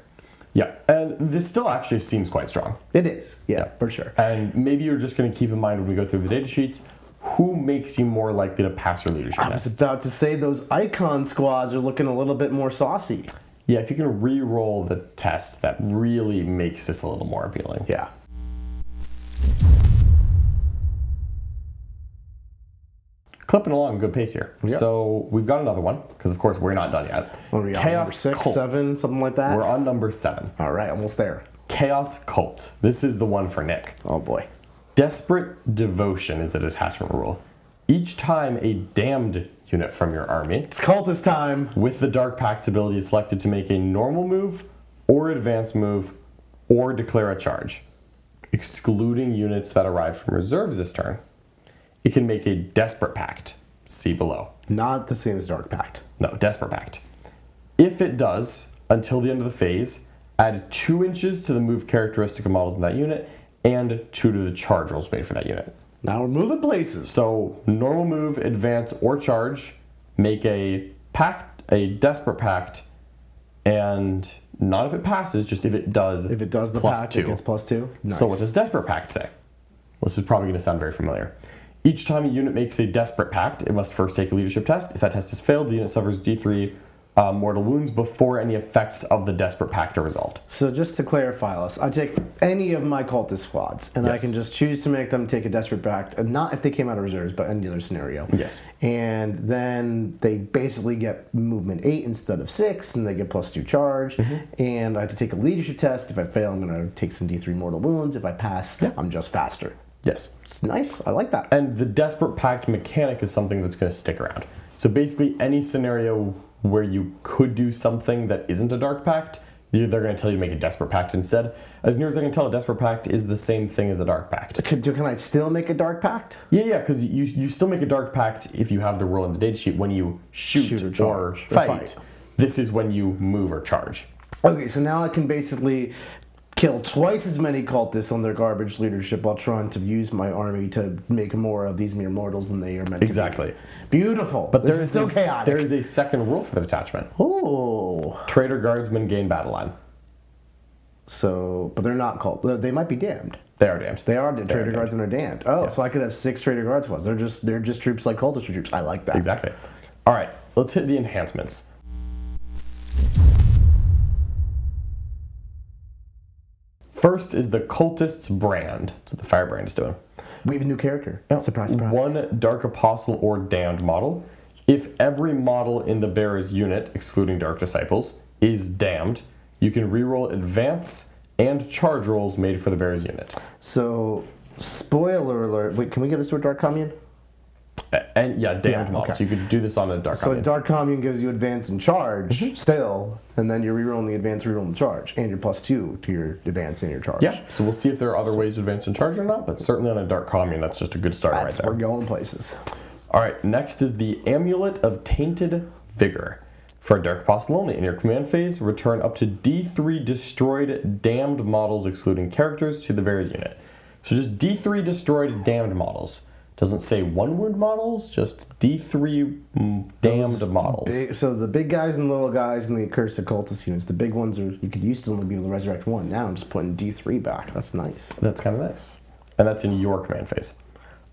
Yeah, and this still actually seems quite strong. It is, yeah, for sure. And maybe you're just going to keep in mind when we go through the data sheets, who makes you more likely to pass your leadership I was test? about to say those icon squads are looking a little bit more saucy. Yeah, if you can re-roll the test, that really makes this a little more appealing. Yeah. Clipping along a good pace here. Yep. So we've got another one, because of course we're not done yet. What are we on, number 6, Cult. 7, something like that? We're on number 7. All right, almost there. Chaos Cult. This is the one for Nick. Oh boy. Desperate Devotion is the detachment rule. Each time a damned unit from your army It's cultist time. with the Dark Pact's ability is selected to make a normal move or advance move or declare a charge, excluding units that arrive from reserves this turn, it can make a Desperate Pact. See below. Not the same as Dark Pact. No, Desperate Pact. If it does, until the end of the phase, add 2 inches to the move characteristic of models in that unit and 2 to the charge rolls made for that unit. Now we're moving places. So normal move, advance, or charge, make a pact, a Desperate Pact, and not if it passes, just if it does. If it does the plus pact, 2. it gets +2. Nice. So what does Desperate Pact say? Well, this is probably going to sound very familiar. Each time a unit makes a Desperate Pact, it must first take a leadership test. If that test is failed, the unit suffers D3 mortal wounds before any effects of the Desperate Pact are resolved. So just to clarify this, I take any of my cultist squads, and I Yes. can just choose to make them take a Desperate Pact, and not if they came out of reserves, but any other scenario. Yes. And then they basically get movement 8 instead of 6, and they get +2 charge. And I have to take a leadership test. If I fail, I'm going to take some D3 mortal wounds. If I pass, I'm just faster. Yes. It's nice. I like that. And the Desperate Pact mechanic is something that's going to stick around. So basically, any scenario where you could do something that isn't a Dark Pact, they're going to tell you to make a Desperate Pact instead. As near as I can tell, a Desperate Pact is the same thing as a Dark Pact. Can I still make a Dark Pact? Yeah, because you still make a Dark Pact if you have the rule in the datasheet when you shoot or charge or fight. fight. This is when you move or charge. Okay, so now I can basically kill twice as many cultists on their garbage leadership while trying to use my army to make more of these mere mortals than they are meant Exactly. to be. Beautiful. But this there is is so chaotic. There is a second rule for the detachment. Oh. Traitor Guardsmen gain battle line. So, but they're not cult. They might be damned. They are damned. They are damned. Traitor Guardsmen are damned. Oh, Yes. so I could have 6 Traitor Guard squads. They're just troops like cultist troops. I like that. Exactly. All right, let's hit the enhancements. First is the Cultist's brand. That's what the Firebrand is doing. We have a new character. Surprise, surprise. One Dark Apostle or Damned model. If every model in the bearer's unit, excluding Dark Disciples, is damned, you can reroll advance and charge rolls made for the bearer's unit. So, spoiler alert. Wait, can we give this to a Dark Commune? And yeah, damned models. okay. You could do this on a Dark So Commune. Dark Commune gives you advance and charge still, and then you're rerolling the advance, rerolling the charge, and you're +2 to your advance and your charge. Yeah, so we'll see if there are other ways to advance and charge or not, but certainly on a Dark Commune, that's just a good start right there. We're going places. All right, next is the Amulet of Tainted Vigor. For a Dark Apostle only, in your command phase, return up to D3 destroyed damned models, excluding characters, to the bearer's unit. So just D3 destroyed damned models. Doesn't say 1 wound models, just D3 damned models. So the big guys and little guys and the accursed cultist units, the big ones are, you could used to only be able to resurrect 1. Now I'm just putting D3 back. That's nice. That's kind of nice. And that's in your command phase.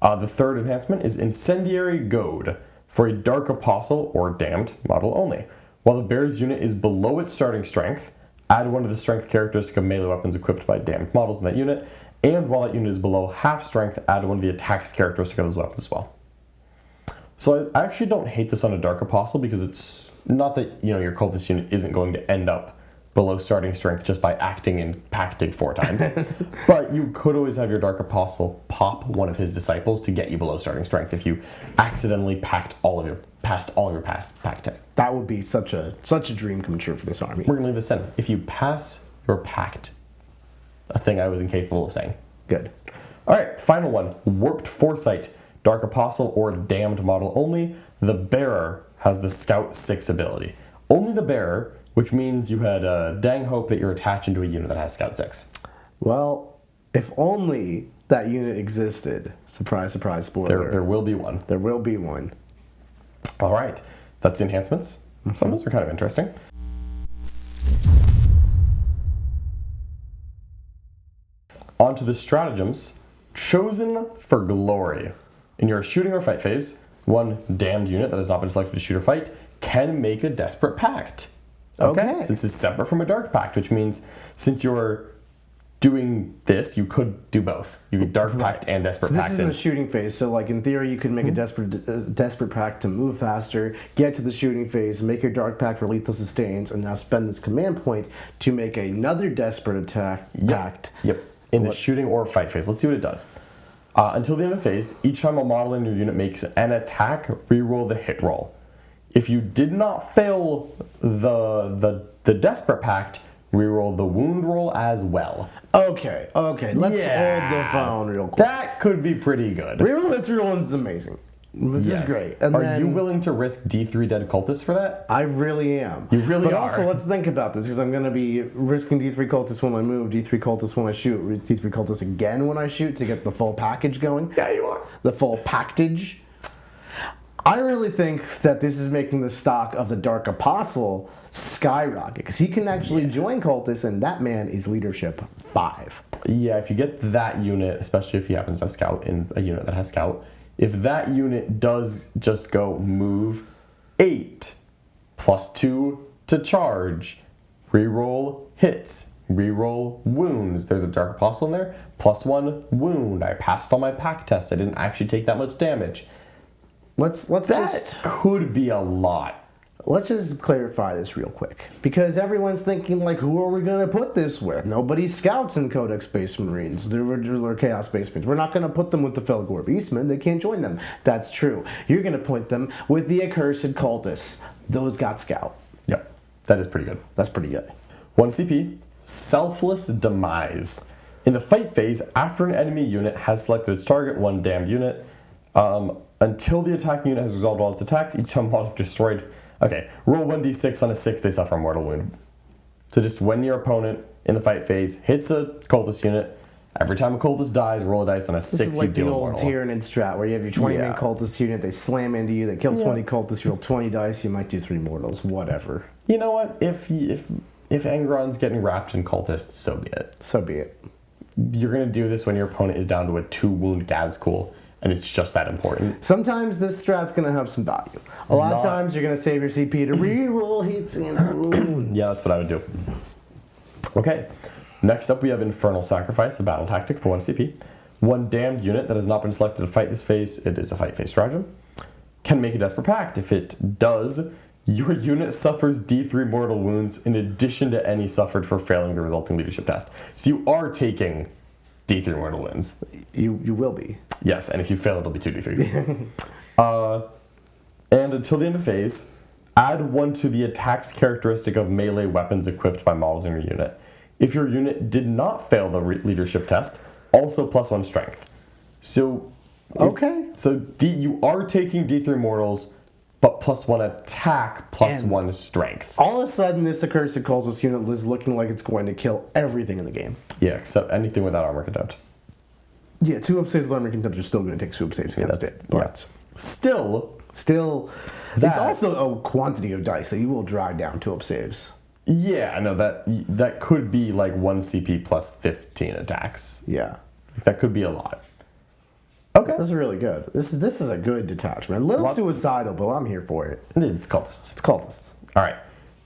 The third enhancement is Incendiary Goad for a Dark Apostle or Damned model only. While the bearer's unit is below its starting strength, add 1 of the strength characteristic of melee weapons equipped by damned models in that unit, and while that unit is below half strength, add 1 of the attacks characteristic of those weapons as well. So I actually don't hate this on a Dark Apostle because it's not that your cultist unit isn't going to end up below starting strength just by acting and pacting 4 times. But you could always have your Dark Apostle pop 1 of his disciples to get you below starting strength if you accidentally past all of your past pacting. That would be such a dream come true for this army. We're gonna leave this in. If you pass your pact, a thing I was incapable of saying. Good. All right, final one. Warped Foresight, Dark Apostle or Damned model only. The bearer has the Scout 6 ability. Only the bearer, which means you had a dang hope that you're attaching to a unit that has Scout 6. Well, if only that unit existed. Surprise, surprise, spoiler. There will be one. There will be one. All right, that's the enhancements. Some of those are kind of interesting. On to the stratagems. Chosen for Glory. In your shooting or fight phase, 1 damned unit that has not been selected to shoot or fight can make a Desperate Pact. Okay. So this is separate from a Dark Pact, which means since you're doing this, you could do both. You could Dark Pact and Desperate So this Pact. is in the shooting phase. So, like in theory, you could make a desperate pact to move faster, get to the shooting phase, make your Dark Pact for lethal sustains, and now spend this command point to make another desperate pact. Yep. In the shooting or fight phase. Let's see what it does. Until the end of the phase, each time a model in your unit makes an attack, reroll the hit roll. If you did not fail the Desperate Pact, reroll the wound roll as well. Okay. Let's hold the phone real quick. That could be pretty good. Reroll hits reroll is amazing. This is great. And are then, you willing to risk D3 dead cultists for that? I really am. You really but are. also, let's think about this, because I'm going to be risking D3 cultists when I move, D3 cultists when I shoot, D3 cultists again when I shoot to get the full package going. Yeah, you are. The full package. I really think that this is making the stock of the Dark Apostle skyrocket, because he can actually join cultists, and that man is leadership 5. Yeah, if you get that unit, especially if he happens to have Scout in a unit that has Scout, if that unit does just go move 8, +2 to charge, reroll hits, reroll wounds. There's a Dark Apostle in there, +1 wound. I passed all my pack tests. I didn't actually take that much damage. Let's Could be a lot. Let's just clarify this real quick, because everyone's thinking, like, who are we going to put this with? Nobody scouts in Codex Space Marines. They're regular Chaos Space Marines. We're not going to put them with the Felgor Beastmen. They can't join them. That's true. You're going to put them with the Accursed Cultists. Those got scout. Yep, that is pretty good. That's pretty good. 1 CP, Selfless Demise. In the fight phase, after an enemy unit has selected its target, one damned unit, until the attacking unit has resolved all its attacks, each time model destroyed. Okay, roll 1d6 on a 6, they suffer a mortal wound. So just when your opponent in the fight phase hits a cultist unit, every time a cultist dies, roll a dice on a 6, This is you like the deal a old mortal. Tyranid strat, where you have your 20-man Yeah. cultist unit, they slam into you, they kill 20 cultists, you roll 20 dice, you might do 3 mortals, whatever. You know what? If Angron's getting wrapped in cultists, so be it. So be it. You're going to do this when your opponent is down to a 2-wound Gazcool, and it's just that important. Sometimes this strat's going to have some value. A lot of times you're going to save your CP to reroll hits and wounds. Yeah, that's what I would do. Okay, next up we have Infernal Sacrifice, a battle tactic for 1 CP. One damned unit that has not been selected to fight this phase, it is a fight phase stratagem, can make a Desperate Pact. If it does, your unit suffers D3 mortal wounds in addition to any suffered for failing the resulting leadership test. So you are taking D3 mortal wounds. You will be. Yes, and if you fail, it'll be 2d3. And until the end of phase, add 1 to the attack's characteristic of melee weapons equipped by models in your unit. If your unit did not fail the leadership test, also +1 strength. So, Okay. You are taking D3 mortals, but +1 attack, +1 strength. All of a sudden, this Accursed Cultist unit is looking like it's going to kill everything in the game. Yeah, except anything without armor contempt. Yeah, 2 up saves with armor contempt, you're still going to take 2 up saves against it. Yeah. But Still, it's also a quantity of dice that you will drag down 2 up saves. yeah, no, that could be like 1 CP plus 15 attacks. Yeah. That could be a lot. Okay. This is really good. This is a good detachment. A little suicidal, but I'm here for it. It's cultists. It's cultists. All right.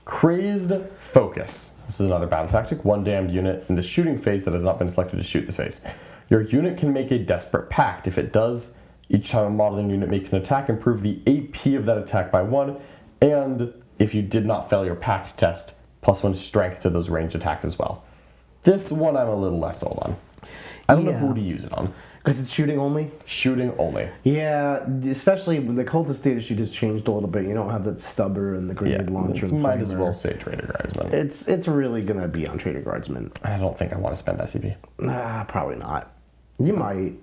Crazed Focus. This is another battle tactic. One damned unit in the shooting phase that has not been selected to shoot this phase. Your unit can make a Desperate Pact. If it does, each time a modeling unit makes an attack, improve the AP of that attack by 1. And if you did not fail your Pact test, +1 strength to those ranged attacks as well. This one I'm a little less sold on. I don't know who to use it on. Because it's shooting only? Shooting only. Yeah, especially when the cultist data sheet has changed a little bit. You don't have that stubber and the grenade launcher. It and might as flamer. well say Trader Guardsman. It's really going to be on Trader Guardsman. I don't think I want to spend SCP. Nah, probably not. You might.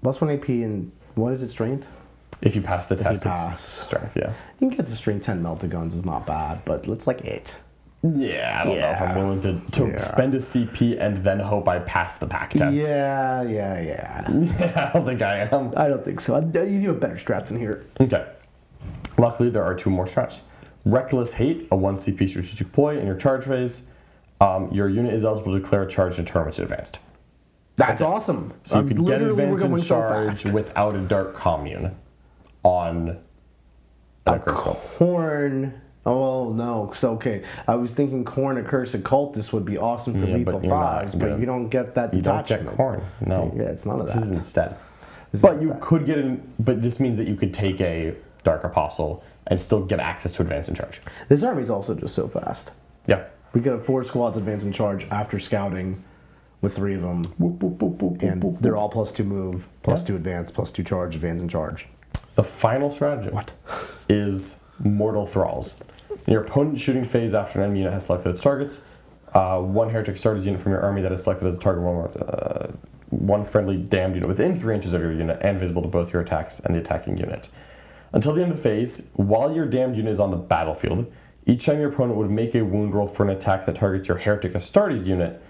+1 AP and what is it, strength? If you pass the test, pass. it's strength, yeah. You can get the strength 10 meltaguns is not bad, but it's like 8. Yeah, I don't know if I'm willing to spend a CP and then hope I pass the pack test. Yeah. I don't think I am. I don't think so. You do have better strats in here. Okay. Luckily, there are 2 more strats. Reckless Hate, a 1 CP strategic ploy in your charge phase. Your unit is eligible to declare a charge and turn which is advanced. That's awesome. So you can get advance and so charge fast. without a dark commune on a crystal. Corn. Oh, no. So, okay. I was thinking Corn Accursed Cultist would be awesome for lethal you're not 5s, but you don't get that You don't detachment. get corn. No. Yeah, it's none of This that. is instead. This But is you that. could get in. But this means that you could take a Dark Apostle and still get access to advance and charge. This army's also just so fast. Yeah. We got 4 squads advance in charge after scouting with 3 of them. And they're all +2 move, +2 advance, +2 charge, advance and charge. The final stratagem is Mortal Thralls. In your opponent's shooting phase after an enemy unit has selected its targets, 1 Heretic Starters unit from your army that is selected as a target, one friendly damned unit within 3 inches of your unit and visible to both your attacks and the attacking unit. Until the end of phase, while your damned unit is on the battlefield, each time your opponent would make a wound roll for an attack that targets your Heretic Astartes unit.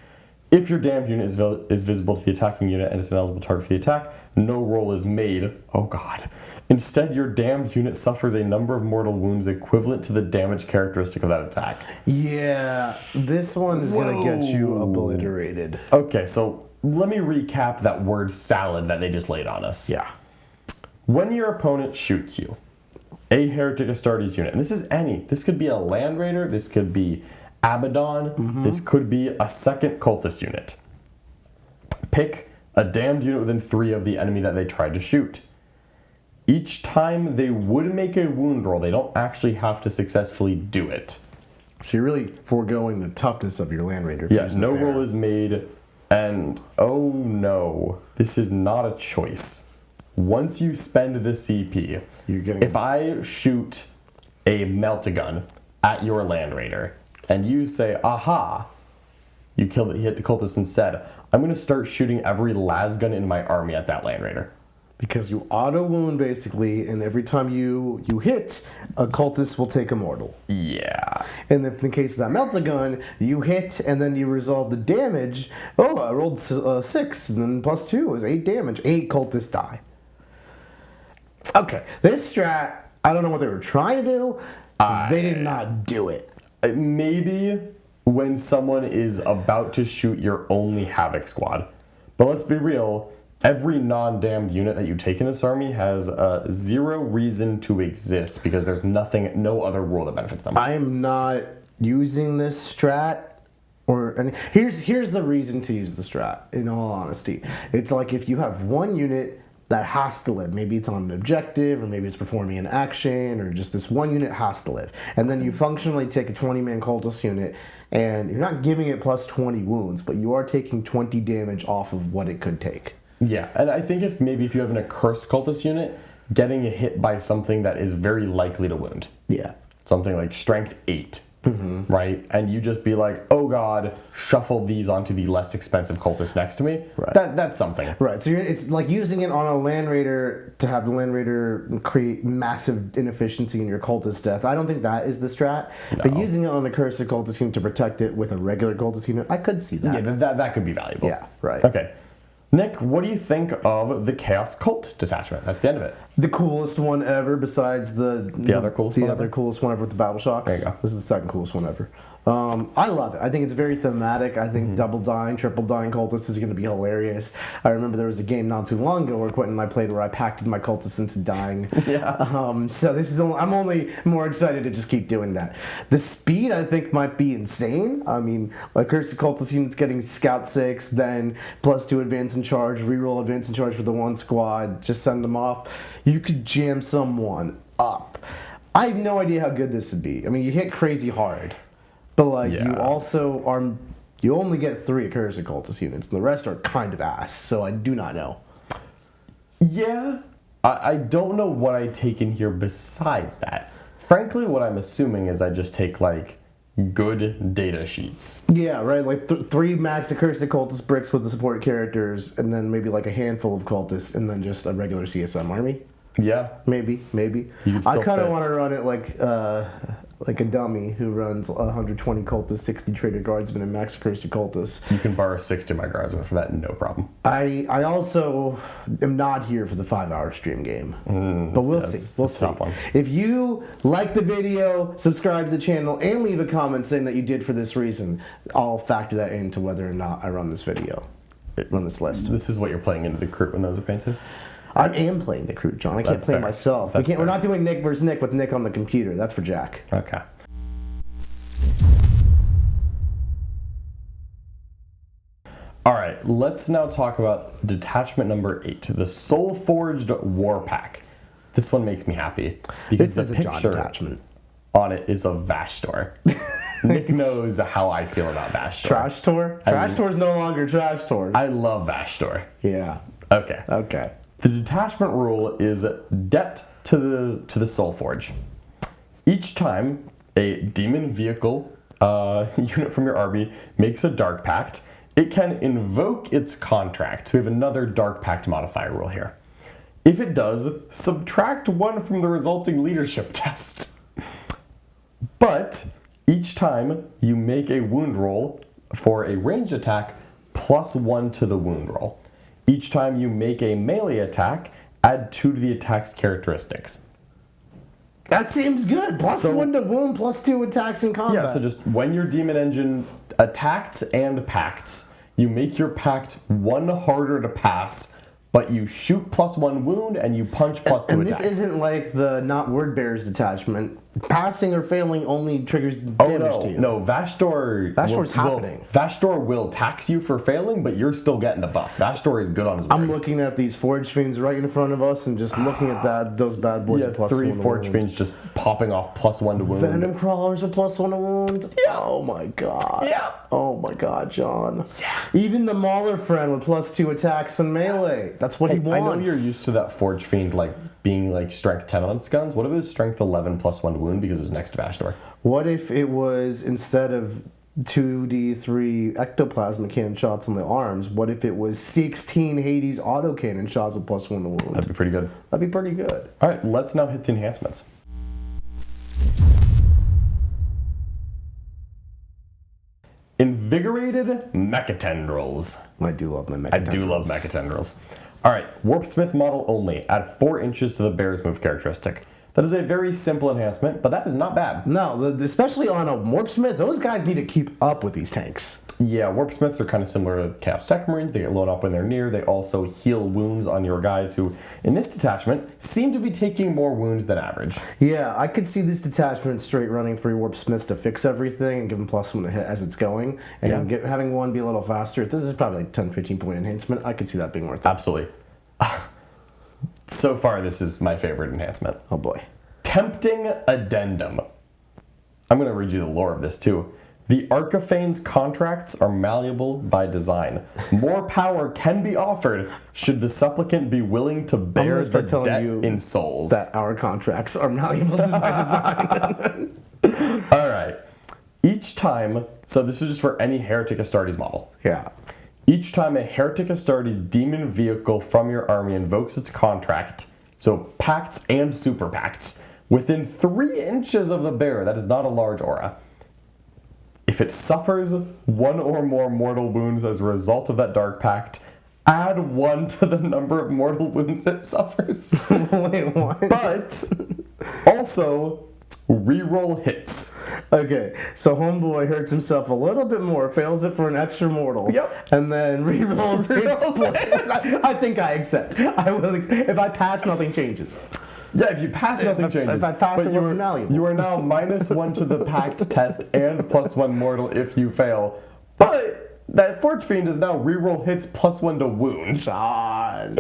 If your damned unit is visible to the attacking unit and is an eligible target for the attack, no roll is made. Oh god. Instead, your damned unit suffers a number of mortal wounds equivalent to the damage characteristic of that attack. Yeah, this one is going to get you obliterated. Okay, so let me recap that word salad that they just laid on us. Yeah. When your opponent shoots you, a Heretic Astartes unit, and this could be a Land Raider, this could be Abaddon, this could be a second cultist unit. Pick a damned unit within 3 of the enemy that they tried to shoot. Each time they would make a wound roll, they don't actually have to successfully do it. So you're really foregoing the toughness of your Land Raider. Yes, no roll is made, and oh no, this is not a choice. Once you spend the CP, if I shoot a Melt-A-Gun at your Land Raider, and you say, aha, you hit the cultist instead, I'm going to start shooting every lasgun in my army at that Land Raider. Because you auto wound basically, and every time you hit, a cultist will take a mortal. Yeah. And if in the case of that Melt-A-Gun, you hit and then you resolve the damage. Oh, I rolled 6, and then +2 is 8 damage. 8 cultists die. Okay, this strat, I don't know what they were trying to do. They did not do it. Maybe when someone is about to shoot your only Havoc squad. But let's be real, every non-damned unit that you take in this army has 0 reason to exist because there's no other rule that benefits them. I am not using this strat. And here's the reason to use the strat, in all honesty. It's like if you have one unit that has to live. Maybe it's on an objective, or maybe it's performing an action, or just this one unit has to live. And then you functionally take a 20-man cultist unit, and you're not giving it plus 20 wounds, but you are taking 20 damage off of what it could take. Yeah, and I think if you have an accursed cultist unit, getting hit by something that is very likely to wound. Yeah. Something like strength 8. Right? And you just be like, oh god, shuffle these onto the less expensive cultist next to me. Right. That's something. Right. So it's like using it on a Land Raider to have the Land Raider create massive inefficiency in your cultist death. I don't think that is the strat. No. But using it on a cursed cultist unit to protect it with a regular cultist unit, I could see that. Yeah, that could be valuable. Yeah, right. Okay. Nick, what do you think of the Chaos Cult detachment? That's the end of it. The coolest one ever, besides the other coolest one ever with the battle shocks. There you go. This is the second coolest one ever. I love it. I think it's very thematic. I think double dying, triple dying cultists is going to be hilarious. I remember there was a game not too long ago where Quentin and I played where I pacted my cultists into dying. Yeah. So this is I'm only more excited to just keep doing that. The speed I think might be insane. I mean, like Cursed Cultist units getting Scout 6, then +2 advance and charge, reroll advance and charge for the one squad, just send them off. You could jam someone up. I have no idea how good this would be. I mean, you hit crazy hard. But like you also you only get 3 Accursed Cultist units, and the rest are kind of ass. So I do not know. Yeah, I don't know what I take in here besides that. Frankly, what I'm assuming is I just take like good data sheets. Yeah, right. Like 3 max Accursed Cultist bricks with the support characters, and then maybe like a handful of cultists, and then just a regular CSM army. Yeah, maybe. I kind of want to run it like a dummy who runs 120 cultists, 60 traitor guardsmen, and max Accursed Cultists. You can borrow 60 of my guardsmen for that, no problem. I also am not here for the 5-hour stream game, but we'll see. We'll see. Tough one. If you like the video, subscribe to the channel, and leave a comment saying that you did for this reason, I'll factor that into whether or not I run this video, run this list. This is what you're playing into the crew when those are painted? I am playing the crew, John. I can't play myself. We're not doing Nick versus Nick with Nick on the computer. That's for Jack. Okay. All right, let's now talk about detachment number 8, the Soulforged Warpack. This one makes me happy because this is the a John picture detachment on it is of Vashtor. Nick knows how I feel about Vashtor. Trash Tor? Trash Tor's no longer Trash Tor. I love Vashtor. Yeah. Okay. The detachment rule is Debt to the Soulforge. Each time a demon vehicle unit from your army makes a Dark Pact, it can invoke its contract. So we have another Dark Pact modifier rule here. If it does, subtract 1 from the resulting leadership test. But each time you make a wound roll for a ranged attack, +1 to the wound roll. Each time you make a melee attack, add 2 to the attack's characteristics. That seems good. +1 to wound, +2 attacks in combat. Yeah, so just when your demon engine attacks and pacts, you make your pact 1 harder to pass, but you shoot +1 wound and you punch +2 And attacks. this isn't like the not word bearers detachment. Passing or failing only triggers Oh damage to you. no, Vashdor. Vashdor's happening. Vashdor will tax you for failing, but you're still getting the buff. Vashdor is good on his word. I'm looking at these Forge Fiends right in front of us and just looking at those bad boys. Yeah, at +1 3 to Forge wound. Fiends just popping off +1 to wound. Venom Crawlers are +1 to wound. Yeah. Oh my god. Yeah. Oh my god, John. Yeah. Even the Mauler friend with +2 attacks and melee. That's what he I wants. know you're used to that Forge Fiend like being like strength 10 on its guns. What if it was strength 11 +1 to wound because it was next to Vashdor? What if it was, instead of 2d3 ectoplasma cannon shots on the arms, what if it was 16 Hades autocannon shots with +1 to wound? That'd be pretty good. That'd be pretty good. All right, let's now hit the enhancements. Invigorated Mechatendrils. I do love my mech. I do love Mechatendrils. All right, Warpsmith model only. Add 4 inches to the bear's move characteristic. That is a very simple enhancement, but that is not bad. No, especially on a Warpsmith, those guys need to keep up with these tanks. Yeah, Warpsmiths are kind of similar to Chaos Tech Marines. They get blown up when they're near. They also heal wounds on your guys who, in this detachment, seem to be taking more wounds than average. Yeah, I could see this detachment straight running 3 Warpsmiths to fix everything and give them +1 to hit as it's going. And having one be a little faster. This is probably like 10-15 point enhancement. I could see that being worth it. Absolutely. So far, this is my favorite enhancement. Oh boy. Tempting Addendum. I'm going to read you the lore of this too. The Archiphane's contracts are malleable by design. More power can be offered should the supplicant be willing to bear the debt in souls. That our contracts are malleable by design. All right. Each time, so this is just for any Heretic Astartes model. Yeah. Each time a Heretic Astartes demon vehicle from your army invokes its contract, so pacts and super pacts, within 3 inches of the bearer, that is not a large aura. If it suffers 1 or more mortal wounds as a result of that dark pact, add 1 to the number of mortal wounds it suffers. Wait, what? But also reroll hits. Okay, so homeboy hurts himself a little bit more, fails it for an extra mortal. Yep. And then rerolls hits. I think I accept. I will accept. If I pass, nothing changes. Yeah, if you pass, nothing changes. If I pass, but it wasn't malleable. you are now -1 to the pact test and +1 mortal if you fail. But that Forge Fiend is now reroll hits +1 to wound. God.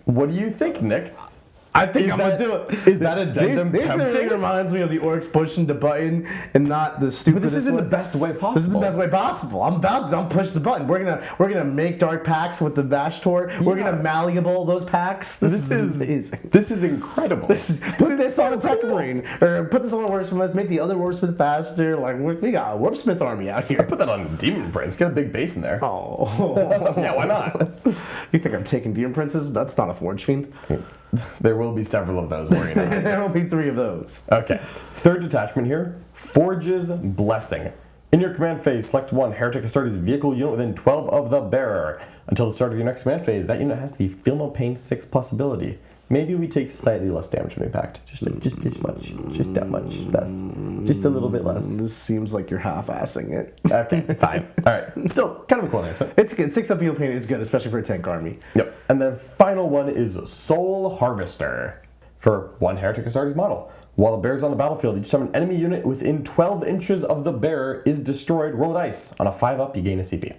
What do you think, Nick? I think I'm gonna do it. Is that addendum This tempting? reminds me of the orcs pushing the button and not the But stupid. this is in the best way possible. This is the best way possible. I'm push the button. We're gonna make dark packs with the Vashtor. We're gonna malleable those packs. This is amazing. This is incredible. Put this on a Tech Marine, or put this on a Warpsmith. Make the other Warpsmith faster. Like we got a Warpsmith army out here. Put that on Demon Prince. Get a big base in there. Oh, Yeah, why not? You think I'm taking Demon Princes? That's not a Forge Fiend. There will be several of those, worry not. There will be 3 of those. Okay, third detachment here, Forge's Blessing. In your command phase, select 1 Heretic Astartes vehicle unit within 12 of the bearer. Until the start of your next command phase, that unit has the Feel No Pain 6 plus ability. Maybe we take slightly less damage from impact. Just this much. Just that much less. Just a little bit less. This seems like you're half-assing it. Okay, fine. All right, still kind of a cool enhancement. It's good. 6 up heal pain is good, especially for a tank army. Yep. And the final one is Soul Harvester for 1 Heretic Astartes model. While the bear's on the battlefield, each time an enemy unit within 12 inches of the bearer is destroyed, roll a dice. On a 5-up, you gain a CP.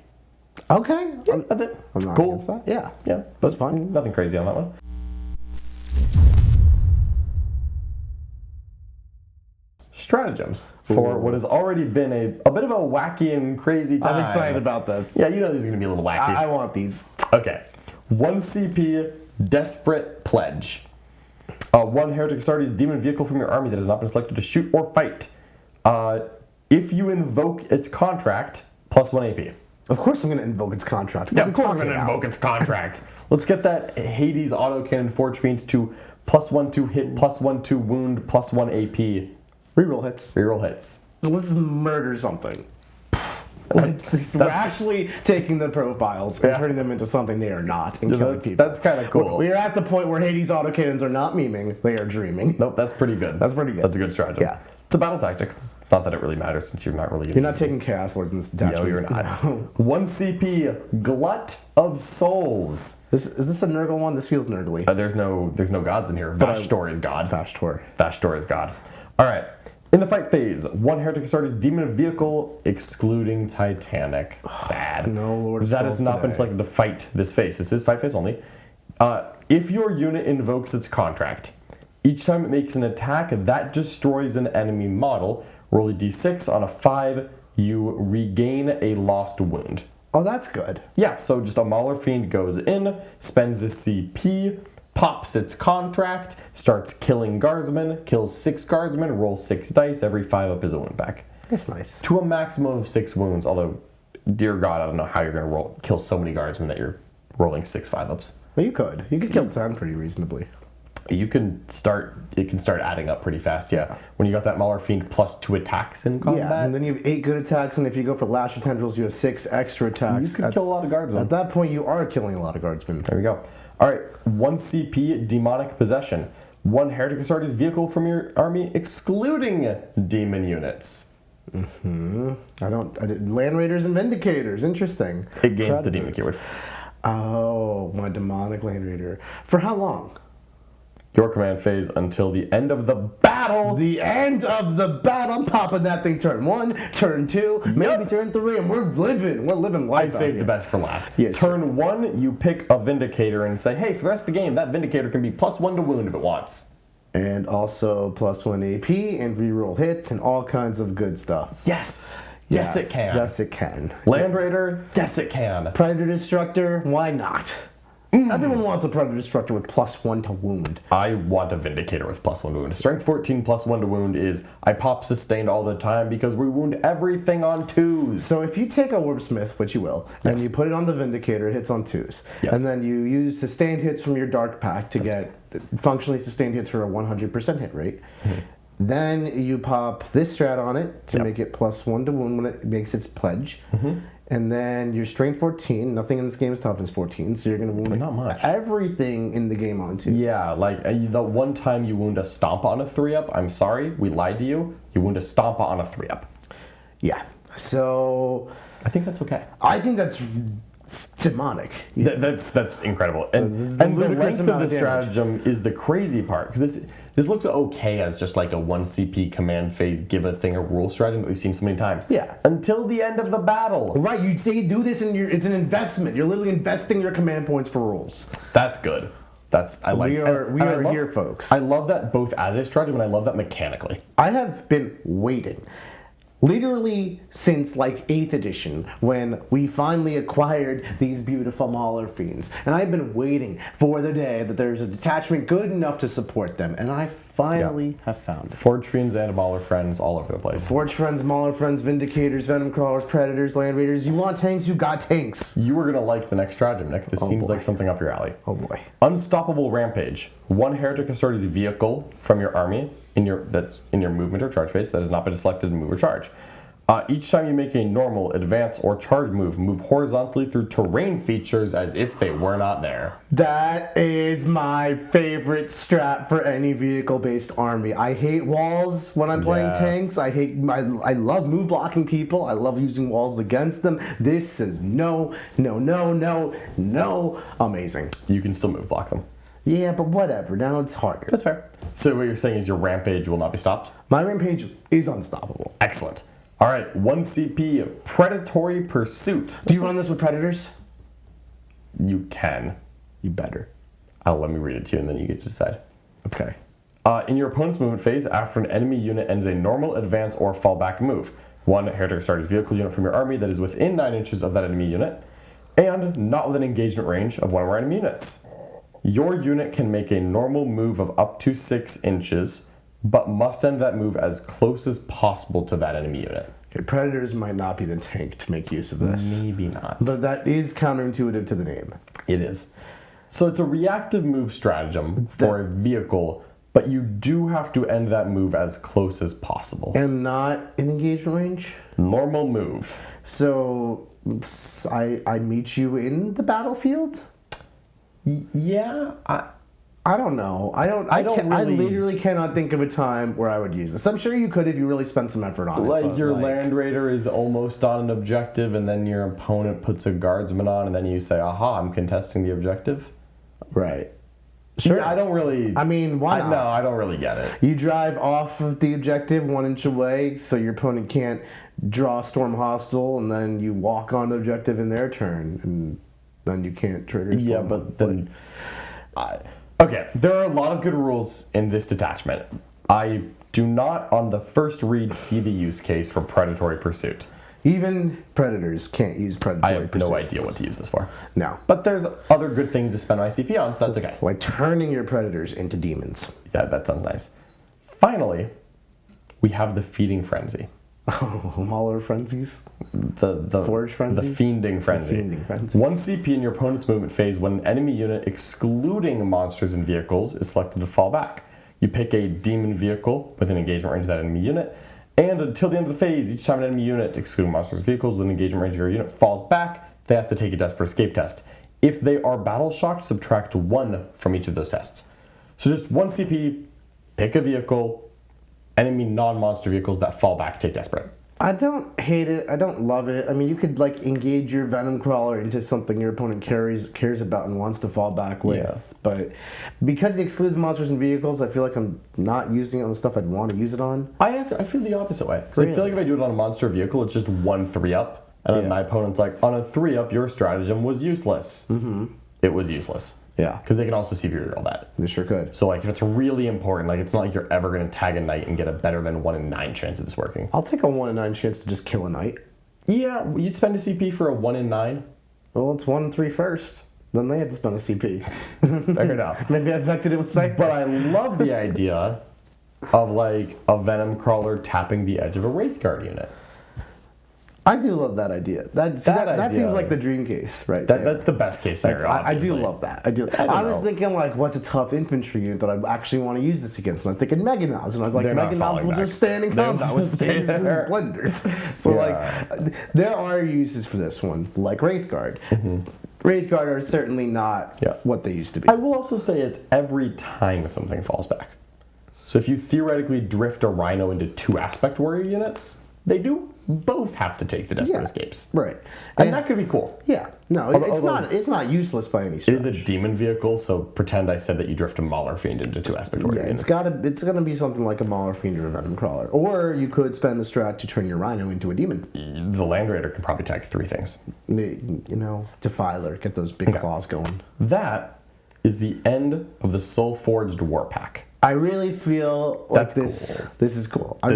Okay. Yeah, that's it. I'm not cool. against that. Yeah. Yeah, That's fine. Nothing crazy on that one. Stratagems for what has already been a bit of a wacky and crazy time. I'm excited about this. Yeah, you know these are going to be a little wacky. I want these. Okay. 1 CP Desperate Pledge. 1 Heretic Astartes demon vehicle from your army that has not been selected to shoot or fight. If you invoke its contract, +1 AP. Of course I'm going to invoke its contract. Yeah, of course I'm going to invoke its contract. Let's get that Hades autocannon Forge Fiend to +1 to hit, +1 to wound, +1 AP. Reroll hits. Reroll hits. Let's murder something. We're actually taking the profiles and turning them into something they are not and killing people. That's kind of cool. We are at the point where Hades autocannons are not memeing, they are dreaming. Nope, that's pretty good. That's pretty good. That's a good strategy. Yeah. It's a battle tactic. Not that it really matters since you're not really You're not taking Chaos Lords in this detachment. No, you're not. 1 CP, Glut of Souls. Is this a Nurgle one? This feels Nurgly. There's no gods in here. Vashtor is god. Vashtor is god. All right. In the fight phase, 1 Heretic Astartes Demon Vehicle, excluding Titanic. Sad. No Lord. That has not been selected to fight this phase. This is fight phase only. If your unit invokes its contract, each time it makes an attack that destroys an enemy model, roll a d6. On a 5, you regain a lost wound. Oh, that's good. Yeah, so just a Mauler Fiend goes in, spends a CP, pops its contract, starts killing guardsmen, kills 6 guardsmen, rolls 6 dice, every 5 up is a wound back. That's nice. To a maximum of 6 wounds, although, dear God, I don't know how you're going to kill so many guardsmen that you're rolling 6 5-ups. Well, you could. You could kill 10 pretty reasonably. It can start adding up pretty fast, yeah. When you got that Mauler Fiend plus 2 attacks in combat. Yeah, and then you have 8 good attacks, and if you go for Lash of Tendrils, you have 6 extra attacks. You could kill a lot of guardsmen. At that point, you are killing a lot of guardsmen. There we go. All right, 1 CP, Demonic Possession. 1 Heretic Astartes vehicle from your army, excluding demon units. Land Raiders and Vindicators. Interesting. It gains the demon keyword. Oh, my demonic Land Raider. For how long? Your command phase until the end of the battle. The end of the battle. I'm popping that thing turn 1, turn 2, maybe turn 3, and we're living life. I saved the best for last. Yeah, turn 1, you pick a Vindicator and say, hey, for the rest of the game, that Vindicator can be +1 to wound if it wants. And also +1 AP and reroll hits and all kinds of good stuff. Yes. Yes, it can. Yes, it can. Land Raider, yes, it can. Predator Destructor, why not? Everyone wants a Predator Destructor with +1 to wound. I want a Vindicator with +1 to wound. Strength 14 +1 to wound is I pop sustained all the time because we wound everything on 2s. So if you take a Warpsmith, which you will, and you put it on the Vindicator, it hits on 2s. Yes. And then you use sustained hits from your Dark Pact to get functionally sustained hits for a 100% hit rate. Then you pop this strat on it to make it +1 to wound when it makes its pledge. And then your strength 14, nothing in this game is topped as 14, so you're going to wound not much. everything in the game on 2. Yeah, like the one time you wound a Stompa on a 3-up, I'm sorry, we lied to you. You wound a Stompa on a 3-up. Yeah. So I think that's okay. I think that's demonic. That's incredible. And a the ludicrous length of amount the of damage. stratagem is the crazy part, because this looks okay as just like a 1 CP command phase give a thing a rule stratagem that we've seen so many times. Yeah. Until the end of the battle. Right, you'd say you do this and it's an investment. You're literally investing your command points for rules. That's good. I like. We are love, here, folks. I love that both as a stratagem and I love that mechanically. I have been waiting. Literally since like 8th edition when we finally acquired these beautiful Mauler Fiends. And I've been waiting for the day that there's a detachment good enough to support them. And I finally have found it. Forge Fiends and Mauler Friends all over the place. Forge Friends, Mauler Friends, Vindicators, Venom Crawlers, Predators, Land Raiders. You want tanks, you got tanks. You were going to like the next stratagem, Nick. This seems like something up your alley. Oh boy. Unstoppable Rampage. 1 Heretic Astartes vehicle from your army that's in your movement or charge phase that has not been selected to move or charge. Each time you make a normal, advance, or charge move horizontally through terrain features as if they were not there. That is my favorite strat for any vehicle-based army. I hate walls when I'm playing tanks. I love move blocking people. I love using walls against them. This is no, amazing. You can still move block them. Yeah, but whatever. Now it's harder. That's fair. So what you're saying is your rampage will not be stopped? My rampage is unstoppable. Excellent. All right, 1 CP, Predatory Pursuit. Do you run this with Predators? You can. You better. Let me read it to you and then you get to decide. Okay. In your opponent's movement phase, after an enemy unit ends a normal, advance, or fallback move, 1 Heretic Astartes vehicle unit from your army that is within 9 inches of that enemy unit, and not within engagement range of one of our enemy units. Your unit can make a normal move of up to 6 inches, but must end that move as close as possible to that enemy unit. Okay, Predators might not be the tank to make use of this. Maybe not. But that is counterintuitive to the name. It is. So it's a reactive move stratagem for a vehicle, but you do have to end that move as close as possible. And not in engagement range? Normal move. So I meet you in the battlefield? Yeah, I don't know. I literally cannot think of a time where I would use this. I'm sure you could if you really spent some effort on it. Like your Land Raider is almost on an objective, and then your opponent puts a guardsman on, and then you say, "Aha, I'm contesting the objective." Right. Sure. Yeah, I don't really. I mean, why not? No, I don't really get it. You drive off of the objective 1 inch away, so your opponent can't draw Storm Hostile, and then you walk on the objective in their turn, and then you can't trigger Storm. Yeah, but then. Okay, there are a lot of good rules in this detachment. I do not, on the first read, see the use case for predatory pursuit. Even predators can't use predatory I have pursuit. no idea what to use this for. No. But there's other good things to spend my CP on, so that's okay. Like turning your predators into demons. Yeah, that sounds nice. Finally, we have the Feeding Frenzy. Oh, Mauler Frenzies? The Forge Frenzy? The Fiending Frenzy. The Fiending Frenzy. 1 CP in your opponent's movement phase when an enemy unit, excluding monsters and vehicles, is selected to fall back. You pick a demon vehicle with an engagement range of that enemy unit, and until the end of the phase, each time an enemy unit, excluding monsters and vehicles with an engagement range of your unit, falls back, they have to take a Desperate Escape test. If they are battle shocked, subtract 1 from each of those tests. So just 1 CP, pick a vehicle, enemy non-monster vehicles that fall back take Desperate. I don't hate it. I don't love it. I mean, you could like engage your Venom Crawler into something your opponent cares about and wants to fall back with. Yeah. But because it excludes monsters and vehicles, I feel like I'm not using it on the stuff I'd want to use it on. I feel the opposite way. So I feel like if I do it on a monster vehicle, it's just 1 3-up. And then my opponent's like, on a 3-up, your stratagem was useless. Mm-hmm. It was useless. Yeah. Because they can also CP all that. They sure could. So like if it's really important, like it's not like you're ever going to tag a knight and get a better than 1 in 9 chance of this working. I'll take a 1 in 9 chance to just kill a knight. Yeah, you'd spend a CP for a 1 in 9. Well, it's 1 in 3 first. Then they had to spend a CP. Fair enough. Maybe I affected it with Psych. But I love the idea of like a Venom Crawler tapping the edge of a Wraithguard unit. I do love that idea. That seems like the dream case, right? That's the best case scenario. I do love that. I was thinking like, what's a tough infantry unit that I actually want to use this against? And I was thinking Meganobs, and I was like, Meganobs will just stand in combat with Splendors. So like, there are uses for this one, like Wraithguard. Mm-hmm. Wraithguard are certainly not what they used to be. I will also say it's every time something falls back. So if you theoretically drift a Rhino into 2 Aspect Warrior units, they do both have to take the Desperate Escapes. Right. And that could be cool. Yeah. No, it's not useless by any stretch. It is a demon vehicle, so pretend I said that you drift a Mauler Fiend into 2 Aspect Warrior units. It's gonna be something like a Mauler Fiend or a Venom Crawler. Or you could spend the strat to turn your Rhino into a demon. The Land Raider can probably tag 3 things. Defiler, get those big claws going. That is the end of the Soulforged Warpack. I really feel like this is cool. I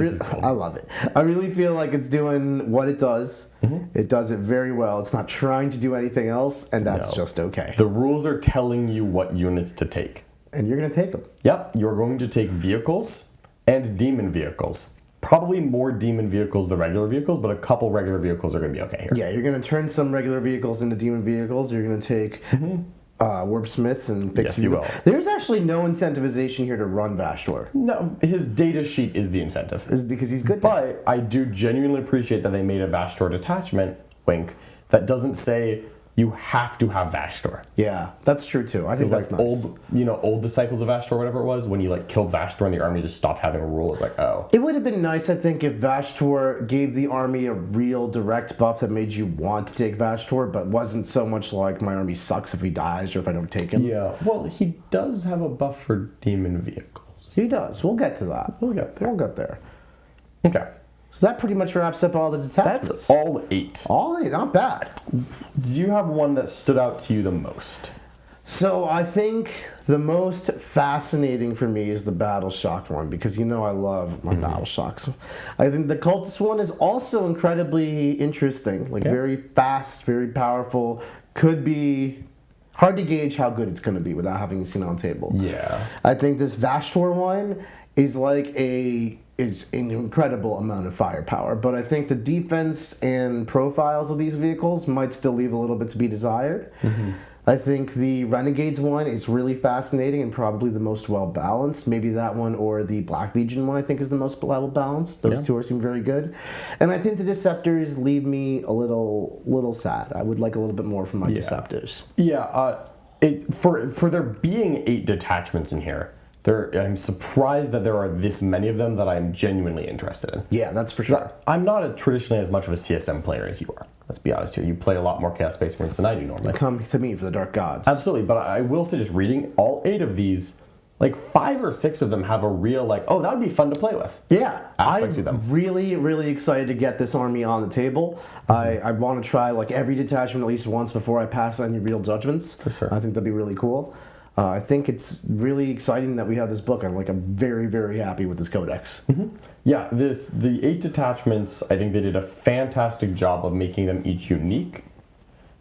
love it. I really feel like it's doing what it does. Mm-hmm. It does it very well. It's not trying to do anything else, and that's just okay. The rules are telling you what units to take. And you're going to take them. Yep, you're going to take vehicles and demon vehicles. Probably more demon vehicles than regular vehicles, but a couple regular vehicles are going to be okay here. Yeah, you're going to turn some regular vehicles into demon vehicles. You're going to take... Warp Smiths and fix Yes, you will. There's actually no incentivization here to run Vashtor. No, his data sheet is the incentive. Is because he's good. But I do genuinely appreciate that they made a Vashtor detachment, wink, that doesn't say you have to have Vashtor. Yeah, that's true too. I think that's like nice. old Disciples of Vashtor, whatever it was, when you like killed Vashtor and the army just stopped having a rule. It's like, oh. It would have been nice, I think, if Vashtor gave the army a real direct buff that made you want to take Vashtor, but wasn't so much like my army sucks if he dies or if I don't take him. Yeah, well, he does have a buff for demon vehicles. He does. We'll get to that. We'll get there. Okay. So that pretty much wraps up all the detachments. That's all 8. All 8, not bad. Do you have one that stood out to you the most? So I think the most fascinating for me is the Battle Shocked one, because I love my Battle Shocks. I think the Cultist one is also incredibly interesting, very fast, very powerful, could be hard to gauge how good it's going to be without having seen it on table. Yeah. I think this Vashtor one is an incredible amount of firepower, but I think the defense and profiles of these vehicles might still leave a little bit to be desired. Mm-hmm. I think the Renegades one is really fascinating and probably the most well-balanced. Maybe that one or the Black Legion one I think is the most well-balanced. Those two seem very good. And I think the Deceptors leave me a little sad. I would like a little bit more from my Deceptors. Yeah, For there being 8 detachments in here, I'm surprised that there are this many of them that I'm genuinely interested in. Yeah, that's for sure. I'm not traditionally as much of a CSM player as you are. Let's be honest here. You play a lot more Chaos Space Marines than I do normally. Come to me for the Dark Gods. Absolutely, but I will say, just reading all 8 of these, like 5 or 6 of them have a real, like, oh, that would be fun to play with. Yeah, aspect to them. I'm really, really excited to get this army on the table. I want to try like every detachment at least once before I pass any real judgments. For sure. I think that'd be really cool. I think it's really exciting that we have this book. I'm very, very happy with this codex. Yeah, the 8 detachments, I think they did a fantastic job of making them each unique,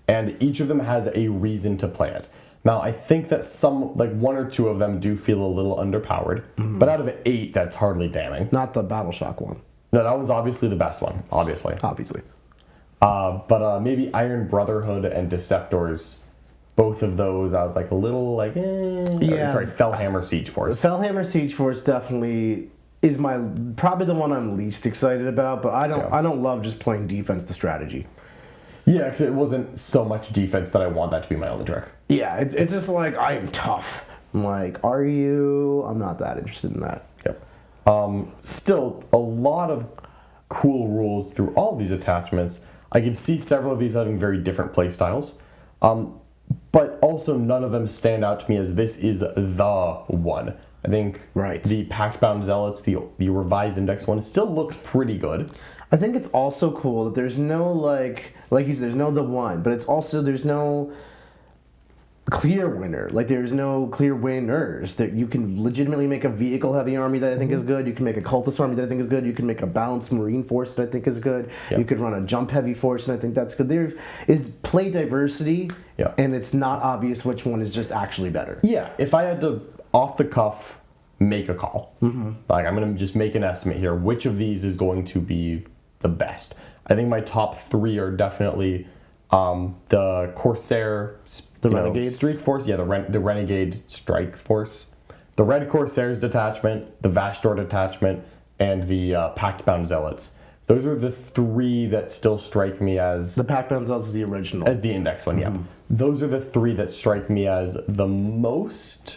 and each of them has a reason to play it. Now, I think that some, like 1 or 2 of them do feel a little underpowered, but out of 8, that's hardly damning. Not the Battle Shock one. No, that one's obviously the best one, obviously. Obviously. But maybe Iron Brotherhood and Deceptors, both of those, I was like a little like, Yeah. Sorry, Felhammer Siege Force. Felhammer Siege Force definitely is probably the one I'm least excited about, but I don't love just playing defense to strategy. Yeah, because it wasn't so much defense that I want that to be my only trick. Yeah, it's just like, I am tough. I'm like, are you? I'm not that interested in that. Yep. Still, a lot of cool rules through all of these attachments. I can see several of these having very different play styles. But also none of them stand out to me as this is the one. I think the Pactbound Zealots, the revised index one, still looks pretty good. I think it's also cool that there's no like you said, there's no the one, but it's also there's no clear winner. Like there's no clear winners. That you can legitimately make a vehicle heavy army that I think is good. You can make a cultist army that I think is good. You can make a balanced marine force that I think is good. Yep. You could run a jump heavy force and I think that's good. There is play diversity, and it's not obvious which one is just actually better. Yeah, if I had to off the cuff make a call, like I'm gonna just make an estimate here, which of these is going to be the best? I think my top 3 are definitely the Corsair, the Renegade Strike Force, the Renegade Strike Force, the Red Corsairs detachment, the Vashdor detachment, and the Pactbound Zealots. Those are the 3 that still strike me as the Pactbound Zealots is the original, as the index one. Yeah, those are the 3 that strike me as the most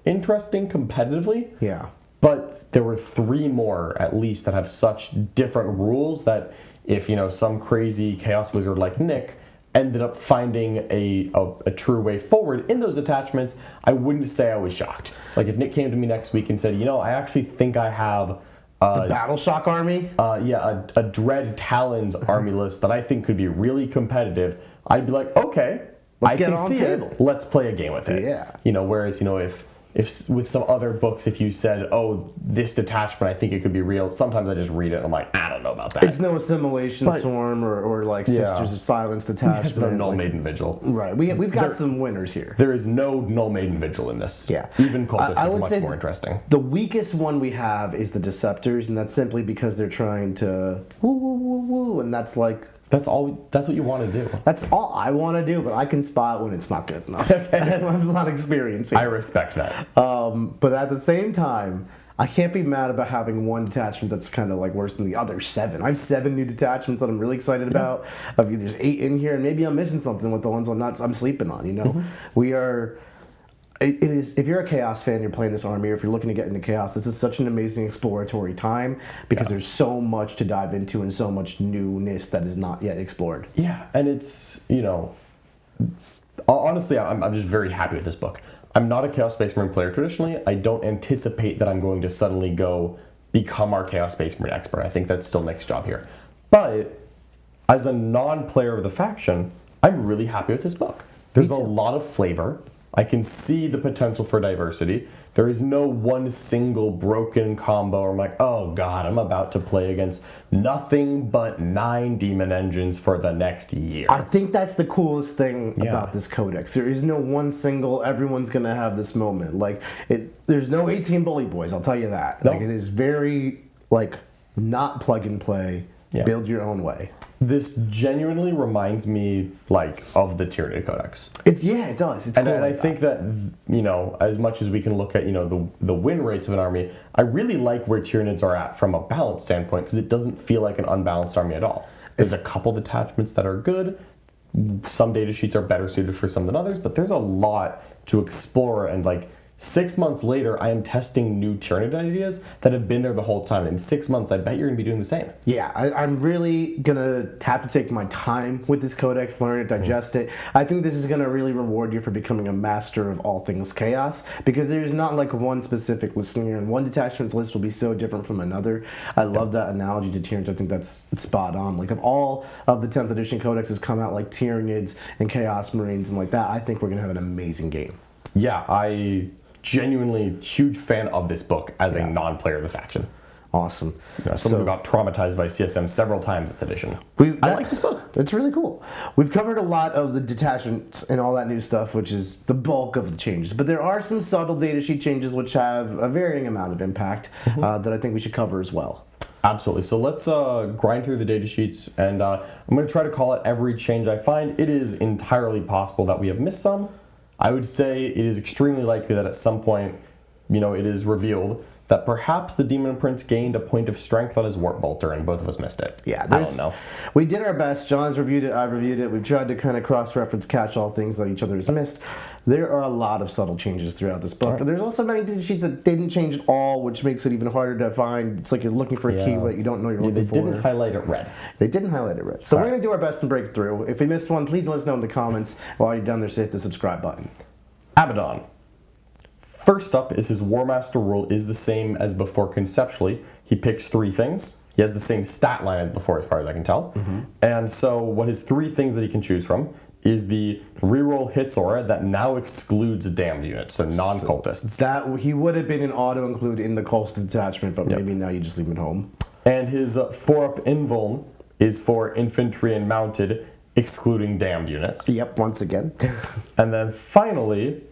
interesting competitively. Yeah. But there were 3 more, at least, that have such different rules that if, some crazy chaos wizard like Nick ended up finding a true way forward in those attachments, I wouldn't say I was shocked. Like, if Nick came to me next week and said, I actually think I have the Battle Shock army? A Dread Talons army list that I think could be really competitive, I'd be like, okay, let's I get can on see table. it. Let's play a game with it. Yeah. Whereas, if with some other books, if you said, oh, this detachment, I think it could be real, sometimes I just read it and I'm like, I don't know about that. It's no Assimilation Swarm or like Sisters of Silence detachment. It's no Null Maiden Vigil. Right. We've got some winners here. There is no Null Maiden Vigil in this. Yeah. Even Cultist I is would much say more interesting. The weakest one we have is the Deceptors, and that's simply because they're trying to woo woo woo woo, and that's like that's what you want to do. That's all I want to do, but I can spot when it's not good enough. I'm not experiencing. I respect that. But at the same time, I can't be mad about having one detachment that's kind of like worse than the other 7. I have 7 new detachments that I'm really excited about. There's 8 in here, and maybe I'm missing something with the ones I'm sleeping on. We are. It is. If you're a Chaos fan, you're playing this army, or if you're looking to get into Chaos, this is such an amazing exploratory time because there's so much to dive into and so much newness that is not yet explored. Yeah, and it's honestly, I'm just very happy with this book. I'm not a Chaos Space Marine player traditionally. I don't anticipate that I'm going to suddenly go become our Chaos Space Marine expert. I think that's still Nick's job here. But as a non-player of the faction, I'm really happy with this book. There's a lot of flavor. I can see the potential for diversity. There is no one single broken combo where I'm like, oh god, I'm about to play against nothing but 9 demon engines for the next year. I think that's the coolest thing about this codex. There is no one single, everyone's going to have this moment. Like, there's no 18 bully boys, I'll tell you that. No. Like, it is very, not plug and play, build your own way. This genuinely reminds me, of the Tyranid Codex. It does. It's and cool I think that, as much as we can look at, the win rates of an army, I really like where Tyranids are at from a balance standpoint because it doesn't feel like an unbalanced army at all. There's a couple detachments that are good. Some data sheets are better suited for some than others, but there's a lot to explore. And like 6 months later, I am testing new Tyranid ideas that have been there the whole time. In 6 months, I bet you're going to be doing the same. Yeah, I'm really going to have to take my time with this codex, learn it, digest it. I think this is going to really reward you for becoming a master of all things chaos, because there's not like one specific list here, and one detachment's list will be so different from another. I love that analogy to Tyranids. I think that's spot on. Like, if all of the 10th edition codexes come out like Tyranids and Chaos Marines and like that, I think we're going to have an amazing game. Yeah, I genuinely huge fan of this book as a non-player of the faction. Awesome. Someone who got traumatized by CSM several times this edition. I like this book. It's really cool. We've covered a lot of the detachments and all that new stuff, which is the bulk of the changes. But there are some subtle datasheet changes which have a varying amount of impact that I think we should cover as well. Absolutely. So let's grind through the data sheets, and I'm going to try to call out every change I find. It is entirely possible that we have missed some. I would say it is extremely likely that at some point, it is revealed that perhaps the Demon Prince gained a point of strength on his Warp Bolter, and both of us missed it. Yeah, I don't know. We did our best. John's reviewed it, I've reviewed it. We've tried to kind of cross-reference, catch all things that each other has missed. There are a lot of subtle changes throughout this book. Right. There's also many data sheets that didn't change at all, which makes it even harder to find. It's like you're looking for a key, but you don't know you're looking for. They didn't highlight it red. They didn't highlight it red. So we're going to do our best and break it through. If we missed one, please let us know in the comments. While you're done there, hit the subscribe button. Abaddon. First up is his War Master rule is the same as before conceptually. He picks 3 things. He has the same stat line as before, as far as I can tell. And so what his 3 things that he can choose from is the reroll hits aura that now excludes damned units, so non-cultists. That he would have been an auto-include in the cultist detachment, but maybe now you just leave him at home. And his 4-up invuln is for infantry and mounted, excluding damned units. Yep, once again. And then finally,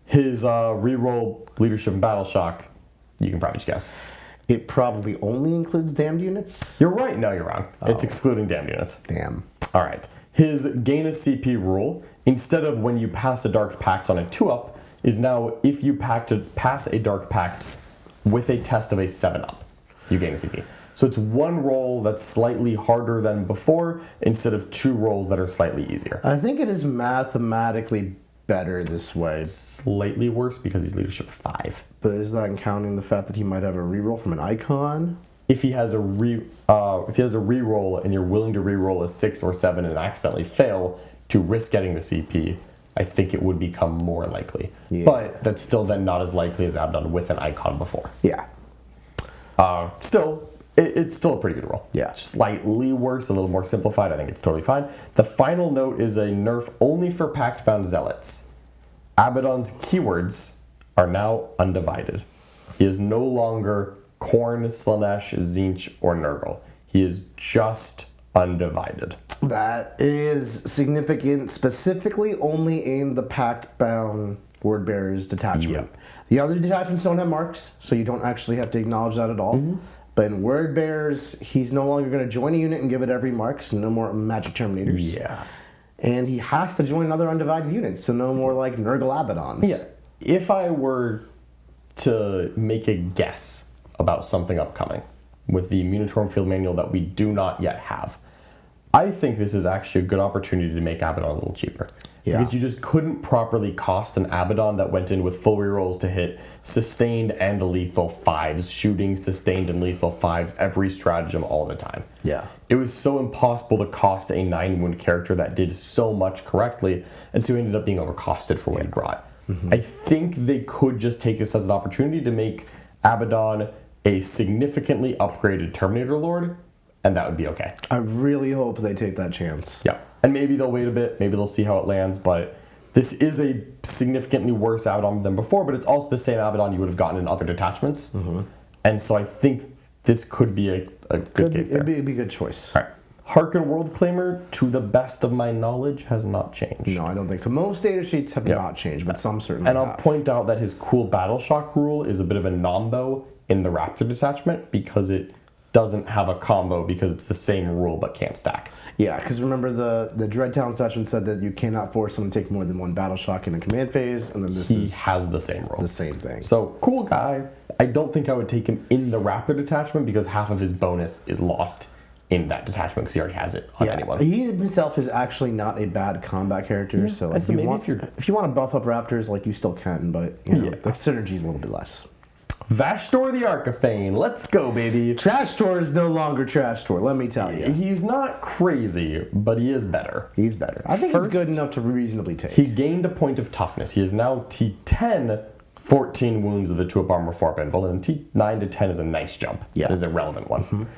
his reroll leadership and battle shock, you can probably just guess. It probably only includes damned units? You're right. No, you're wrong. It's excluding damned units. Damn. All right. His gain a CP rule, instead of when you pass a Dark Pact on a 2-up, is now if you pass a Dark Pact with a test of a 7-up, you gain a CP. So it's 1 roll that's slightly harder than before, instead of 2 rolls that are slightly easier. I think it is mathematically better this way. Slightly worse because he's leadership 5. But is that counting the fact that he might have a reroll from an icon? If he has a reroll and you're willing to reroll a 6 or 7 and accidentally fail to risk getting the CP, I think it would become more likely. Yeah. But that's still then not as likely as Abaddon with an icon before. Yeah. Still, it's still a pretty good roll. Yeah. Slightly worse, a little more simplified. I think it's totally fine. The final note is a nerf only for Pactbound Zealots. Abaddon's keywords are now undivided. He is no longer Khorne, Slaanesh, Tzeentch, or Nurgle. He is just undivided. That is significant, specifically only in the Pactbound Wordbearers detachment. Yep. The other detachments don't have marks, so you don't actually have to acknowledge that at all. But in Wordbearers, he's no longer going to join a unit and give it every mark, so no more Magic Terminators. Yeah. And he has to join another undivided unit, so no more like Nurgle Abaddons. Yeah. If I were to make a guess about something upcoming with the Munitorum Field Manual that we do not yet have, I think this is actually a good opportunity to make Abaddon a little cheaper. Yeah. Because you just couldn't properly cost an Abaddon that went in with full rerolls to hit sustained and lethal 5s, shooting sustained and lethal 5s every stratagem all the time. Yeah. It was so impossible to cost a 9-wound character that did so much correctly, and so he ended up being overcosted for what he brought. I think they could just take this as an opportunity to make Abaddon a significantly upgraded Terminator Lord, and that would be okay. I really hope they take that chance. Yeah. And maybe they'll wait a bit, maybe they'll see how it lands, but this is a significantly worse Abaddon than before, but it's also the same Abaddon you would have gotten in other detachments. And so I think this could be a good case there. It'd be a good choice. All right. Harken World Claimer, to the best of my knowledge, has not changed. No, I don't think so. Most data sheets have not changed, but some certainly And I'll point out that his cool Battle Shock rule is a bit of a nombo in the Raptor detachment because it doesn't have a combo because it's the same rule but can't stack. Yeah, because remember the Dread Talons detachment said that you cannot force someone to take more than 1 Battle Shock in a command phase, and then he has the same rule. The same thing. So, cool guy. I don't think I would take him in the Raptor detachment because half of his bonus is lost in that detachment because he already has it on anyone. He himself is actually not a bad combat character, so and so if, maybe if you want to buff up Raptors, like you still can, but you know, the synergy is a little bit less. Vashdor the Archifane, let's go, baby. Trash Tor is no longer Trash Tor, let me tell you. He's not crazy, but he is better. He's better. I think he's good enough to reasonably take. He gained a point of toughness. He is now T10, 14 wounds with a 2-up armor, 4-up invul, and T9 to 10 is a nice jump. Yeah. That is a relevant one.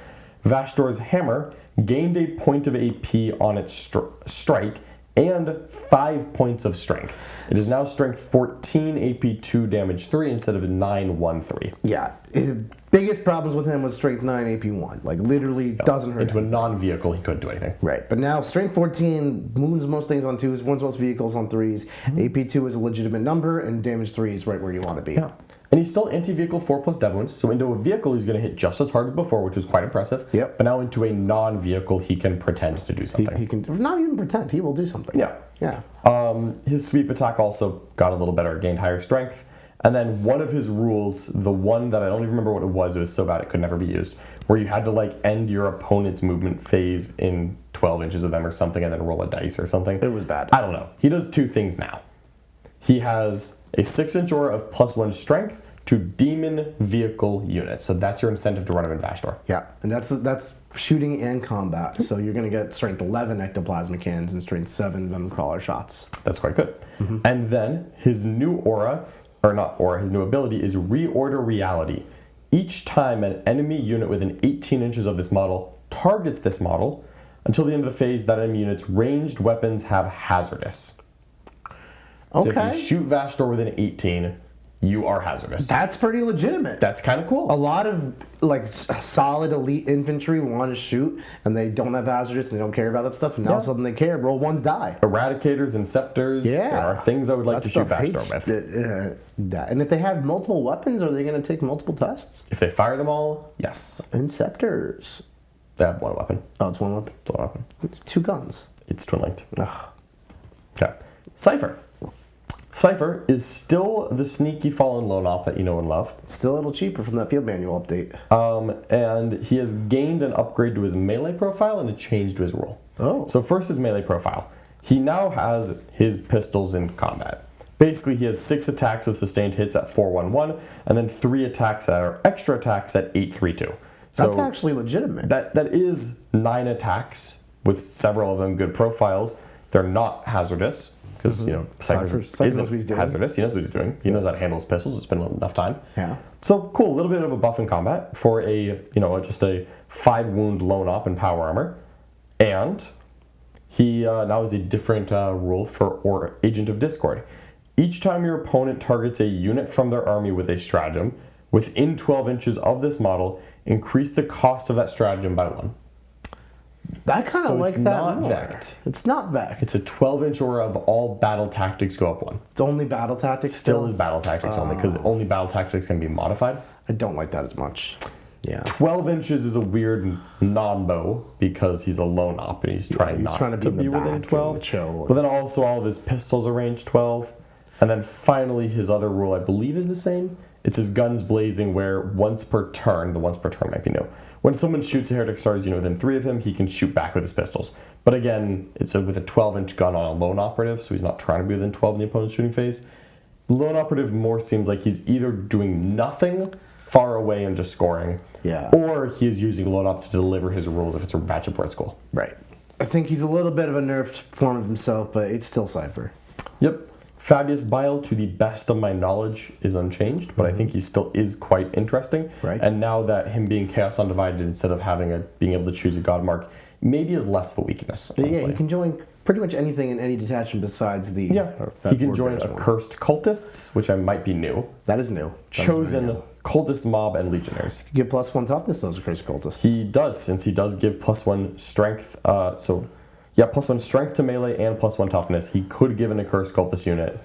Vashdor's Hammer gained a point of AP on its strike and 5 points of strength. It is now strength 14, AP 2, damage 3 instead of 9, 1, 3. Yeah. His biggest problems with him was strength 9, AP 1. Like, literally doesn't hurt Into anything. a non-vehicle, he couldn't do anything. Right. But now, strength 14 wounds most things on 2s, wounds most vehicles on 3s. AP 2 is a legitimate number, and damage 3 is right where you want to be. Yeah. And he's still anti-vehicle 4+ dev wounds, so into a vehicle he's going to hit just as hard as before, which was quite impressive. Yep. But now into a non-vehicle, he can pretend to do something. He can not even pretend. He will do something. Yeah. Yeah. His sweep attack also got a little better, gained higher strength. And then one of his rules, the one that I don't even remember what it was so bad it could never be used, where you had to like end your opponent's movement phase in 12 inches of them or something and then roll a dice or something. It was bad. I don't know. He does 2 things now. He has a 6-inch aura of +1 strength to demon vehicle units. So that's your incentive to run him in Vashdor. Yeah, and that's shooting and combat. So you're going to get strength 11 ectoplasma cannons and strength 7 venom crawler shots. That's quite good. And then his new aura, or not aura, his new ability is Reorder Reality. Each time an enemy unit within 18 inches of this model targets this model, until the end of the phase, that enemy unit's ranged weapons have hazardous. Okay. So if you shoot Vashdor within 18, you are hazardous. That's pretty legitimate. That's kind of cool. A lot of like solid elite infantry want to shoot, and they don't have hazardous, and they don't care about that stuff. And now all of a sudden they care. Roll ones die. Eradicators and scepters. Yeah. There are things I would like to shoot Vashdor with. And if they have multiple weapons, are they going to take multiple tests? If they fire them all, yes. Inceptors. They have one weapon. Oh, it's one weapon. It's one weapon. It's 2 guns. It's twin linked. Ugh. Okay. Cypher. Cypher is still the sneaky fallen lone op that you know and love. Still a little cheaper from that field manual update. And he has gained an upgrade to his melee profile and a change to his rule. Oh. So first his melee profile. He now has his pistols in combat. Basically, he has 6 attacks with sustained hits at 411, and then 3 attacks that are extra attacks at 832. So That's actually legitimate. that is 9 attacks with several of them good profiles. They're not hazardous. Because, you know, Cypher knows what he's isn't doing. hazardous. He knows what he's doing. He knows how to handle his pistols. It's been enough time. Yeah. So, cool. A little bit of a buff in combat for just a 5-wound lone op in power armor. And he now has a different rule for Agent of Discord. Each time your opponent targets a unit from their army with a stratagem, within 12 inches of this model, increase the cost of that stratagem by 1. I kind of like it's that not more. Vect. It's not Vect. It's a 12-inch aura of all battle tactics go up 1. It's only battle tactics Still is battle tactics only, because only battle tactics can be modified. I don't like that as much. Yeah. 12 inches is a weird non-bow because he's a lone op and he's trying to be be within 12. Chill. But then also all of his pistols are range 12. And then finally his other rule I believe is the same. It's his guns blazing where once per turn, the once per turn might be new. When someone shoots a Heretic Stars unit within 3 of him, he can shoot back with his pistols. But again, it's with a 12-inch gun on a lone operative, so he's not trying to be within 12 in the opponent's shooting phase. Lone operative more seems like he's either doing nothing far away and just scoring, or he is using lone op to deliver his rules if it's a matchup where it's cool. Right. I think he's a little bit of a nerfed form of himself, but it's still Cypher. Yep. Fabius Bile, to the best of my knowledge, is unchanged, but I think he still is quite interesting. Right. And now that him being Chaos Undivided instead of being able to choose a God Mark, maybe is less of a weakness, honestly. Yeah, he can join pretty much anything in any detachment besides the... he can join Accursed Cultists, which I might be new. That is new. Chosen Cultist Mob and Legionnaires. You give +1 toughness to those Accursed Cultists. He does, since he does give +1 strength, +1 strength to melee and +1 toughness. He could give an Accursed Cultist unit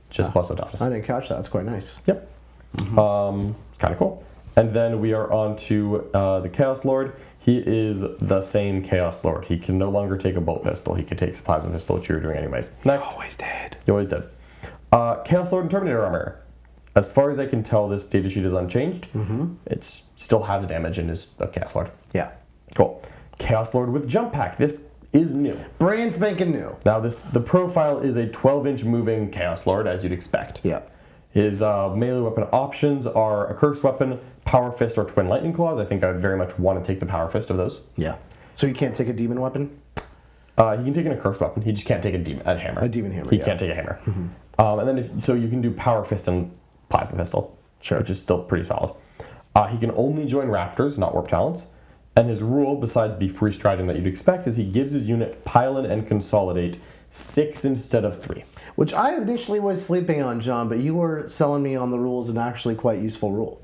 just +1 toughness. I didn't catch that. That's quite nice. Yep. Kind of cool. And then we are on to the Chaos Lord. He is the same Chaos Lord. He can no longer take a bolt pistol. He can take the plasma pistol, which you were doing anyways. Next. Always did. You always did. Chaos Lord and Terminator armor. As far as I can tell, this datasheet is unchanged. It still has damage and is a Chaos Lord. Yeah. Cool. Chaos Lord with Jump Pack. This is new. Brand spanking new. Now the profile is a 12-inch moving Chaos Lord, as you'd expect. Yeah. His melee weapon options are a Cursed Weapon, Power Fist, or Twin Lightning Claws. I think I would very much want to take the Power Fist of those. Yeah. So you can't take a demon weapon? He can take a Cursed Weapon. He just can't take a hammer. A demon hammer, He yeah. can't take a hammer. And then so you can do Power Fist and Plasma Pistol, which is still pretty solid. He can only join Raptors, not Warp Talons. And his rule, besides the free stratagem that you'd expect, is he gives his unit Pile in and Consolidate 6 instead of 3. Which I initially was sleeping on, John, but you were selling me on the rule as an actually quite useful rule.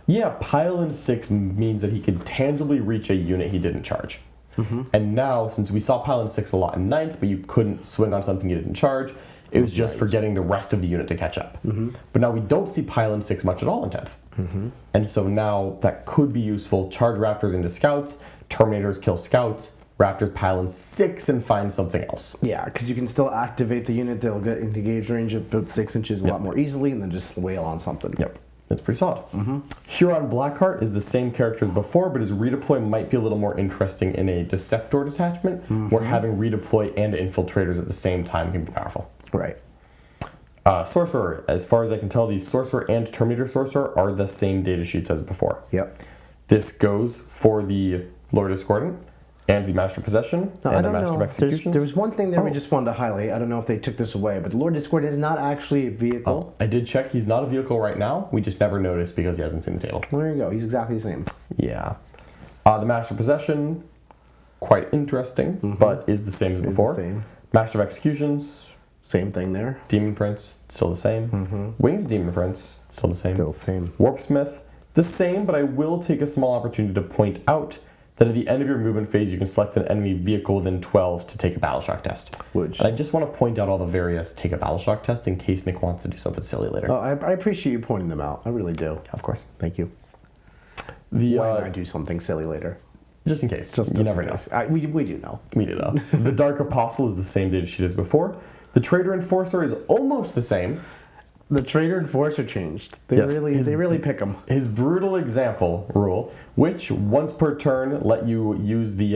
Yeah, Pile in 6 means that he could tangibly reach a unit he didn't charge. And now, since we saw Pile in 6 a lot in 9th, but you couldn't swing on something you didn't charge, it was just for getting the rest of the unit to catch up. But now we don't see Pile in 6 much at all in 10th. And so now that could be useful. Charge Raptors into Scouts, Terminators kill Scouts, Raptors pile in 6 and find something else. Yeah, because you can still activate the unit. They'll get into gauge range of about 6 inches a lot more easily, and then just wail on something. Yep, that's pretty solid. Huron Blackheart is the same character as before, but his redeploy might be a little more interesting in a Deceptor detachment, where having redeploy and infiltrators at the same time can be powerful. Right. Sorcerer, as far as I can tell, the Sorcerer and Terminator Sorcerer are the same data sheets as before. Yep. This goes for the Lord Discordant and the Master Possession and the Master of Executions. There was one thing there we just wanted to highlight. I don't know if they took this away, but the Lord Discord is not actually a vehicle. I did check. He's not a vehicle right now. We just never noticed because he hasn't seen the table. Well, there you go. He's exactly the same. Yeah. The Master Possession, quite interesting, but is the same as before. The same. Master of Executions, Same thing there. Demon Prince, still the same. Winged Demon Prince, still the same. Still the same. Warpsmith, the same, but I will take a small opportunity to point out that at the end of your movement phase, you can select an enemy vehicle within 12 to take a battle shock test. Which? And I just want to point out all the various take a battle shock tests in case Nick wants to do something silly later. Oh, I appreciate you pointing them out. I really do. Of course. Thank you. The Why not I do something silly later? just in case. You never know. We do know. We do know. The Dark Apostle is the same data sheet as before. The Traitor Enforcer is almost the same. The Traitor Enforcer changed. They Yes, really pick them. His Brutal Example rule, which once per turn let you use the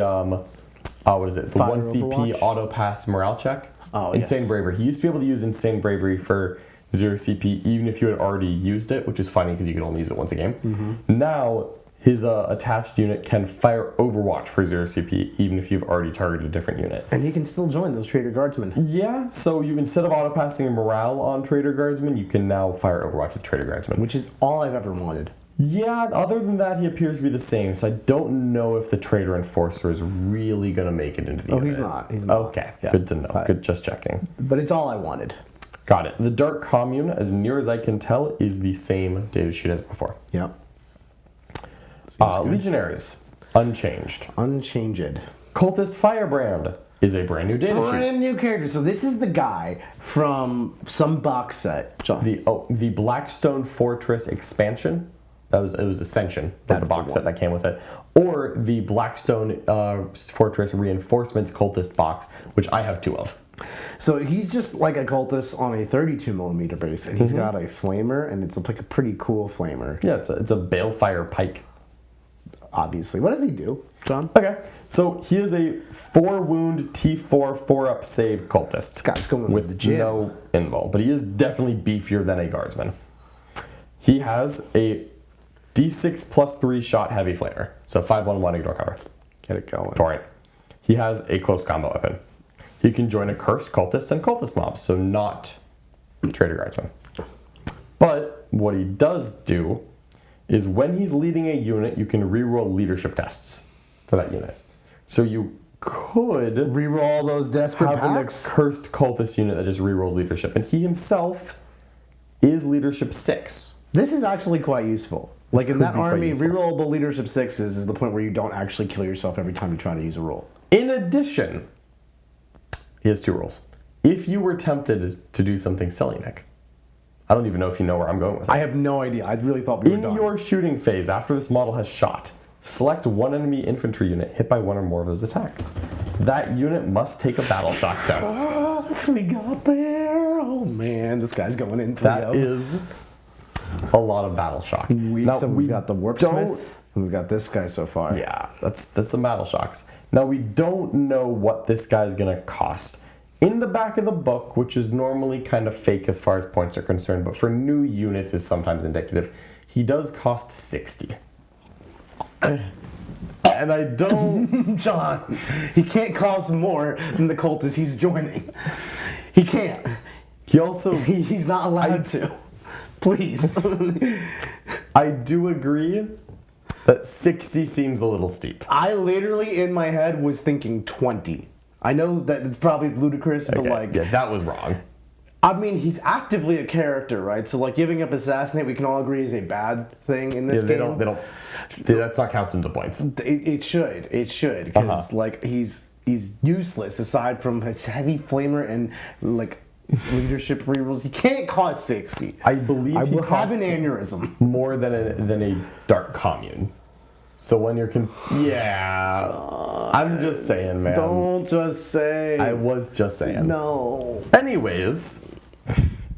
what is it? The Fire 1 CP Overwatch? auto pass morale check. Oh, Insane yes. Bravery. He used to be able to use Insane Bravery for 0 CP even if you had already used it, which is funny because you could only use it once a game. Now his attached unit can fire Overwatch for 0 CP even if you've already targeted a different unit. And he can still join those Traitor Guardsmen. Yeah, so you instead of auto passing a morale on Traitor Guardsmen, you can now fire Overwatch with Traitor Guardsmen. Which is all I've ever wanted. Yeah, other than that, he appears to be the same, so I don't know if the Traitor Enforcer is really going to make it into the unit. He's not. He's not. Okay, Yeah. good to know. Good, just checking. But it's all I wanted. Got it. The Dark Commune, as near as I can tell, is the same data sheet as before. Yep. Legionaries, unchanged. Unchanged. Cultist Firebrand is a brand new data Brand new character. So this is the guy from some box set. John. sheet. The Blackstone Fortress expansion. It was Ascension. Was That's the box the set that came with it, or the Blackstone Fortress Reinforcements Cultist box, which I have 2 of. So he's just like a cultist on a 32mm base, and he's got a flamer, and it's like a pretty cool flamer. Yeah, it's a Balefire Pike. Obviously, what does he do, John? Okay, so he is a 4-wound T4 4-up save cultist. This guy's going with the gym. No invul, but he is definitely beefier than a guardsman. He has a D6 plus 3 shot heavy flamer, so 5-1-1 ignore cover. Get it going. Torrent. He has a close combo weapon. He can join a cursed cultist and cultist mobs, so not Traitor Guardsman. But what he does do is when he's leading a unit, you can reroll leadership tests for that unit. So you could Reroll those desperate have a packs. cursed cultist unit that just rerolls leadership, and he himself is leadership 6. This is actually quite useful. Like in could that be quite army, useful. rerollable leadership 6s is the point where you don't actually kill yourself every time you try to use a roll. In addition, he has 2 rules. If you were tempted to do something silly, Nick, I don't even know if you know where I'm going with this. I have no idea. I really thought we were In done. your shooting phase, after this model has shot, select one enemy infantry unit hit by 1 or more of those attacks. That unit must take a battle shock test. Oh, we got there. Oh man, this guy's going in 3-0. That is a lot of battle shock. So we've got the Warpsmith. And we've got this guy so far. Yeah, that's some battle shocks. Now we don't know what this guy's gonna cost. In the back of the book, which is normally kind of fake as far as points are concerned, but for new units is sometimes indicative, he does cost 60. And I don't... John, he can't cost more than the cultists he's joining. He can't. He also... He's not allowed to. Please. I do agree that 60 seems a little steep. I literally, in my head, was thinking 20. I know that it's probably ludicrous, but like... Yeah, that was wrong. I mean, he's actively a character, right? So, like, giving up Assassinate, we can all agree is a bad thing in this game. They don't... That's not counts into points. It should. It should. Because, like, he's useless aside from his heavy flamer and, like, leadership rerolls. He can't cost 60. I believe I he will have an costs aneurysm. more than a dark commune. So when you're I'm just saying, man. Don't just say. I was just saying. No. Anyways,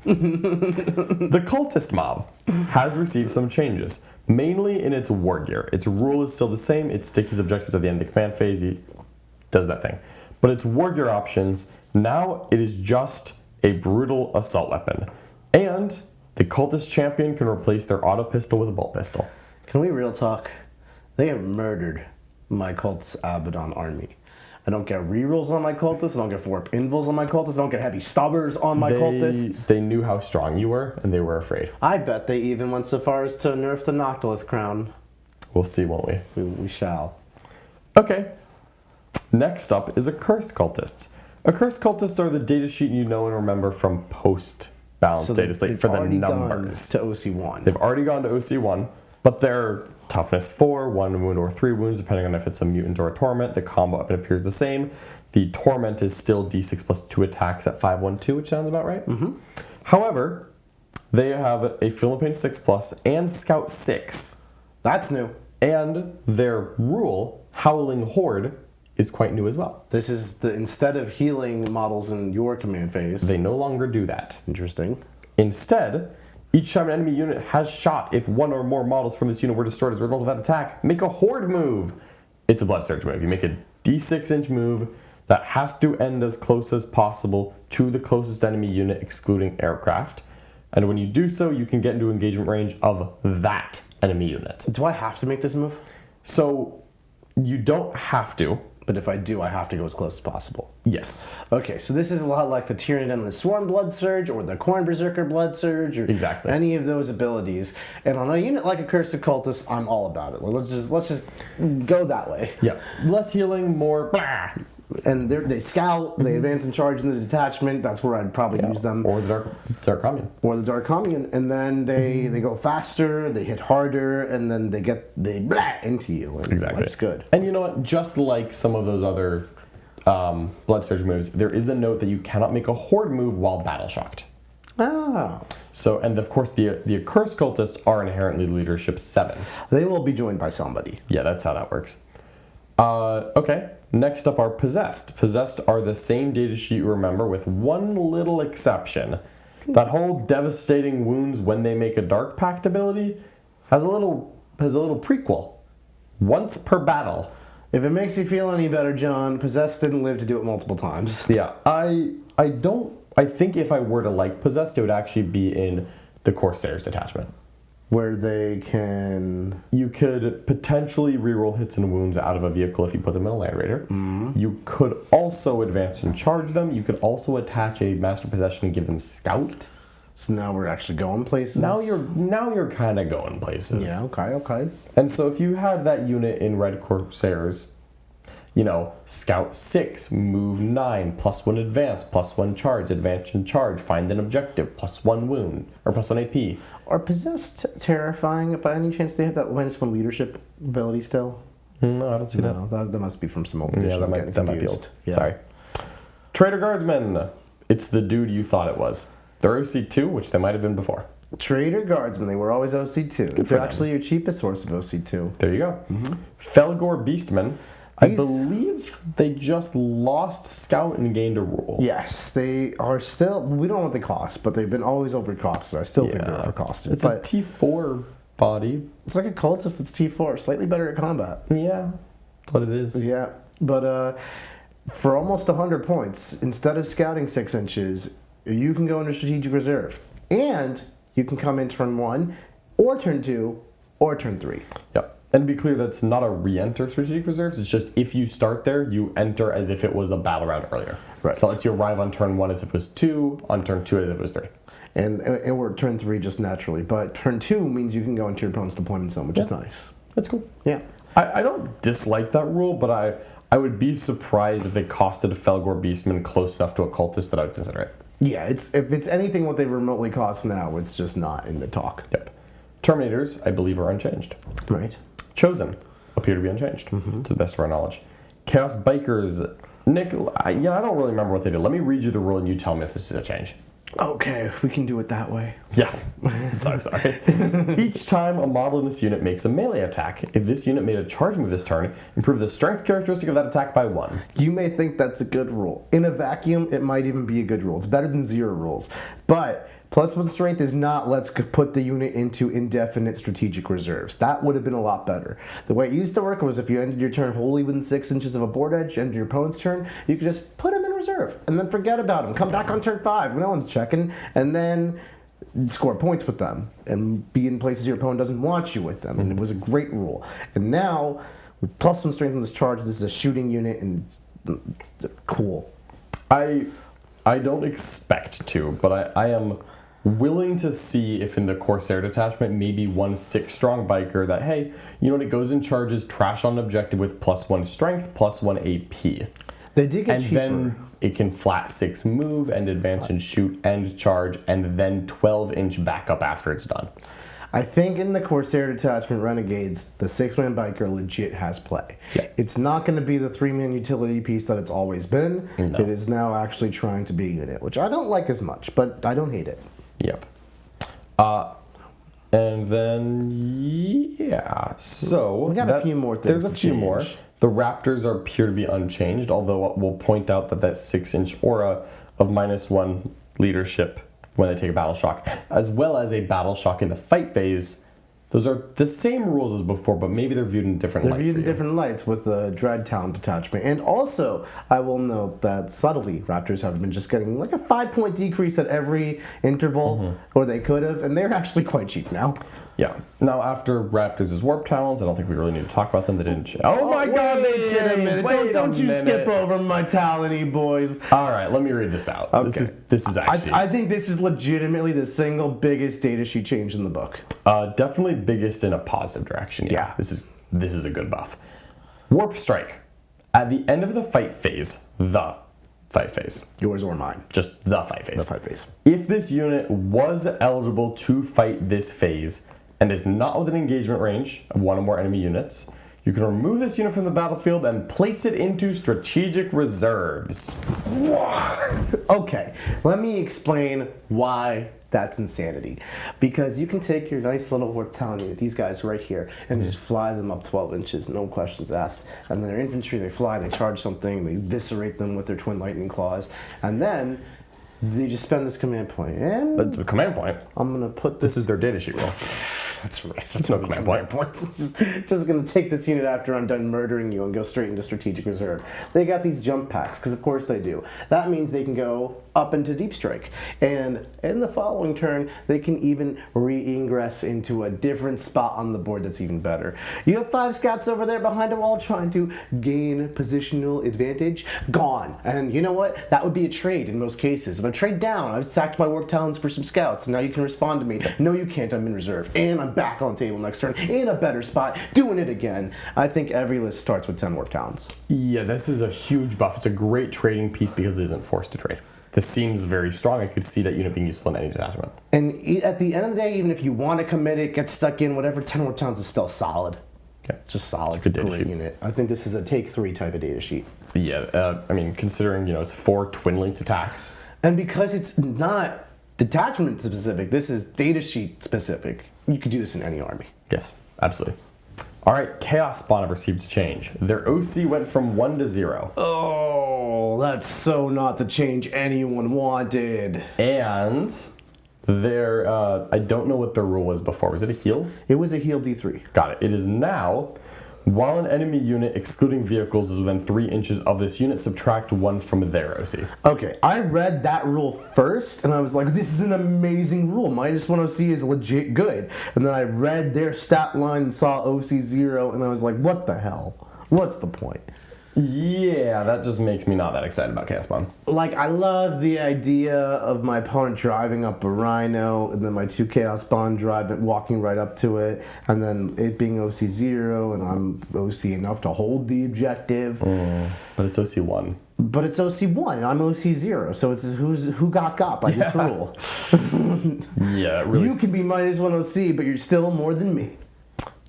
the cultist mob has received some changes, mainly in its war gear. Its rule is still the same. It sticks his objectives at the end of the command phase. He does that thing. But its war gear options, now it is just a brutal assault weapon. And the cultist champion can replace their auto pistol with a bolt pistol. Can we real talk? They have murdered my cultist Abaddon army. I don't get rerolls on my cultists. I don't get warp invils on my cultists. I don't get heavy stubbers on my cultists. They knew how strong you were, and they were afraid. I bet they even went so far as to nerf the Noctilus crown. We'll see, won't we? We shall. Okay. Next up is Accursed Cultists. Accursed Cultists are the data sheet you know and remember from post-balance data slate for the numbers. To OC1. They've already gone to OC1, but they're toughness 4, 1 wound or 3 wounds, depending on if it's a mutant or a torment. The combo weapon appears the same. The torment is still d6 plus 2 attacks at 512, which sounds about right. Mm-hmm. However, they have a Philippine 6 plus and Scout 6. That's new. And their rule, Howling Horde, is quite new as well. This is instead of healing models in your command phase. They no longer do that. Interesting. Instead, each time an enemy unit has shot, if one or more models from this unit were destroyed as a result of that attack, make a Horde move. It's a Blood Surge move. You make a d6-inch move that has to end as close as possible to the closest enemy unit, excluding aircraft. And when you do so, you can get into engagement range of that enemy unit. Do I have to make this move? So, you don't have to. But if I do, I have to go as close as possible. Yes. Okay, so this is a lot like the Tyranid and the Swarm Blood Surge, or the Khorne Berserker Blood Surge, or exactly any of those abilities. And on a unit like Accursed Cultist, I'm all about it. Let's just go that way. Yeah. Less healing, more blah. And they scout, they advance in charge in the detachment. That's where I'd probably use them. Or the Dark Commune. Or the Dark Commune. And then they go faster, they hit harder, and then they blah into you. And exactly. That's good. And you know what? Just like some of those other Blood Surge moves, there is a note that you cannot make a Horde move while battle shocked. Oh. So, and of course, the Accursed Cultists are inherently leadership 7. They will be joined by somebody. Yeah, that's how that works. Okay, next up are Possessed. Possessed are the same data sheet you remember, with one little exception. That whole devastating wounds when they make a Dark Pact ability has a little prequel. Once per battle. If it makes you feel any better, John, Possessed didn't live to do it multiple times. Yeah, I think if I were to like Possessed, it would actually be in the Corsairs detachment. Where they can... You could potentially reroll hits and wounds out of a vehicle if you put them in a Land Raider. Mm-hmm. You could also advance and charge them. You could also attach a Master Possession and give them Scout. So now we're actually going places? Now you're kind of going places. Yeah, okay. And so if you had that unit in Red Corsairs, you know, Scout 6, move 9, +1 advance, +1 charge, advance and charge, find an objective, +1 wound, or +1 AP. Are Possessed terrifying? By any chance they have that -1 leadership ability still? No, I don't see that. No, that must be from some old edition. Yeah, that might be old. Yeah. Sorry. Traitor Guardsmen. It's the dude you thought it was. They're OC2, which they might have been before. Traitor Guardsmen, they were always OC2. It's actually your cheapest source of OC2. There you go. Mm-hmm. Felgor Beastmen. I believe they just lost Scout and gained a rule. Yes, they are still... We don't know what they cost, but they've been always overcosted. I still think they're overcosted. It's a T4 body. It's like a cultist that's T4, slightly better at combat. Yeah, that's what it is. Yeah, but for almost 100 points, instead of scouting 6 inches, you can go into strategic reserve. And you can come in turn 1, or turn 2, or turn 3. Yep. And to be clear, that's not a re-enter strategic reserves. It's just if you start there, you enter as if it was a battle round earlier. Right. So it lets you arrive on turn 1 as if it was 2, on turn 2 as if it was 3. And we're turn 3 just naturally. But turn 2 means you can go into your opponent's deployment zone, which is nice. That's cool. Yeah. I don't dislike that rule, but I would be surprised if they costed a Felgor Beastman close enough to a cultist that I would consider it. Yeah, if it's anything what they remotely cost now, it's just not in the talk. Yep. Terminators, I believe, are unchanged. Right. Chosen appear to be unchanged, to the best of our knowledge. Chaos Bikers, Nick, I don't really remember what they did. Let me read you the rule and you tell me if this is a change. Okay, we can do it that way. Yeah, so sorry. Each time a model in this unit makes a melee attack, if this unit made a charge move this turn, improve the strength characteristic of that attack by 1. You may think that's a good rule. In a vacuum, it might even be a good rule. It's better than 0 rules. But +1 strength is not let's put the unit into indefinite strategic reserves. That would have been a lot better. The way it used to work was if you ended your turn wholly within 6 inches of a board edge, ended your opponent's turn, you could just put him in reserve and then forget about him. Come back on turn 5 when no one's checking, and then score points with them and be in places your opponent doesn't want you with them. And it was a great rule. And now, with +1 strength on this charge, this is a shooting unit and cool. I don't expect to, but I am willing to see if in the Corsair detachment, maybe 1 6-strong biker that, hey, you know what, it goes in charges, trash on an objective with +1 strength, +1 AP. They did get and cheaper. Then it can flat 6 move, and advance and shoot, and charge, and then 12-inch backup after it's done. I think in the Corsair detachment Renegades, the 6-man biker legit has play. Yeah. It's not going to be the 3-man utility piece that it's always been. No. It is now actually trying to be a unit, which I don't like as much, but I don't hate it. Yep. And then, yeah, so... We got a few more things There's a to few change. more. The Raptors appear to be unchanged, although we'll point out that 6-inch aura of -1 leadership when they take a battle shock, as well as a battle shock in the fight phase, those are the same rules as before, but maybe they're viewed in different light. They're viewed in different lights with the Dread Talon detachment. And also, I will note that subtly, Raptors have been just getting like a 5-point decrease at every interval, or they could have, and they're actually quite cheap now. Yeah. Now, after Raptors' Warp Talons, I don't think we really need to talk about them. They didn't... Oh my god, they Wait a minute. Don't you skip over my Talon-y boys. All right, let me read this out. Okay. This is actually... I think this is legitimately the single biggest datasheet change in the book. Definitely biggest in a positive direction. Yeah. This is a good buff. Warp Strike. At the end of the fight phase, Yours or mine. just the fight phase. The fight phase. If this unit was eligible to fight this phase and is not within engagement range of 1 or more enemy units, you can remove this unit from the battlefield and place it into strategic reserves. Okay, let me explain why that's insanity. Because you can take your nice little Warp Talon unit, these guys right here, and just fly them up 12 inches, no questions asked. And then their infantry, they fly, they charge something, they eviscerate them with their twin lightning claws, and then they just spend this command point. And The command point. I'm gonna put this. This is their datasheet rule. That's right. That's no command point. points. just gonna take this unit after I'm done murdering you and go straight into strategic reserve. They got these jump packs, because of course they do. That means they can go up into deep strike. And in the following turn, they can even re-ingress into a different spot on the board that's even better. You have 5 scouts over there behind a wall trying to gain positional advantage. Gone. And you know what? That would be a trade in most cases. If I trade down, I've sacked my Warp Talons for some scouts, and now you can respond to me. No, you can't. I'm in reserve. And I'm back on the table next turn in a better spot, doing it again. I think every list starts with 10 Warp Talons. Yeah, this is a huge buff. It's a great trading piece because it isn't forced to trade. This seems very strong. I could see that unit being useful in any detachment. And at the end of the day, even if you want to commit it, get stuck in, whatever, 10 Warp Talons is still solid. Yeah. It's just solid. It's a good great sheet. unit. I think this is a take 3 type of data sheet. Yeah, I mean, considering, it's 4 twin-linked attacks. And because it's not detachment specific, this is data sheet specific. You could do this in any army. Yes, absolutely. All right, Chaos Spawn have received a change. Their OC went from 1 to 0. Oh, that's so not the change anyone wanted. And There, I don't know what their rule was before. Was it a heal? It was a heal D3. Got it. It is now, while an enemy unit, excluding vehicles, is within 3 inches of this unit, subtract 1 from their OC. Okay, I read that rule first, and I was like, this is an amazing rule. -1 OC is legit good. And then I read their stat line and saw OC 0, and I was like, what the hell? What's the point? Yeah, that just makes me not that excited about Chaos Spawn. Like, I love the idea of my opponent driving up a Rhino, and then my 2 Chaos Spawn walking right up to it, and then it being OC 0, and I'm OC enough to hold the objective. But it's OC 1. But it's OC 1, and I'm OC 0, so it's who got by this rule. Yeah, it really. You can be -1 OC, but you're still more than me.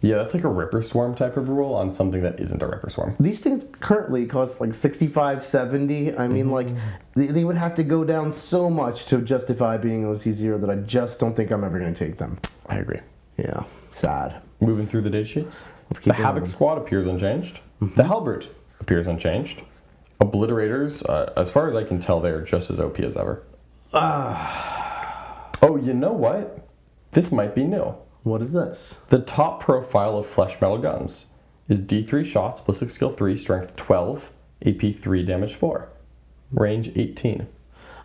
Yeah, that's like a Ripper Swarm type of rule on something that isn't a Ripper Swarm. These things currently cost like 65, 70. I mean, like, they would have to go down so much to justify being OC 0 that I just don't think I'm ever going to take them. I agree. Yeah, sad. Moving through the data sheets. Let's keep The Havoc going. Squad appears unchanged. The Hellbrute appears unchanged. Obliterators, as far as I can tell, they are just as OP as ever. Oh, you know what? This might be new. What is this? The top profile of Flesh Metal Guns is D3 shots, ballistic skill 3, strength 12, AP 3, damage 4, range 18.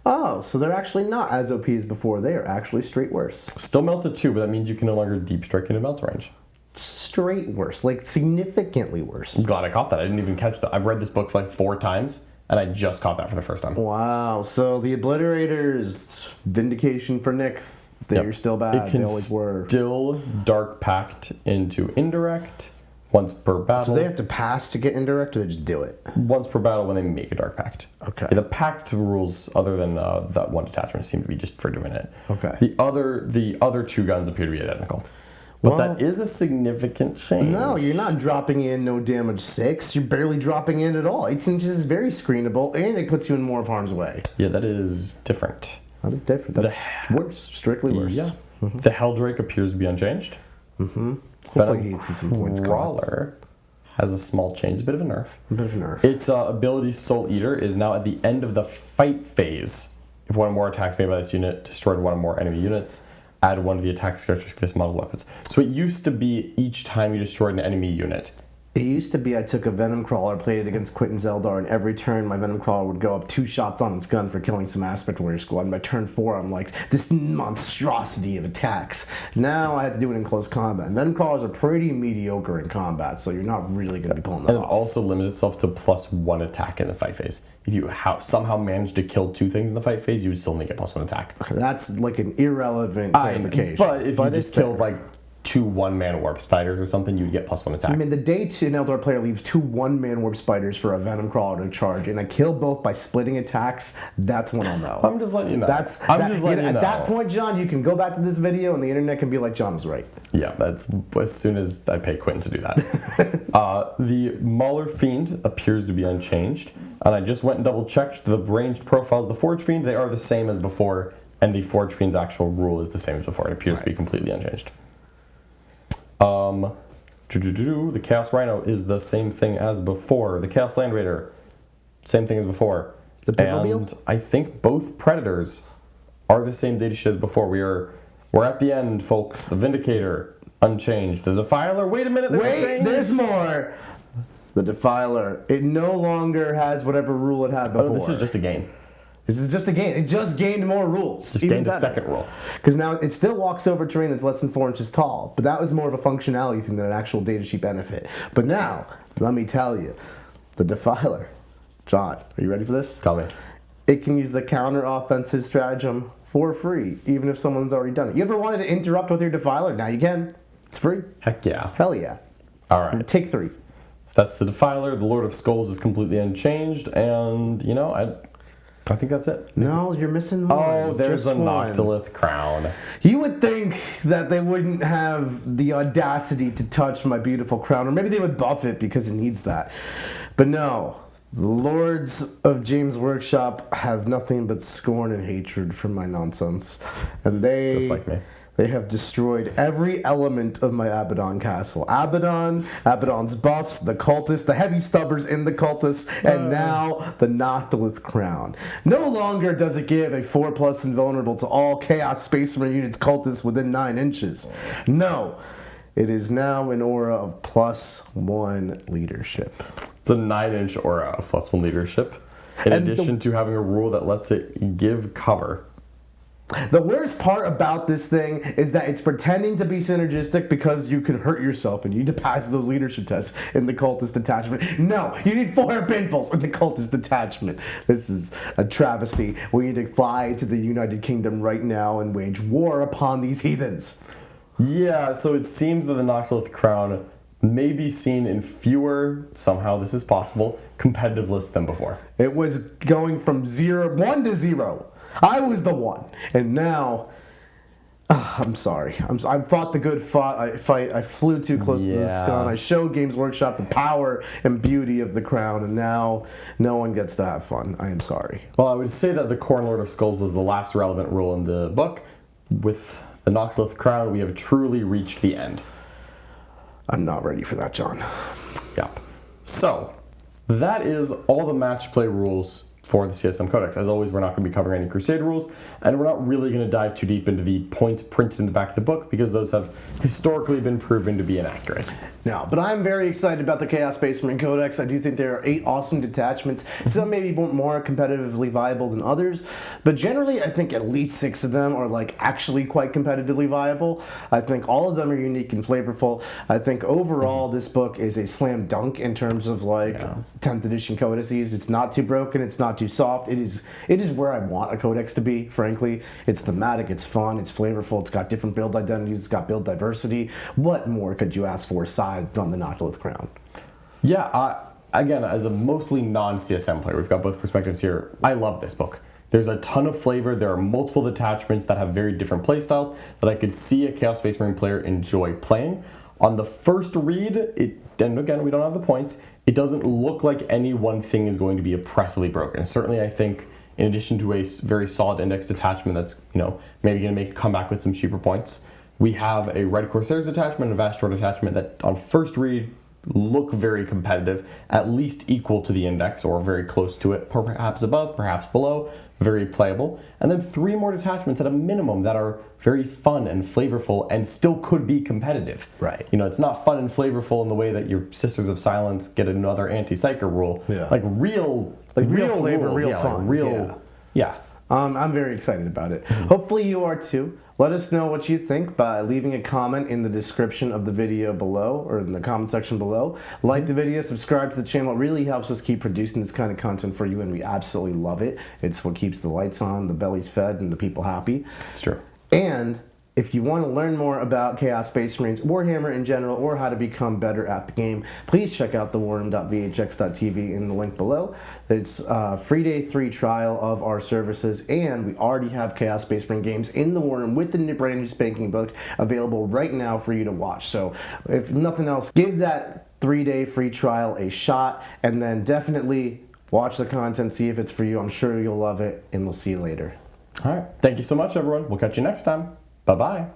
Oh, so they're actually not as OP as before. They are actually straight worse. Still melts at 2, but that means you can no longer deep strike into melt range. Straight worse, like significantly worse. I'm glad I caught that. I didn't even catch that. I've read this book like 4 times, and I just caught that for the first time. Wow, so the Obliterators, vindication for Nick. They're Yep. still bad. It can They always were. still Dark Pact into indirect once per battle. Do they have to pass to get indirect, or they just do it? Once per battle when they make a Dark Pact. Okay. Yeah, the Pact rules, other than that one detachment, seem to be just for doing it. Okay. The other 2 guns appear to be identical. But Well, that is a significant change. No, you're not dropping in no damage 6. You're barely dropping in at all. 8 inches is very screenable, and it puts you in more of harm's way. Yeah, that is different. That is different. That's worse. Strictly worse. Yeah. The Helldrake appears to be unchanged. Hopefully he hits some points. Crawler has a small change, a bit of a nerf. A bit of a nerf. Its ability Soul Eater is now at the end of the fight phase. If one or more attacks made by this unit destroyed one or more enemy units, add 1 to the attack characteristics of this model weapons. So it used to be each time you destroyed an enemy unit. It used to be I took a Venom Crawler, played it against Quentin Zeldar, and every turn my Venom Crawler would go up 2 shots on its gun for killing some Aspect Warrior squad. And by turn 4, I'm like, this monstrosity of attacks. Now I have to do it in close combat. And Venom Crawlers are pretty mediocre in combat, so you're not really going to be pulling them And it off. also limits itself to +1 attack in the fight phase. If you somehow manage to kill 2 things in the fight phase, you would still only get +1 attack. That's like an irrelevant clarification. But if you it's just killed fair. like 2 1-man warp spiders or something, you'd get +1 attack. I mean, the day an Eldar player leaves 2 1-man warp spiders for a Venom Crawler to charge, and I kill both by splitting attacks, that's when I'll know. I'm just letting you know. At that point, John, you can go back to this video and the internet can be like, John was right. Yeah, that's as soon as I pay Quentin to do that. The Mauler Fiend appears to be unchanged, and I just went and double checked the ranged profiles of the Forge Fiend. They are the same as before, and the Forge Fiend's actual rule is the same as before. It appears to be completely unchanged. The Chaos Rhino is the same thing as before. The Chaos Land Raider, same thing as before. The Pip-Mobile? And I think both Predators are the same data sheet as before. We're at the end, folks. The Vindicator, unchanged. The Defiler, wait a minute, there's a Wait, change. there's more! The Defiler, it no longer has whatever rule it had before. Oh, this is just a gain. This is just a gain. It just gained more rules. Just gained a second rule. Because now it still walks over terrain that's less than 4 inches tall, but that was more of a functionality thing than an actual datasheet benefit. But now, let me tell you, the Defiler. John, are you ready for this? Tell me. It can use the counter-offensive stratagem for free, even if someone's already done it. You ever wanted to interrupt with your Defiler? Now you can. It's free. Heck yeah. Hell yeah. All right. Take 3. That's the Defiler. The Lord of Skulls is completely unchanged, and you know, I think that's it. No, you're missing one. Oh, there's Just a one. Noctilith crown. You would think that they wouldn't have the audacity to touch my beautiful crown, or maybe they would buff it because it needs that. But no, the Lords of James Workshop have nothing but scorn and hatred for my nonsense. And Just like me. They have destroyed every element of my Abaddon castle. Abaddon's buffs, the cultists, the heavy stubbers in the cultists, and now the Noctilith Crown. No longer does it give a 4+ invulnerable to all Chaos Space Marine units cultists within 9 inches. No, it is now an aura of +1 leadership. It's a 9-inch aura of +1 leadership, in addition to having a rule that lets it give cover. The worst part about this thing is that it's pretending to be synergistic because you can hurt yourself and you need to pass those leadership tests in the cultist detachment. No, you need 4 pinfalls in the cultist detachment. This is a travesty. We need to fly to the United Kingdom right now and wage war upon these heathens. Yeah, so it seems that the Noctilith Crown may be seen in fewer, somehow this is possible, competitive lists than before. It was going from 1 to 0. I was the one, and now I'm sorry. I fought the good fight. I flew too close to the sun. I showed Games Workshop the power and beauty of the crown, and now no one gets to have fun. I am sorry. Well, I would say that the Corn Lord of Skulls was the last relevant rule in the book. With the Noctilith Crown, we have truly reached the end. I'm not ready for that, John. Yep. So, that is all the match play rules for the CSM Codex. As always, we're not going to be covering any Crusade rules, and we're not really going to dive too deep into the points printed in the back of the book, because those have historically been proven to be inaccurate. No, but I'm very excited about the Chaos Space Marine Codex. I do think there are 8 awesome detachments. Some maybe more competitively viable than others, but generally I think at least 6 of them are like actually quite competitively viable. I think all of them are unique and flavorful. I think overall this book is a slam dunk in terms of like 10th edition codices. It's not too broken, it's not too soft. It is where I want a codex to be, frankly. It's thematic, it's fun, it's flavorful, it's got different build identities, it's got build diversity. What more could you ask for aside from the Noctilith Crown? Yeah, again, as a mostly non-CSM player, we've got both perspectives here. I love this book. There's a ton of flavor. There are multiple detachments that have very different playstyles that I could see a Chaos Space Marine player enjoy playing. On the first read, and again, we don't have the points, it doesn't look like any one thing is going to be oppressively broken. Certainly, I think, in addition to a very solid index detachment that's, maybe going to make a comeback with some cheaper points, we have a Red Corsairs detachment and a Vastro detachment that, on first read, look very competitive, at least equal to the index, or very close to it, perhaps above, perhaps below, very playable. And then 3 more detachments at a minimum that are very fun and flavorful and still could be competitive. Right. It's not fun and flavorful in the way that your Sisters of Silence get another anti-psyker rule. Yeah. Like real flavor, rules, real fun. Yeah. I'm very excited about it. Hopefully you are too. Let us know what you think by leaving a comment in the description of the video below, or in the comment section below. Like the video, subscribe to the channel. It really helps us keep producing this kind of content for you, and we absolutely love it. It's what keeps the lights on, the bellies fed, and the people happy. It's true. And if you want to learn more about Chaos Space Marines, Warhammer in general, or how to become better at the game, please check out the warroom.vhx.tv in the link below. It's a free day 3 trial of our services, and we already have Chaos Space Marine games in the War Room with the brand new spanking book available right now for you to watch. So if nothing else, give that 3-day free trial a shot, and then definitely watch the content, see if it's for you. I'm sure you'll love it, and we'll see you later. All right. Thank you so much, everyone. We'll catch you next time. Bye-bye.